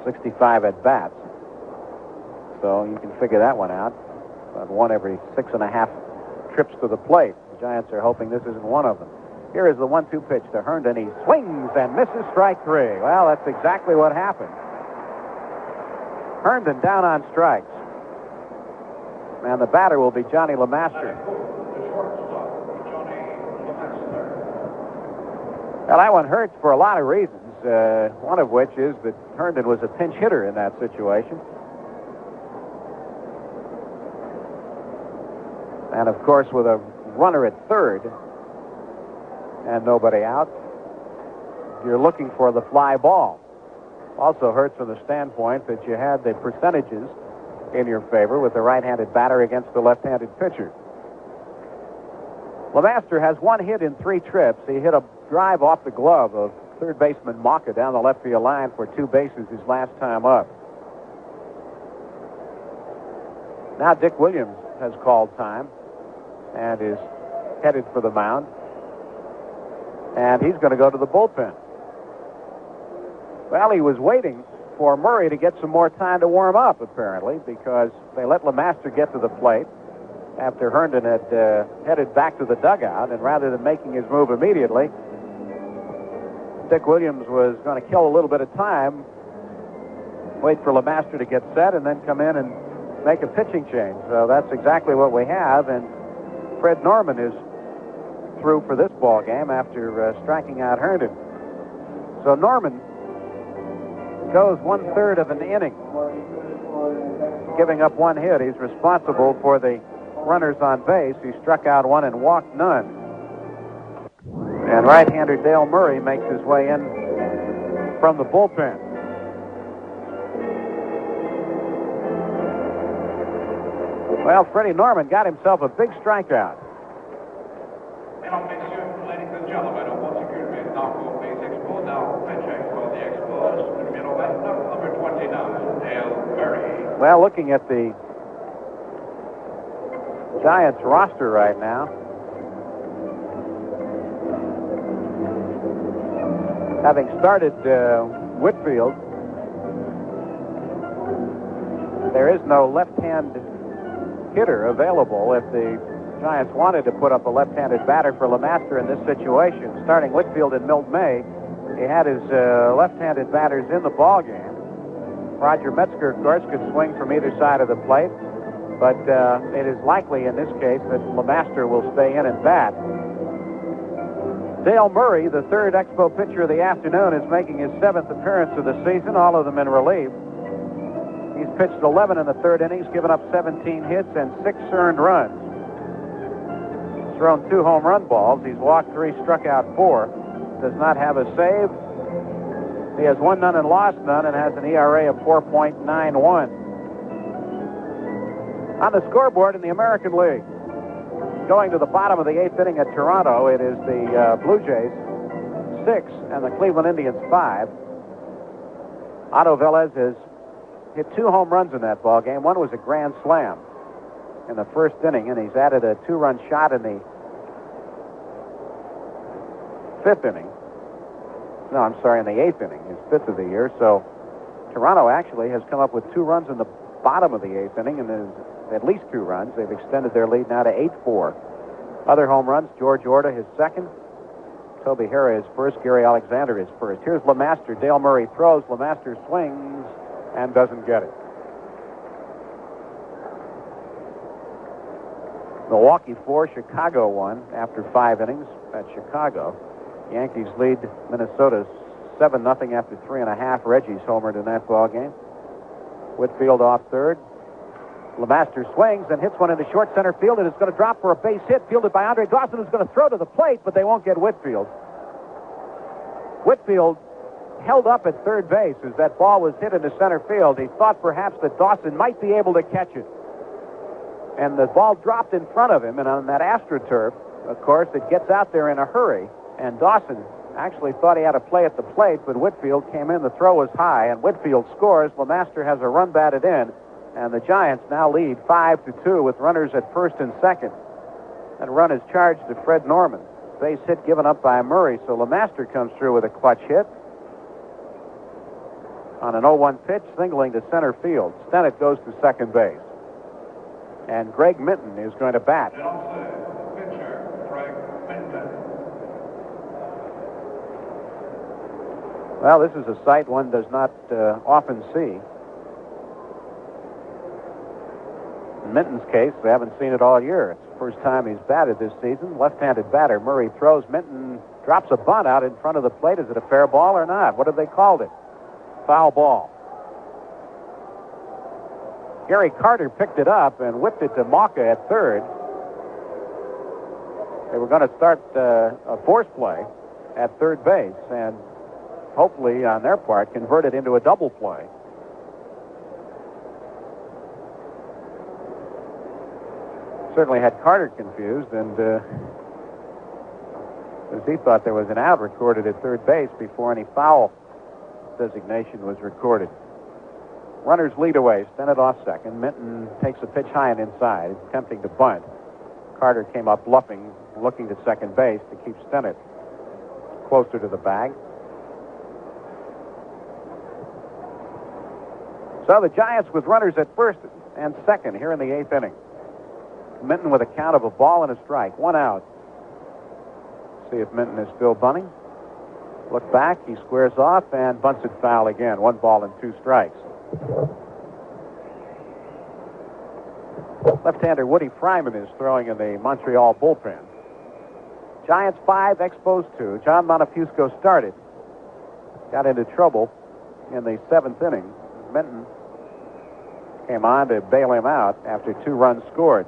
65 at bats. So you can figure that one out. About 1 every 6.5 trips to the plate. The Giants are hoping this isn't one of them. Here is the 1-2 pitch to Herndon. He swings and misses strike 3. Well, that's exactly what happened. Herndon down on strikes. And the batter will be Johnny LeMaster. Well, that one hurts for a lot of reasons, one of which is that Herndon was a pinch hitter in that situation. And, of course, with a runner at third and nobody out, you're looking for the fly ball. Also hurts from the standpoint that you had the percentages in your favor with the right-handed batter against the left-handed pitcher. LeMaster has one hit in 3 trips. He hit a drive off the glove of third baseman Maka down the left field line for 2 bases his last time up. Now Dick Williams has called time and is headed for the mound. And he's going to go to the bullpen. Well, he was waiting for Murray to get some more time to warm up, apparently, because they let LeMaster get to the plate after Herndon had headed back to the dugout, and rather than making his move immediately, Dick Williams was going to kill a little bit of time, wait for LeMaster to get set, and then come in and make a pitching change. So that's exactly what we have, and Fred Norman is through for this ball game after striking out Herndon. So Norman goes 1/3 of an inning, giving up 1 hit. He's responsible for the runners on base. He struck out 1 and walked none. And right-hander Dale Murray makes his way in from the bullpen. Well, Freddie Norman got himself a big strikeout. Ladies and gentlemen, on once again, we now for base Expo, now pitching for the Expos, number 29, Dale Murray. Well, looking at the Giants roster right now, having started Whitfield, there is no left-hand hitter available. If the Giants wanted to put up a left-handed batter for LeMaster in this situation, starting Whitfield and Milt May, he had his left-handed batters in the ball game. Roger Metzger, of course, could swing from either side of the plate, but it is likely in this case that LeMaster will stay in and bat. Dale Murray, the 3rd Expo pitcher of the afternoon, is making his 7th appearance of the season, all of them in relief. He's pitched 11 in the 3rd innings, given up 17 hits and 6 earned runs. He's thrown 2 home run balls. He's walked 3, struck out 4. Does not have a save. He has won none and lost none and has an ERA of 4.91. On the scoreboard in the American League, going to the bottom of the 8th inning at Toronto, it is the Blue Jays 6 and the Cleveland Indians 5. Otto Velez has hit 2 home runs in that ball game. One was a grand slam in the 1st inning, and he's added a 2-run shot in the 5th inning. No, I'm sorry, in the 8th inning, his 5th of the year. So Toronto actually has come up with 2 runs in the bottom of the 8th inning, and there's at least 2 runs. They've extended their lead now to 8-4. Other home runs, George Orta, his 2nd. Toby Harrah, his 1st. Gary Alexander, his 1st. Here's LeMaster. Dale Murray throws. LeMaster swings and doesn't get it. Milwaukee 4, Chicago 1 after 5 innings at Chicago. Yankees lead Minnesota 7-0 after 3.5. Reggie's homered in that ball game. Whitfield off 3rd. LeMaster swings and hits one into short center field, and it's going to drop for a base hit, fielded by Andre Dawson, who's going to throw to the plate, but they won't get Whitfield. Whitfield held up at 3rd base as that ball was hit into center field. He thought perhaps that Dawson might be able to catch it. And the ball dropped in front of him, and on that AstroTurf, of course, it gets out there in a hurry, and Dawson actually thought he had a play at the plate, but Whitfield came in. The throw was high, and Whitfield scores. LeMaster has a run batted in, and the Giants now lead 5-2 with runners at 1st and 2nd. That run is charged to Fred Norman. Base hit given up by Murray, so LeMaster comes through with a clutch hit on an 0-1 pitch, singling to center field. Stennett goes to 2nd base. And Greg Minton is going to bat. Pitcher, Greg Minton. Well, this is a sight one does not often see. Minton's case, they haven't seen it all year. It's the first time he's batted this season. Left-handed batter. Murray throws. Minton drops a bunt out in front of the plate. Is it a fair ball or not? What have they called it? Foul ball. Gary Carter picked it up and whipped it to Mauka at third. They were going to start a force play at third base and hopefully on their part convert it into a double play. Certainly had Carter confused, and as he thought there was an out recorded at third base before any foul designation was recorded. Runners lead away. Stennett off second. Minton takes a pitch high and inside, attempting to bunt. Carter came up bluffing, looking to second base to keep Stennett closer to the bag. So the Giants with runners at first and second here in the eighth inning. Minton with a count of a ball and a strike. One out. See if Minton is still bunting. Look back. He squares off and bunts it foul again. 1 ball and 2 strikes. Left-hander Woody Fryman is throwing in the Montreal bullpen. Giants 5, Expos 2. John Montefusco started. Got into trouble in the 7th inning. Minton came on to bail him out after 2 runs scored.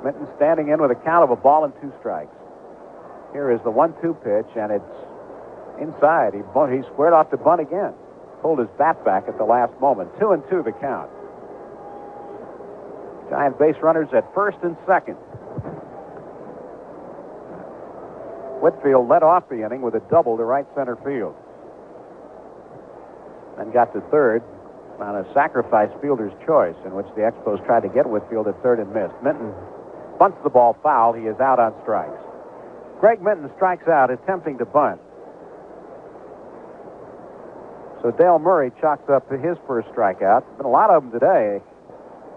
Minton standing in with a count of a ball and 2 strikes. Here is the 1-2 pitch, and it's inside. He squared off to bunt again. Pulled his bat back at the last moment. 2-2 the count. Giant base runners at first and second. Whitfield led off the inning with a double to right center field. Then got to third on a sacrifice fielder's choice in which the Expos tried to get Whitfield at third and missed. Minton bunts the ball foul. He is out on strikes. Greg Minton strikes out, attempting to bunt. So Dale Murray chalks up his first strikeout. Been a lot of them today.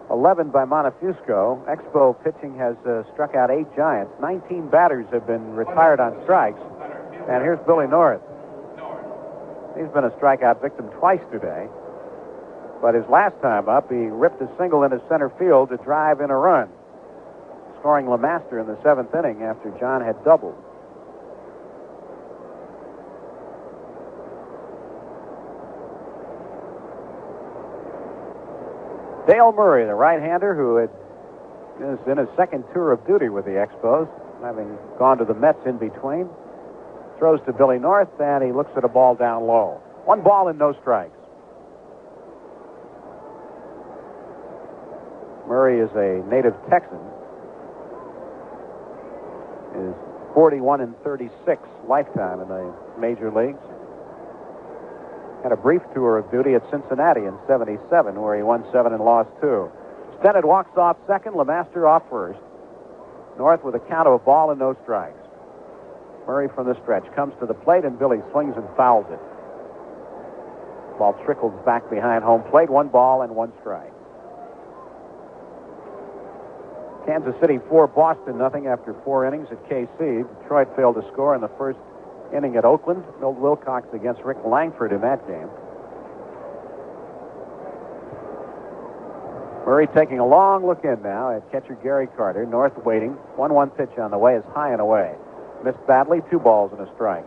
11 by Montefusco. Expo pitching has struck out 8 Giants. 19 batters have been retired on strikes. And here's Billy North. He's been a strikeout victim twice today. But his last time up, he ripped a single into center field to drive in a run, scoring LeMaster in the 7th inning after John had doubled. Dale Murray, the right-hander who is in his second tour of duty with the Expos, having gone to the Mets in between, throws to Billy North, and he looks at a ball down low. 1 ball and no strikes. Murray is a native Texan. Is 41-36 lifetime in the major leagues. Had a brief tour of duty at Cincinnati in '77, where he won 7 and lost 2. Stennett walks off second, LeMaster off first. North with a count of a ball and no strikes. Murray from the stretch comes to the plate, and Billy swings and fouls it. Ball trickles back behind home plate. 1 ball and 1 strike. Kansas City 4, Boston nothing after 4 innings at KC. Detroit failed to score in the first inning at Oakland. Milt Wilcox against Rick Langford in that game. Murray taking a long look in now at catcher Gary Carter. North waiting. 1-1 pitch on the way is high and away. Missed badly. 2 balls and a strike.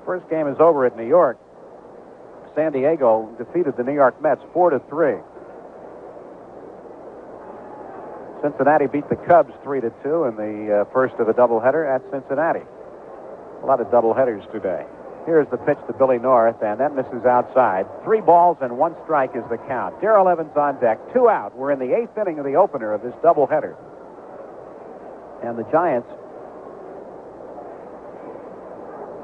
First game is over at New York. San Diego defeated the New York Mets 4-3. Cincinnati beat the Cubs 3-2 in the first of a doubleheader at Cincinnati. A lot of doubleheaders today. Here's the pitch to Billy North, and that misses outside. 3 balls and 1 strike is the count. Darrell Evans on deck. 2 out. We're in the 8th inning of the opener of this doubleheader. And the Giants,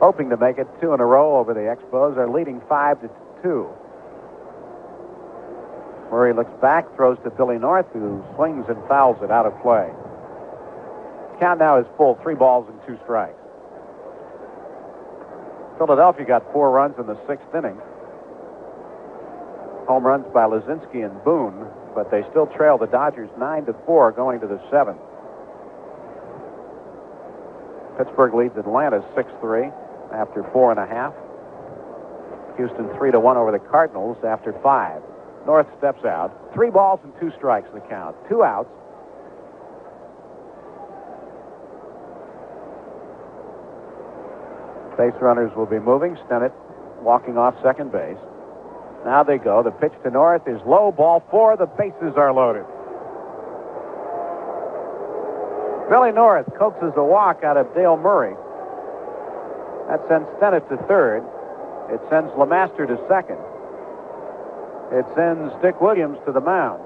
hoping to make it 2 in a row over the Expos, are leading 5-2. Murray looks back, throws to Billy North, who swings and fouls it out of play. Count now is full. 3 balls and 2 strikes. Philadelphia got 4 runs in the 6th inning. Home runs by Lazinski and Boone, but they still trail the Dodgers 9-4 going to the 7th. Pittsburgh leads Atlanta 6-3 after 4.5. Houston 3-1 over the Cardinals after 5. North steps out. 3 balls and 2 strikes the count. 2 outs. Base runners will be moving. Stennett walking off second base. Now they go. The pitch to North is low. Ball 4. The bases are loaded. Billy North coaxes a walk out of Dale Murray. That sends Stennett to third. It sends LeMaster to second. It sends Dick Williams to the mound.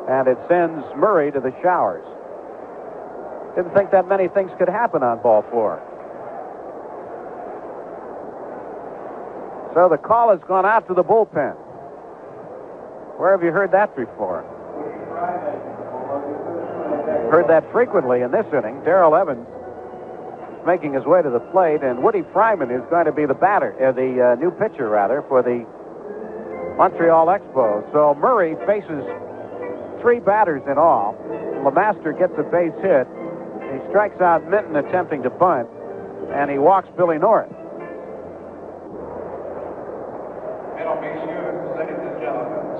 And it sends Murray to the showers. Didn't think that many things could happen on ball 4. So the call has gone out to the bullpen. Where have you heard that before? Heard that frequently in this inning. Darrell Evans is making his way to the plate, and Woody Fryman is going to be the the new pitcher, for the Montreal Expos. So Murray faces 3 batters in all. LeMaster gets a base hit. He strikes out Minton attempting to bunt, and he walks Billy North.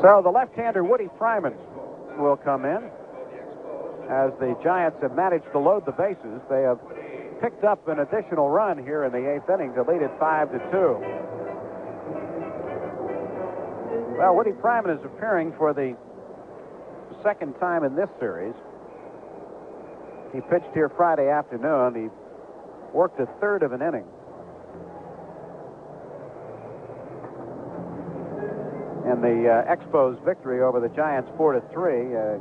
So the left-hander Woody Fryman will come in. As the Giants have managed to load the bases, they have picked up an additional run here in the 8th inning to lead it 5-2. Well, Woody Fryman is appearing for the second time in this series. He pitched here Friday afternoon. He worked a third of an inning. In the Expos victory over the Giants 4-3, a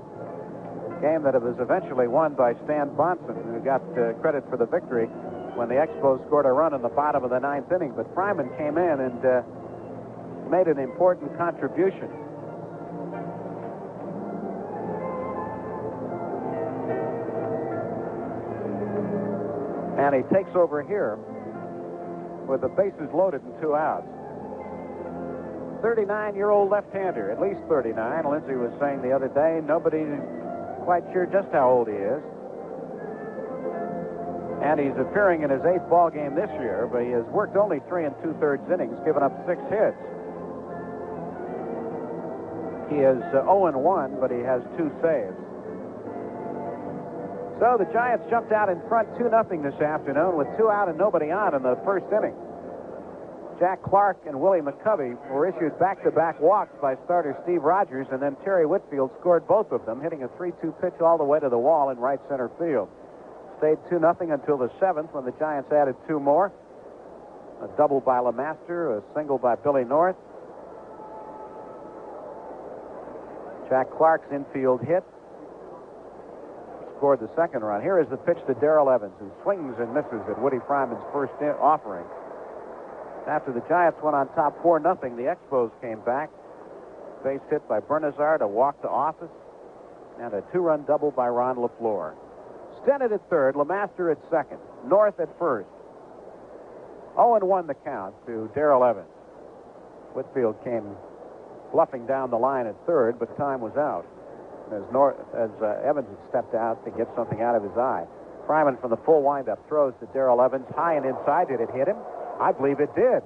game that was eventually won by Stan Bonson, who got credit for the victory when the Expos scored a run in the bottom of the 9th inning. But Fryman came in and made an important contribution. And he takes over here with the bases loaded and 2 outs. 39-year-old left-hander, at least 39. Lindsay was saying the other day, nobody's quite sure just how old he is. And he's appearing in his 8th ball game this year, but he has worked only 3 2/3 innings, given up 6 hits. He is 0-1, but he has 2 saves. So the Giants jumped out in front 2-0 this afternoon with 2 out and nobody on in the first inning. Jack Clark and Willie McCovey were issued back-to-back walks by starter Steve Rogers, and then Terry Whitfield scored both of them, hitting a 3-2 pitch all the way to the wall in right center field. Stayed 2-0 until the 7th, when the Giants added 2 more. A double by LeMaster, a single by Billy North. Jack Clark's infield hit scored the second run. Here is the pitch to Darrell Evans, who swings and misses at Woody Fryman's first offering. After the Giants went on top 4-0, the Expos came back. Base hit by Bernazard, a walk to Office, and a 2-run double by Ron LaFleur. Stennett at third, LeMaster at second, North at first. 0-1 the count to Darrell Evans. Whitfield came bluffing down the line at third, but time was out as Evans had stepped out to get something out of his eye. Fryman from the full windup throws to Darrell Evans, high and inside. Did it hit him? I believe it did.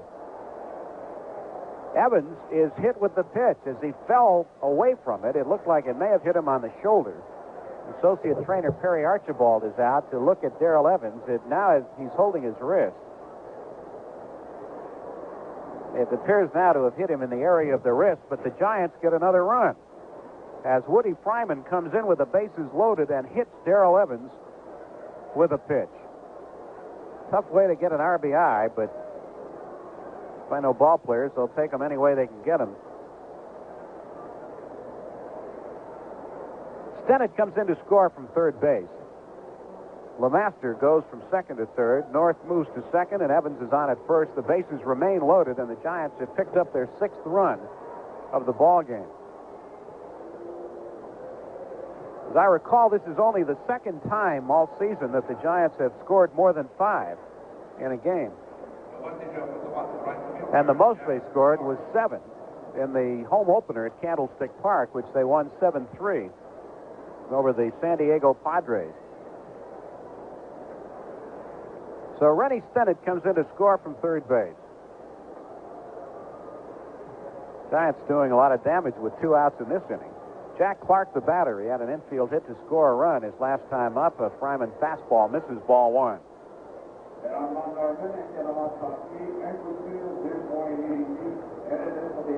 Evans is hit with the pitch. As he fell away from it, it looked like it may have hit him on the shoulder. Associate trainer Perry Archibald is out to look at Darrell Evans. He's holding his wrist. It appears now to have hit him in the area of the wrist, but the Giants get another run as Woody Fryman comes in with the bases loaded and hits Darrell Evans with a pitch. Tough way to get an RBI, but if I know ball players, they'll take them any way they can get them. Stennett comes in to score from third base. LeMaster goes from second to third. North moves to second, and Evans is on at first. The bases remain loaded, and the Giants have picked up their 6th run of the ball game. As I recall, this is only the second time all season that the Giants have scored more than 5 in a game. And the most they scored was 7 in the home opener at Candlestick Park, which they won 7-3 over the San Diego Padres. So Rennie Stennett comes in to score from third base. Giants doing a lot of damage with 2 outs in this inning. Jack Clark, the batter, he had an infield hit to score a run his last time up. A Fryman fastball misses, ball 1.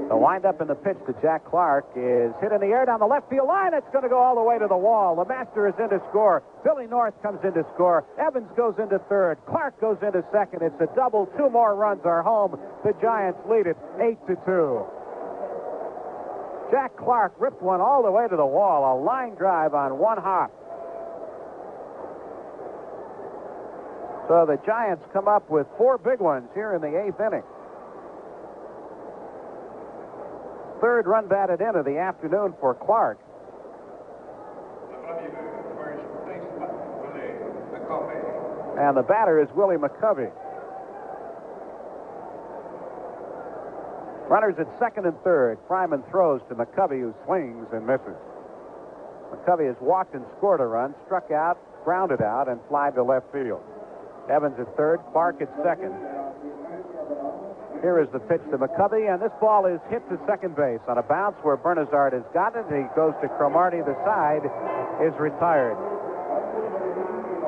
The windup in the pitch to Jack Clark is hit in the air down the left field line. It's going to go all the way to the wall. LeMaster is in to score. Billy North comes in to score. Evans goes into third. Clark goes into second. It's a double. 2 more runs are home. The Giants lead it 8-2. Jack Clark ripped one all the way to the wall. A line drive on 1 hop. So the Giants come up with 4 big ones here in the 8th inning. 3rd run batted in of the afternoon for Clark. And the batter is Willie McCovey. Runners at 2nd and 3rd. Fryman throws to McCovey, who swings and misses. McCovey has walked and scored a run, struck out, grounded out, and flied to left field. Evans at 3rd, Clark at 2nd. Here is the pitch to McCovey, and this ball is hit to second base on a bounce where Bernazard has got it. He goes to Cromartie. The side is retired.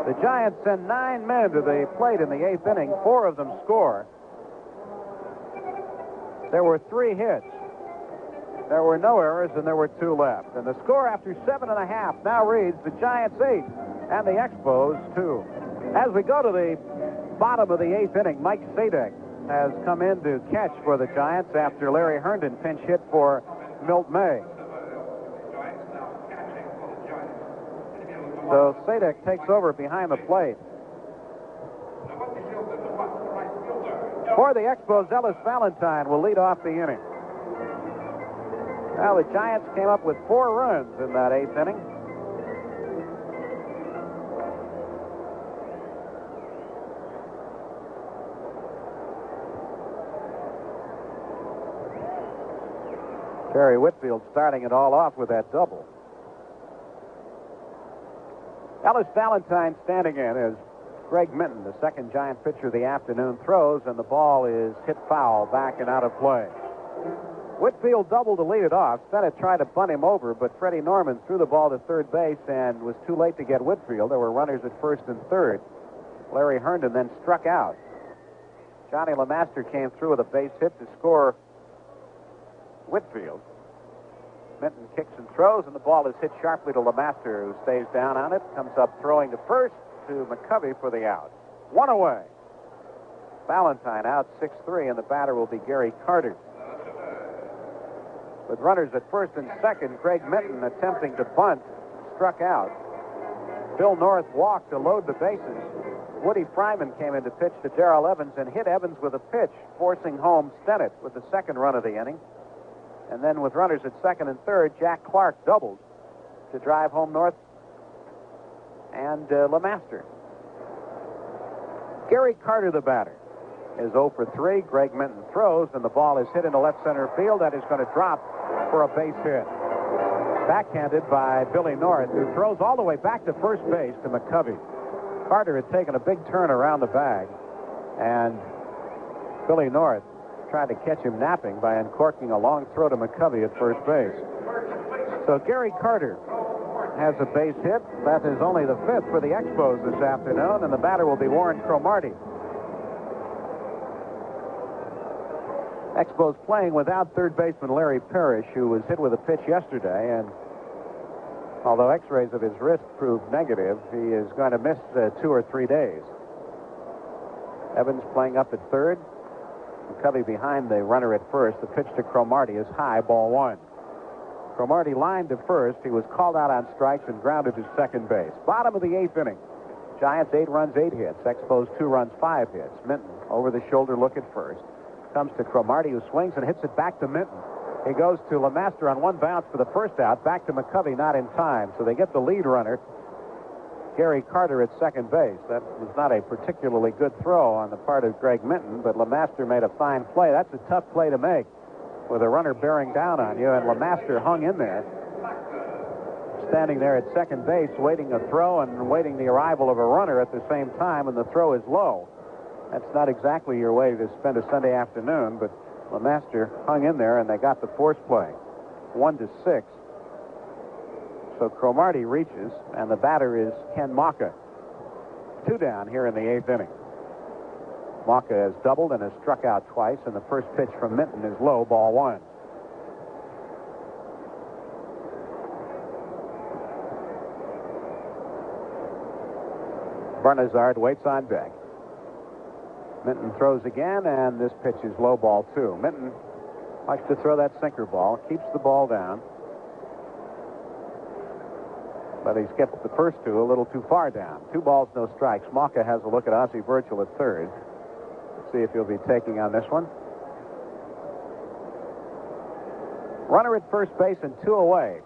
The Giants send 9 men to the plate in the 8th inning. 4 of them score. There were 3 hits. There were no errors, and there were 2 left. And the score after 7.5 now reads the Giants 8 and the Expos 2. As we go to the bottom of the 8th inning, Mike Sadek has come in to catch for the Giants after Larry Herndon pinch hit for Milt May. So Sadek takes over behind the plate. For the Expos, Ellis Valentine will lead off the inning. Now the Giants came up with 4 runs in that 8th inning. Terry Whitfield starting it all off with that double. Ellis Valentine standing in as Greg Minton, the 2nd Giant pitcher of the afternoon, throws, and the ball is hit foul back and out of play. Whitfield doubled to lead it off. Bennett tried to bunt him over, but Freddie Norman threw the ball to third base and was too late to get Whitfield. There were runners at 1st and 3rd. Larry Herndon then struck out. Johnny LeMaster came through with a base hit to score Whitfield. Minton kicks and throws, and the ball is hit sharply to LeMaster, who stays down on it, comes up throwing to first to McCovey for the out. 1 away. Valentine out 6-3, and the batter will be Gary Carter. With runners at 1st and 2nd, Greg Minton attempting to bunt, struck out. Bill North walked to load the bases. Woody Fryman came in to pitch to Darrell Evans and hit Evans with a pitch, forcing home Stennett with the 2nd run of the inning. And then with runners at 2nd and 3rd, Jack Clark doubled to drive home North and LeMaster. Gary Carter, the batter, is 0 for 3. Greg Minton throws, and the ball is hit into left center field. That is going to drop for a base hit. Backhanded by Billy North, who throws all the way back to first base to McCovey. Carter had taken a big turn around the bag, and Billy North tried to catch him napping by uncorking a long throw to McCovey at first base. So Gary Carter has a base hit. That is only the 5th for the Expos this afternoon, and the batter will be Warren Cromartie. Expos playing without 3rd baseman Larry Parrish, who was hit with a pitch yesterday, and although x-rays of his wrist proved negative, he is going to miss 2 or 3 days. Evans playing up at 3rd. McCovey behind the runner at 1st. The pitch to Cromartie is high, ball 1. Cromartie lined to 1st. He was called out on strikes and grounded to second base. Bottom of the 8th inning. Giants 8 runs, 8 hits. Expos 2 runs, 5 hits. Minton over the shoulder look at 1st. Comes to Cromartie, who swings and hits it back to Minton. He goes to LeMaster on 1 bounce for the 1st out. Back to McCovey, not in time. So they get the lead runner, Gary Carter, at second base. That was not a particularly good throw on the part of Greg Minton, but LeMaster made a fine play. That's a tough play to make with a runner bearing down on you, and LeMaster hung in there, standing there at second base, waiting a throw and waiting the arrival of a runner at the same time, and the throw is low. That's not exactly your way to spend a Sunday afternoon, but LeMaster hung in there, and they got the force play. 1-6. So Cromartie reaches, and the batter is Ken Maka. 2 down here in the 8th inning. Maka has doubled and has struck out twice, and the first pitch from Minton is low, ball 1. Bernazard waits on deck. Minton throws again, and this pitch is low, ball 2. Minton likes to throw that sinker ball, keeps the ball down. But he's kept the first 2 a little too far down. 2 balls, no strikes. Maka has a look at Ozzie Virgil at third. Let's see if he'll be taking on this one. Runner at first base and 2 away.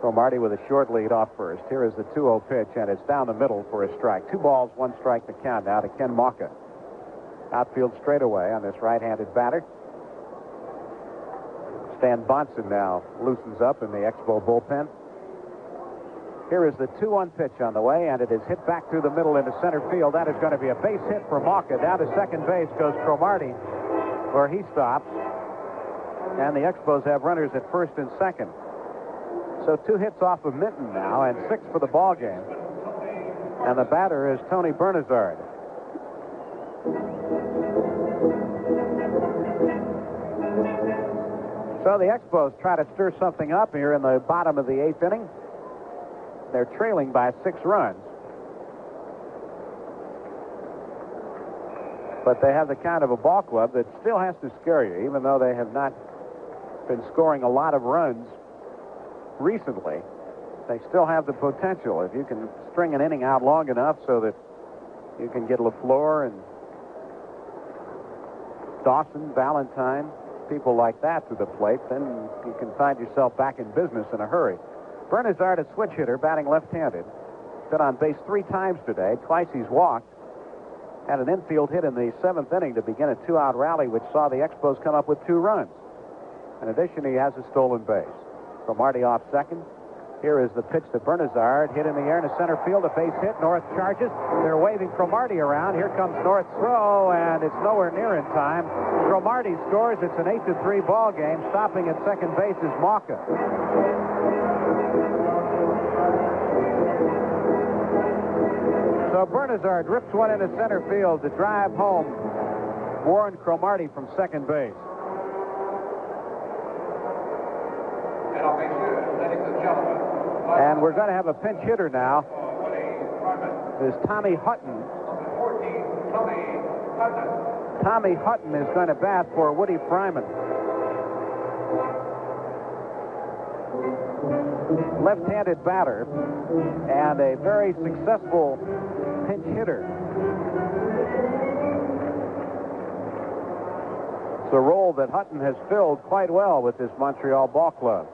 Cromartie with a short lead off first. Here is the 2-0 pitch, and it's down the middle for a strike. 2 balls, 1 strike to count now to Ken Maka. Outfield straightaway on this right-handed batter. Stan Bonson now loosens up in the Expo bullpen. Here is the 2-1 pitch on the way, and it is hit back through the middle into center field. That is going to be a base hit for Maka. Down to second base goes Cromartie, where he stops. And the Expos have runners at first and second. So 2 hits off of Minton now, and 6 for the ball game. And the batter is Tony Bernazard. So the Expos try to stir something up here in the bottom of the 8th inning. They're trailing by 6 runs. But they have the kind of a ball club that still has to scare you, even though they have not been scoring a lot of runs recently. They still have the potential. If you can string an inning out long enough so that you can get LaFleur and Dawson, Valentine, people like that to the plate, then you can find yourself back in business in a hurry. Bernazard, a switch hitter, batting left-handed. Been on base 3 times today. Twice he's walked. Had an infield hit in the 7th inning to begin a 2-out rally, which saw the Expos come up with 2 runs. In addition, he has a stolen base. Cromartie off second. Here is the pitch to Bernazard. Hit in the air into center field. A base hit. North charges. They're waving Cromartie around. Here comes North's throw, and it's nowhere near in time. Cromartie scores. It's an 8-3 ball game. Stopping at second base is Maka. So Bernazard rips one into center field to drive home Warren Cromartie from second base. And we're going to have a pinch hitter now. This is Tommy Hutton. Tommy Hutton is going to bat for Woody Fryman. Left-handed batter and a very successful pinch hitter. It's a role that Hutton has filled quite well with this Montreal ball club.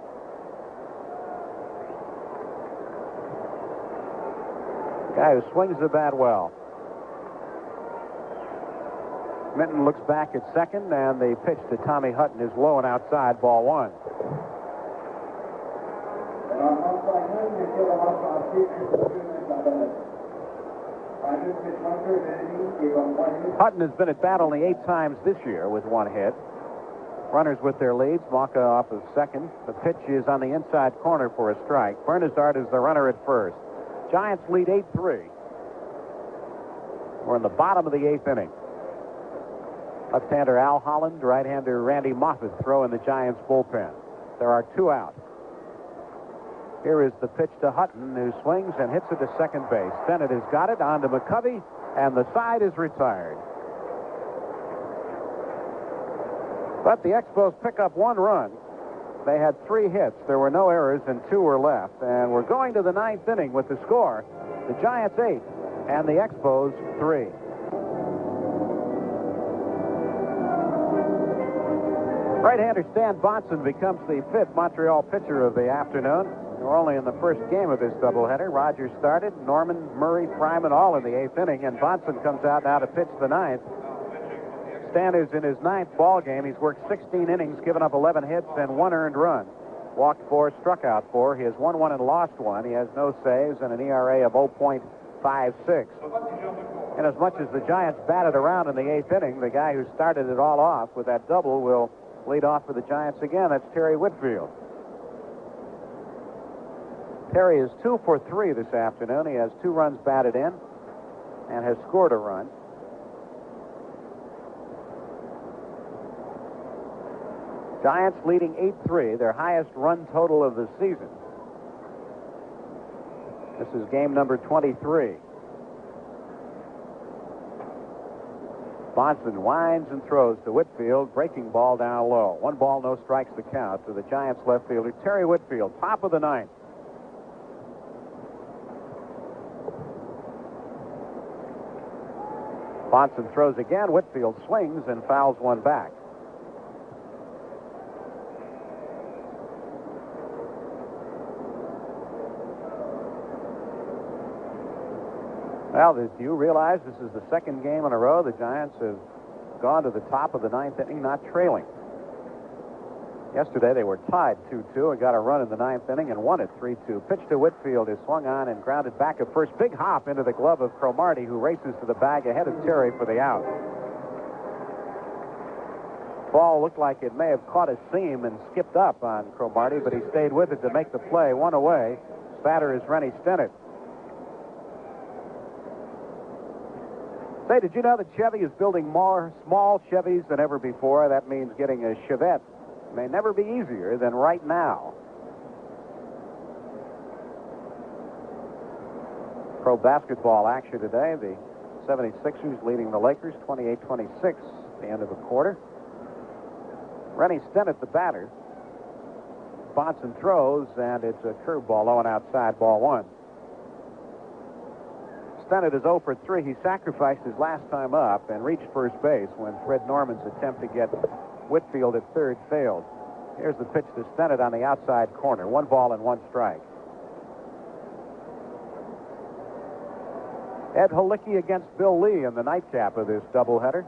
Guy who swings the bat well. Minton looks back at second, and the pitch to Tommy Hutton is low and outside, ball 1. Hutton has been at bat only 8 times this year with 1 hit. Runners with their leads. Maka off of second. The pitch is on the inside corner for a strike. Bernazard is the runner at first. Giants lead 8-3. We're in the bottom of the 8th inning. Left-hander Al Holland, right-hander Randy Moffett throw in the Giants bullpen. There are 2 out. Here is the pitch to Hutton, who swings and hits it to second base. Bennett has got it on to McCovey, and the side is retired. But the Expos pick up 1 run. They had 3 hits. There were no errors, and 2 were left. And we're going to the 9th inning with the score. The Giants 8 and the Expos 3. Right-hander Stan Bonson becomes the 5th Montreal pitcher of the afternoon. We're only in the first game of this doubleheader. Rogers started. Norman, Murray, Fryman all in the 8th inning. And Bonson comes out now to pitch the 9th. Stan is in his 9th ball game. He's worked 16 innings, given up 11 hits and 1 earned run. Walked 4, struck out 4. He has won 1 and lost 1. He has no saves and an ERA of 0.56. And as much as the Giants batted around in the 8th inning, the guy who started it all off with that double will lead off for the Giants again. That's Terry Whitfield. Terry is 2 for 3 this afternoon. He has 2 runs batted in and has scored a run. Giants leading 8-3, their highest run total of the season. This is game number 23. Bonson winds and throws to Whitfield, breaking ball down low. 1 ball, no strikes the count to the Giants left fielder, Terry Whitfield, top of the 9th. Bonson throws again. Whitfield swings and fouls one back. Well, do you realize this is the 2nd game in a row the Giants have gone to the top of the 9th inning, not trailing? Yesterday they were tied 2-2 and got a run in the 9th inning and won it 3-2. Pitch to Whitfield is swung on and grounded back at first. Big hop into the glove of Cromartie, who races to the bag ahead of Terry for the out. Ball looked like it may have caught a seam and skipped up on Cromartie, but he stayed with it to make the play. 1 away. Batter is Rennie Stennett. Say, did you know that Chevy is building more small Chevys than ever before? That means getting a Chevette may never be easier than right now. Pro basketball action today. The 76ers leading the Lakers 28-26 at the end of the quarter. Rennie Stennett, the batter. Bonson throws, and it's a curveball low and outside, ball 1. Stennett is 0 for 3. He sacrificed his last time up and reached first base when Fred Norman's attempt to get Whitfield at third failed. Here's the pitch to Stennett on the outside corner. 1 ball and 1 strike. Ed Halicki against Bill Lee in the nightcap of this doubleheader.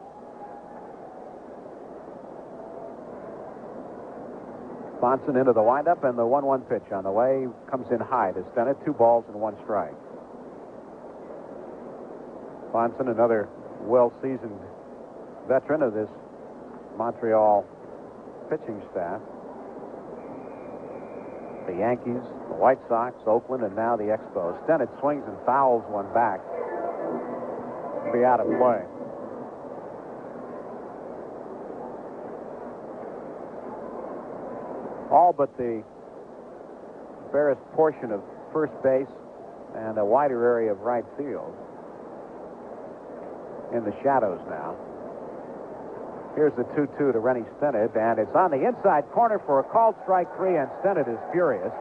Bonson into the windup, and the 1-1 pitch on the way comes in high to Stennett. 2 balls and 1 strike. Bonson, another well-seasoned veteran of this Montreal pitching staff. The Yankees, the White Sox, Oakland, and now the Expos. Stennett swings and fouls one back. Be out of play. All but the barest portion of first base and a wider area of right field in the shadows now. Here's the 2-2 to Rennie Stennett, and it's on the inside corner for a called strike 3, and Stennett is furious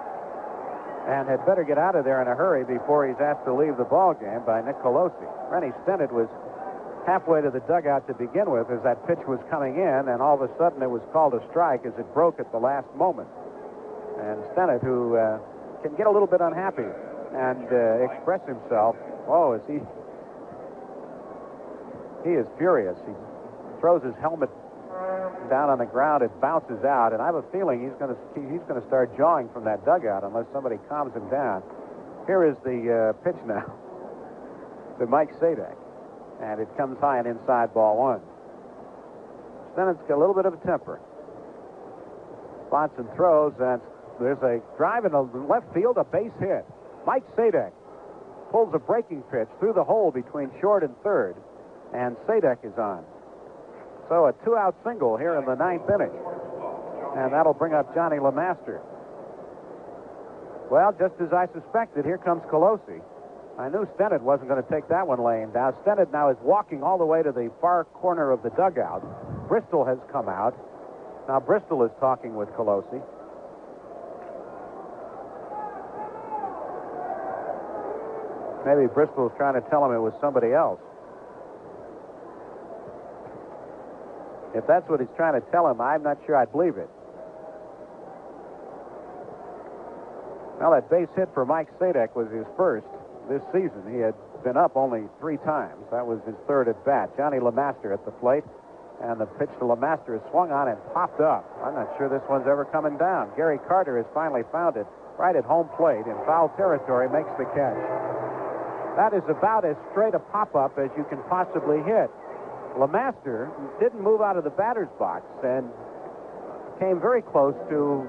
and had better get out of there in a hurry before he's asked to leave the ball game by Nick Colosi. Rennie Stennett was halfway to the dugout to begin with as that pitch was coming in, and all of a sudden it was called a strike as it broke at the last moment. And Stennett, who can get a little bit unhappy and express himself, he is furious. He throws his helmet down on the ground. It bounces out, and I have a feeling he's going to start jawing from that dugout unless somebody calms him down. Here is the pitch now to Mike Sadek, and it comes high and inside, ball 1. Stennett's got a little bit of a temper. Bonson throws, and there's a drive in the left field, a base hit. Mike Sadek pulls a breaking pitch through the hole between short and third, and Sadek is on. So a 2-out single here in the 9th inning. And that'll bring up Johnny LeMaster. Well, just as I suspected, here comes Colosi. I knew Stennett wasn't going to take that one laying down. Stennett now is walking all the way to the far corner of the dugout. Bristol has come out. Now Bristol is talking with Colosi. Maybe Bristol is trying to tell him it was somebody else. If that's what he's trying to tell him, I'm not sure I'd believe it. Well, that base hit for Mike Sadek was his first this season. He had been up only 3 times. That was his third at bat. Johnny LeMaster at the plate, and the pitch to LeMaster is swung on and popped up. I'm not sure this one's ever coming down. Gary Carter has finally found it right at home plate in foul territory, makes the catch. That is about as straight a pop-up as you can possibly hit. LeMaster didn't move out of the batter's box and came very close to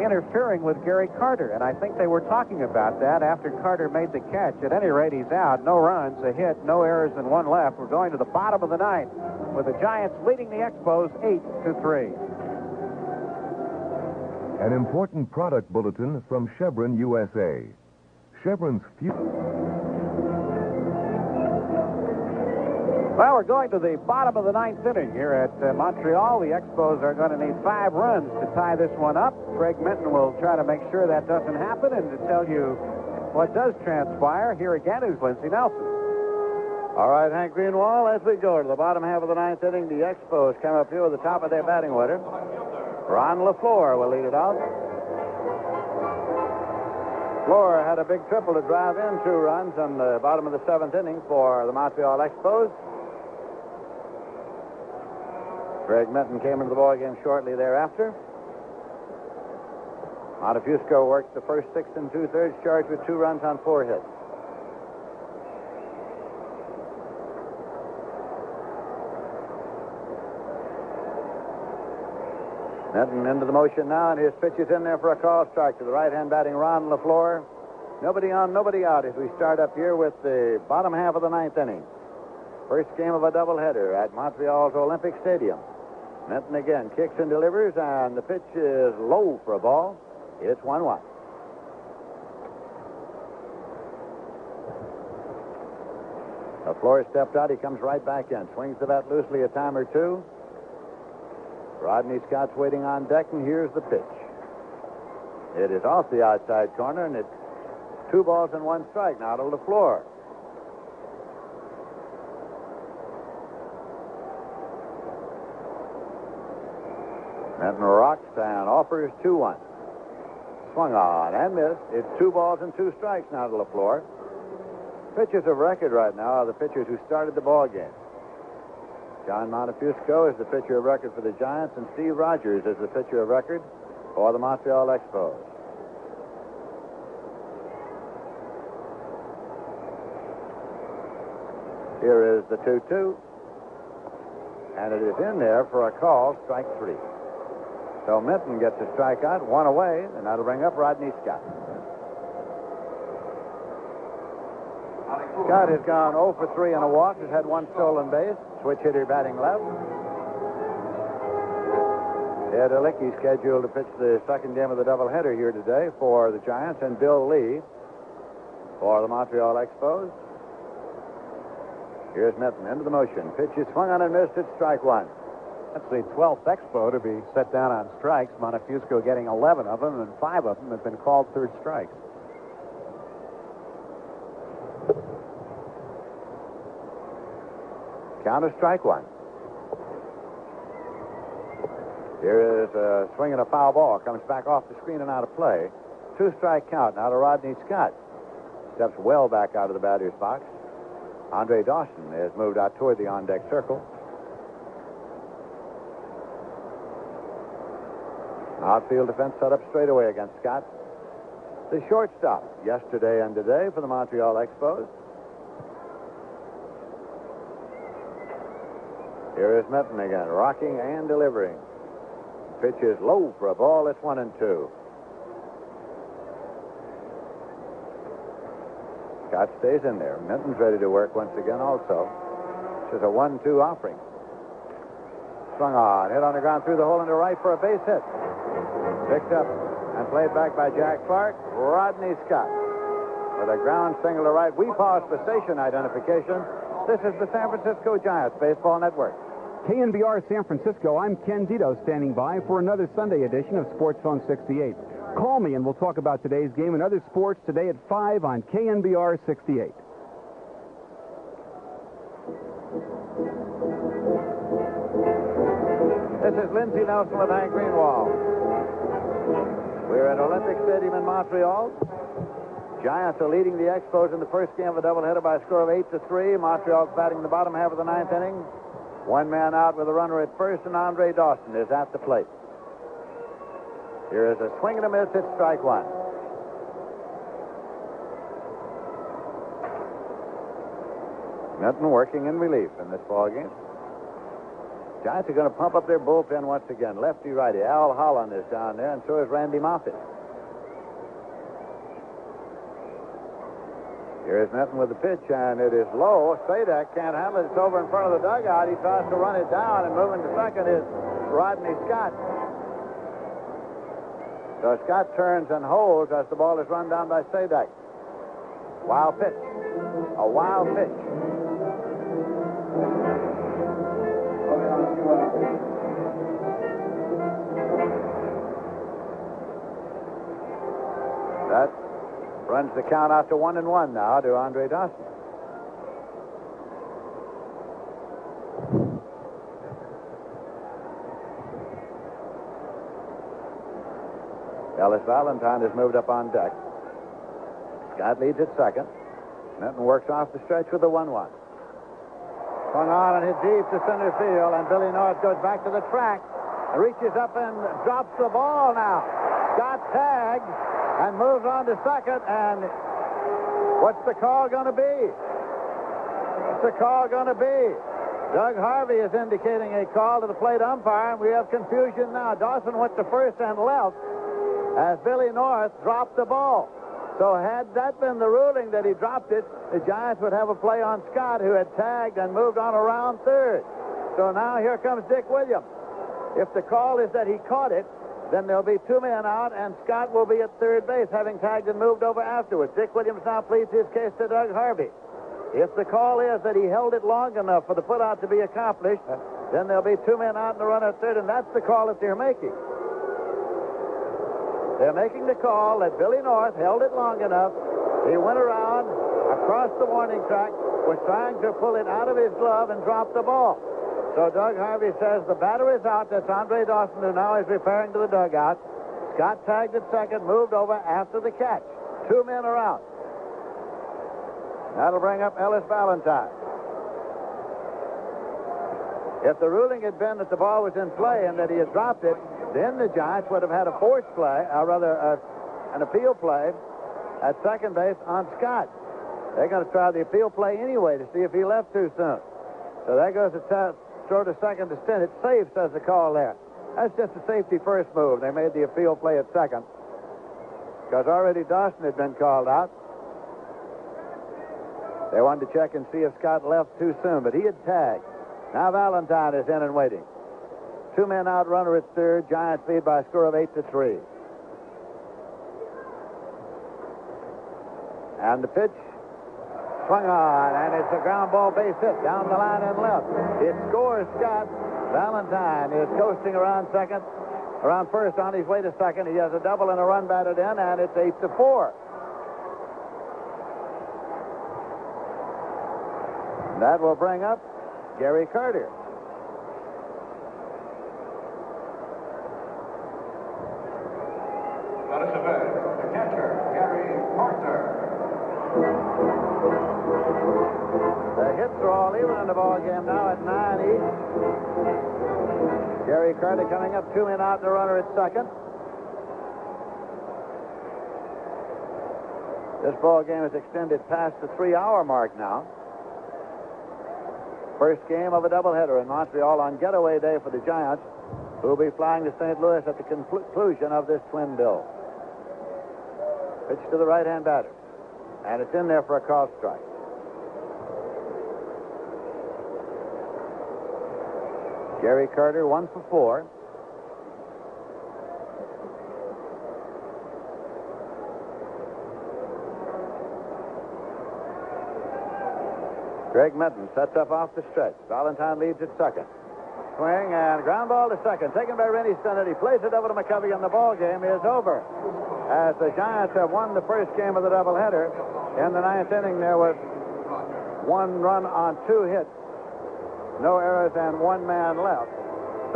interfering with Gary Carter, and I think they were talking about that after Carter made the catch. At any rate, he's out. No runs, a hit, no errors, and one left. We're going to the bottom of the ninth with the Giants leading the Expos 8-3. An important product bulletin from Chevron USA. Chevron's Well, we're going to the bottom of the ninth inning here at Montreal. The Expos are going to need 5 runs to tie this one up. Craig Minton will try to make sure that doesn't happen, and to tell you what does transpire, here again is Lindsey Nelson. All right, Hank Greenwald, as we go to the bottom half of the ninth inning, the Expos come up here with the top of their batting order. Ron LaFleur will lead it out. LaFleur had a big triple to drive in 2 runs on the bottom of the 7th inning for the Montreal Expos. Greg Minton came into the ballgame shortly thereafter. Montefusco worked the first 6 2/3, charged with 2 runs on 4 hits. Minton into the motion now, and his pitch is in there for a call strike to the right-hand batting Ron LaFleur. Nobody on, nobody out as we start up here with the bottom half of the 9th inning. First game of a doubleheader at Montreal's Olympic Stadium. Minton again kicks and delivers, and the pitch is low for a ball. It's 1-1. LaFleur stepped out. He comes right back in. Swings the bat loosely a time or two. Rodney Scott's waiting on deck, and here's the pitch. It is off the outside corner, and it's 2 balls and 1 strike now to LaFleur. Minton rocks and offers 2-1. Swung on and missed. It's 2 balls and 2 strikes now to LaFleur. Pitchers of record right now are the pitchers who started the ball game. John Montefusco is the pitcher of record for the Giants, and Steve Rogers is the pitcher of record for the Montreal Expos. Here is the 2-2, and it is in there for a call, strike 3. So Minton gets a strikeout, 1 away, and that'll bring up Rodney Scott. Scott has gone 0 for 3 on a walk, has had 1 stolen base. Switch hitter batting left. Stade Olympique scheduled to pitch the second game of the doubleheader here today for the Giants, and Bill Lee for the Montreal Expos. Here's Minton into the motion. Pitch is swung on and missed. It's strike 1. That's the 12th Expo to be set down on strikes. Montefusco getting 11 of them, and 5 of them have been called third strikes. Count of strike 1. Here is a swing and a foul ball. Comes back off the screen and out of play. 2-strike count now to Rodney Scott. Steps well back out of the batter's box. Andre Dawson has moved out toward the on-deck circle. Outfield defense set up straight away against Scott. The shortstop yesterday and today for the Montreal Expos. Here is Minton again, rocking and delivering. Pitch is low for a ball. It's 1-2. Scott stays in there. Minton's ready to work once again also. This is a 1-2 offering. Swung on, hit on the ground through the hole into right for a base hit. Picked up and played back by Jack Clark. Rodney Scott with a ground single to right. We pause for station identification. This is the San Francisco Giants Baseball Network. KNBR San Francisco, I'm Ken Dito standing by for another Sunday edition of Sports Phone 68. Call me and we'll talk about today's game and other sports today at 5 on KNBR 68. This is Lindsey Nelson with Hank Greenwald. We're at Olympic Stadium in Montreal. Giants are leading the Expos in the first game of a doubleheader by a score of 8-3. Montreal's batting the bottom half of the 9th inning. 1 man out with a runner at first, and Andre Dawson is at the plate. Here is a swing and a miss. It's strike 1. Minton working in relief in this ball game. Giants are going to pump up their bullpen once again. Lefty, righty. Al Holland is down there, and so is Randy Moffett. Here's Minton with the pitch, and it is low. Sadek can't handle it. It's over in front of the dugout. He tries to run it down, and moving to second is Rodney Scott. So Scott turns and holds as the ball is run down by Sadek. Wild pitch. A wild pitch. That runs the count out to 1-1 now to Andre Dawson. Ellis Valentine has moved up on deck. Scott leads at second. Minton works off the stretch with a 1-1. Swung on and hit deep to center field, and Billy North goes back to the track and reaches up and drops the ball now. Scott tags and moves on to second, and what's the call going to be? What's the call going to be? Doug Harvey is indicating a call to the plate umpire, and we have confusion now. Dawson went to first and left as Billy North dropped the ball. So had that been the ruling that he dropped it, the Giants would have a play on Scott, who had tagged and moved on around third. So now here comes Dick Williams. If the call is that he caught it, then there'll be two men out, and Scott will be at third base, having tagged and moved over afterwards. Dick Williams now pleads his case to Doug Harvey. If the call is that he held it long enough for the put-out to be accomplished, then there'll be two men out and a runner at third, and that's the call that they're making. They're making the call that Billy North held it long enough. He went around across the warning track, was trying to pull it out of his glove and drop the ball. So Doug Harvey says the batter is out. That's Andre Dawson, who now is repairing to the dugout. Scott tagged at second, moved over after the catch. Two men are out. That'll bring up Ellis Valentine. If the ruling had been that the ball was in play and that he had dropped it, then the Giants would have had a forced play, or rather an appeal play at second base on Scott. They're going to try the appeal play anyway to see if he left too soon. So there goes the throw to second to Stint. It's safe, says the call there. That's just a safety first move. They made the appeal play at second because already Dawson had been called out. They wanted to check and see if Scott left too soon, but he had tagged. Now Valentine is in and waiting. Two men out, runner at third. Giants lead by a score of 8-3. And the pitch swung on, and it's a ground ball base hit down the line and left. It scores Scott. Valentine is coasting around first on his way to second. He has a double and a run batted in, and it's 8-4. That will bring up Gary Carter. That is the catcher, Gary Carter. The hits are all even in the ball game now at 9 each. Gary Carter coming up, two men out and a runner at second. This ball game is extended past the 3-hour mark now. First game of a doubleheader in Montreal on getaway day for the Giants, who will be flying to St. Louis at the conclusion of this twin bill. Pitch to the right-hand batter, and it's in there for a call strike. Gary Carter 1 for 4. Greg Minton sets up off the stretch. Valentine leads at second. Swing and ground ball to second. Taken by Rennie Stennett. He plays it over to McCovey, and the ball game is over. As the Giants have won the first game of the doubleheader. In the ninth inning, there was one run on two hits, no errors, and one man left.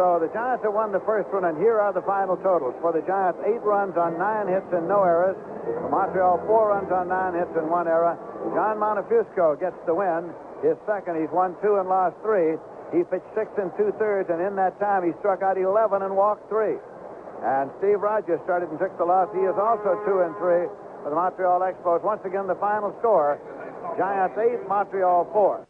So the Giants have won the first one, and here are the final totals. For the Giants, 8 runs on 9 hits and no errors. For Montreal, 4 runs on 9 hits and 1 error. John Montefusco gets the win. His second, he's won 2 and lost 3. He pitched 6 2/3, and in that time he struck out 11 and walked 3. And Steve Rogers started and took the loss. He is also 2 and 3 for the Montreal Expos. Once again, the final score, Giants 8, Montreal 4.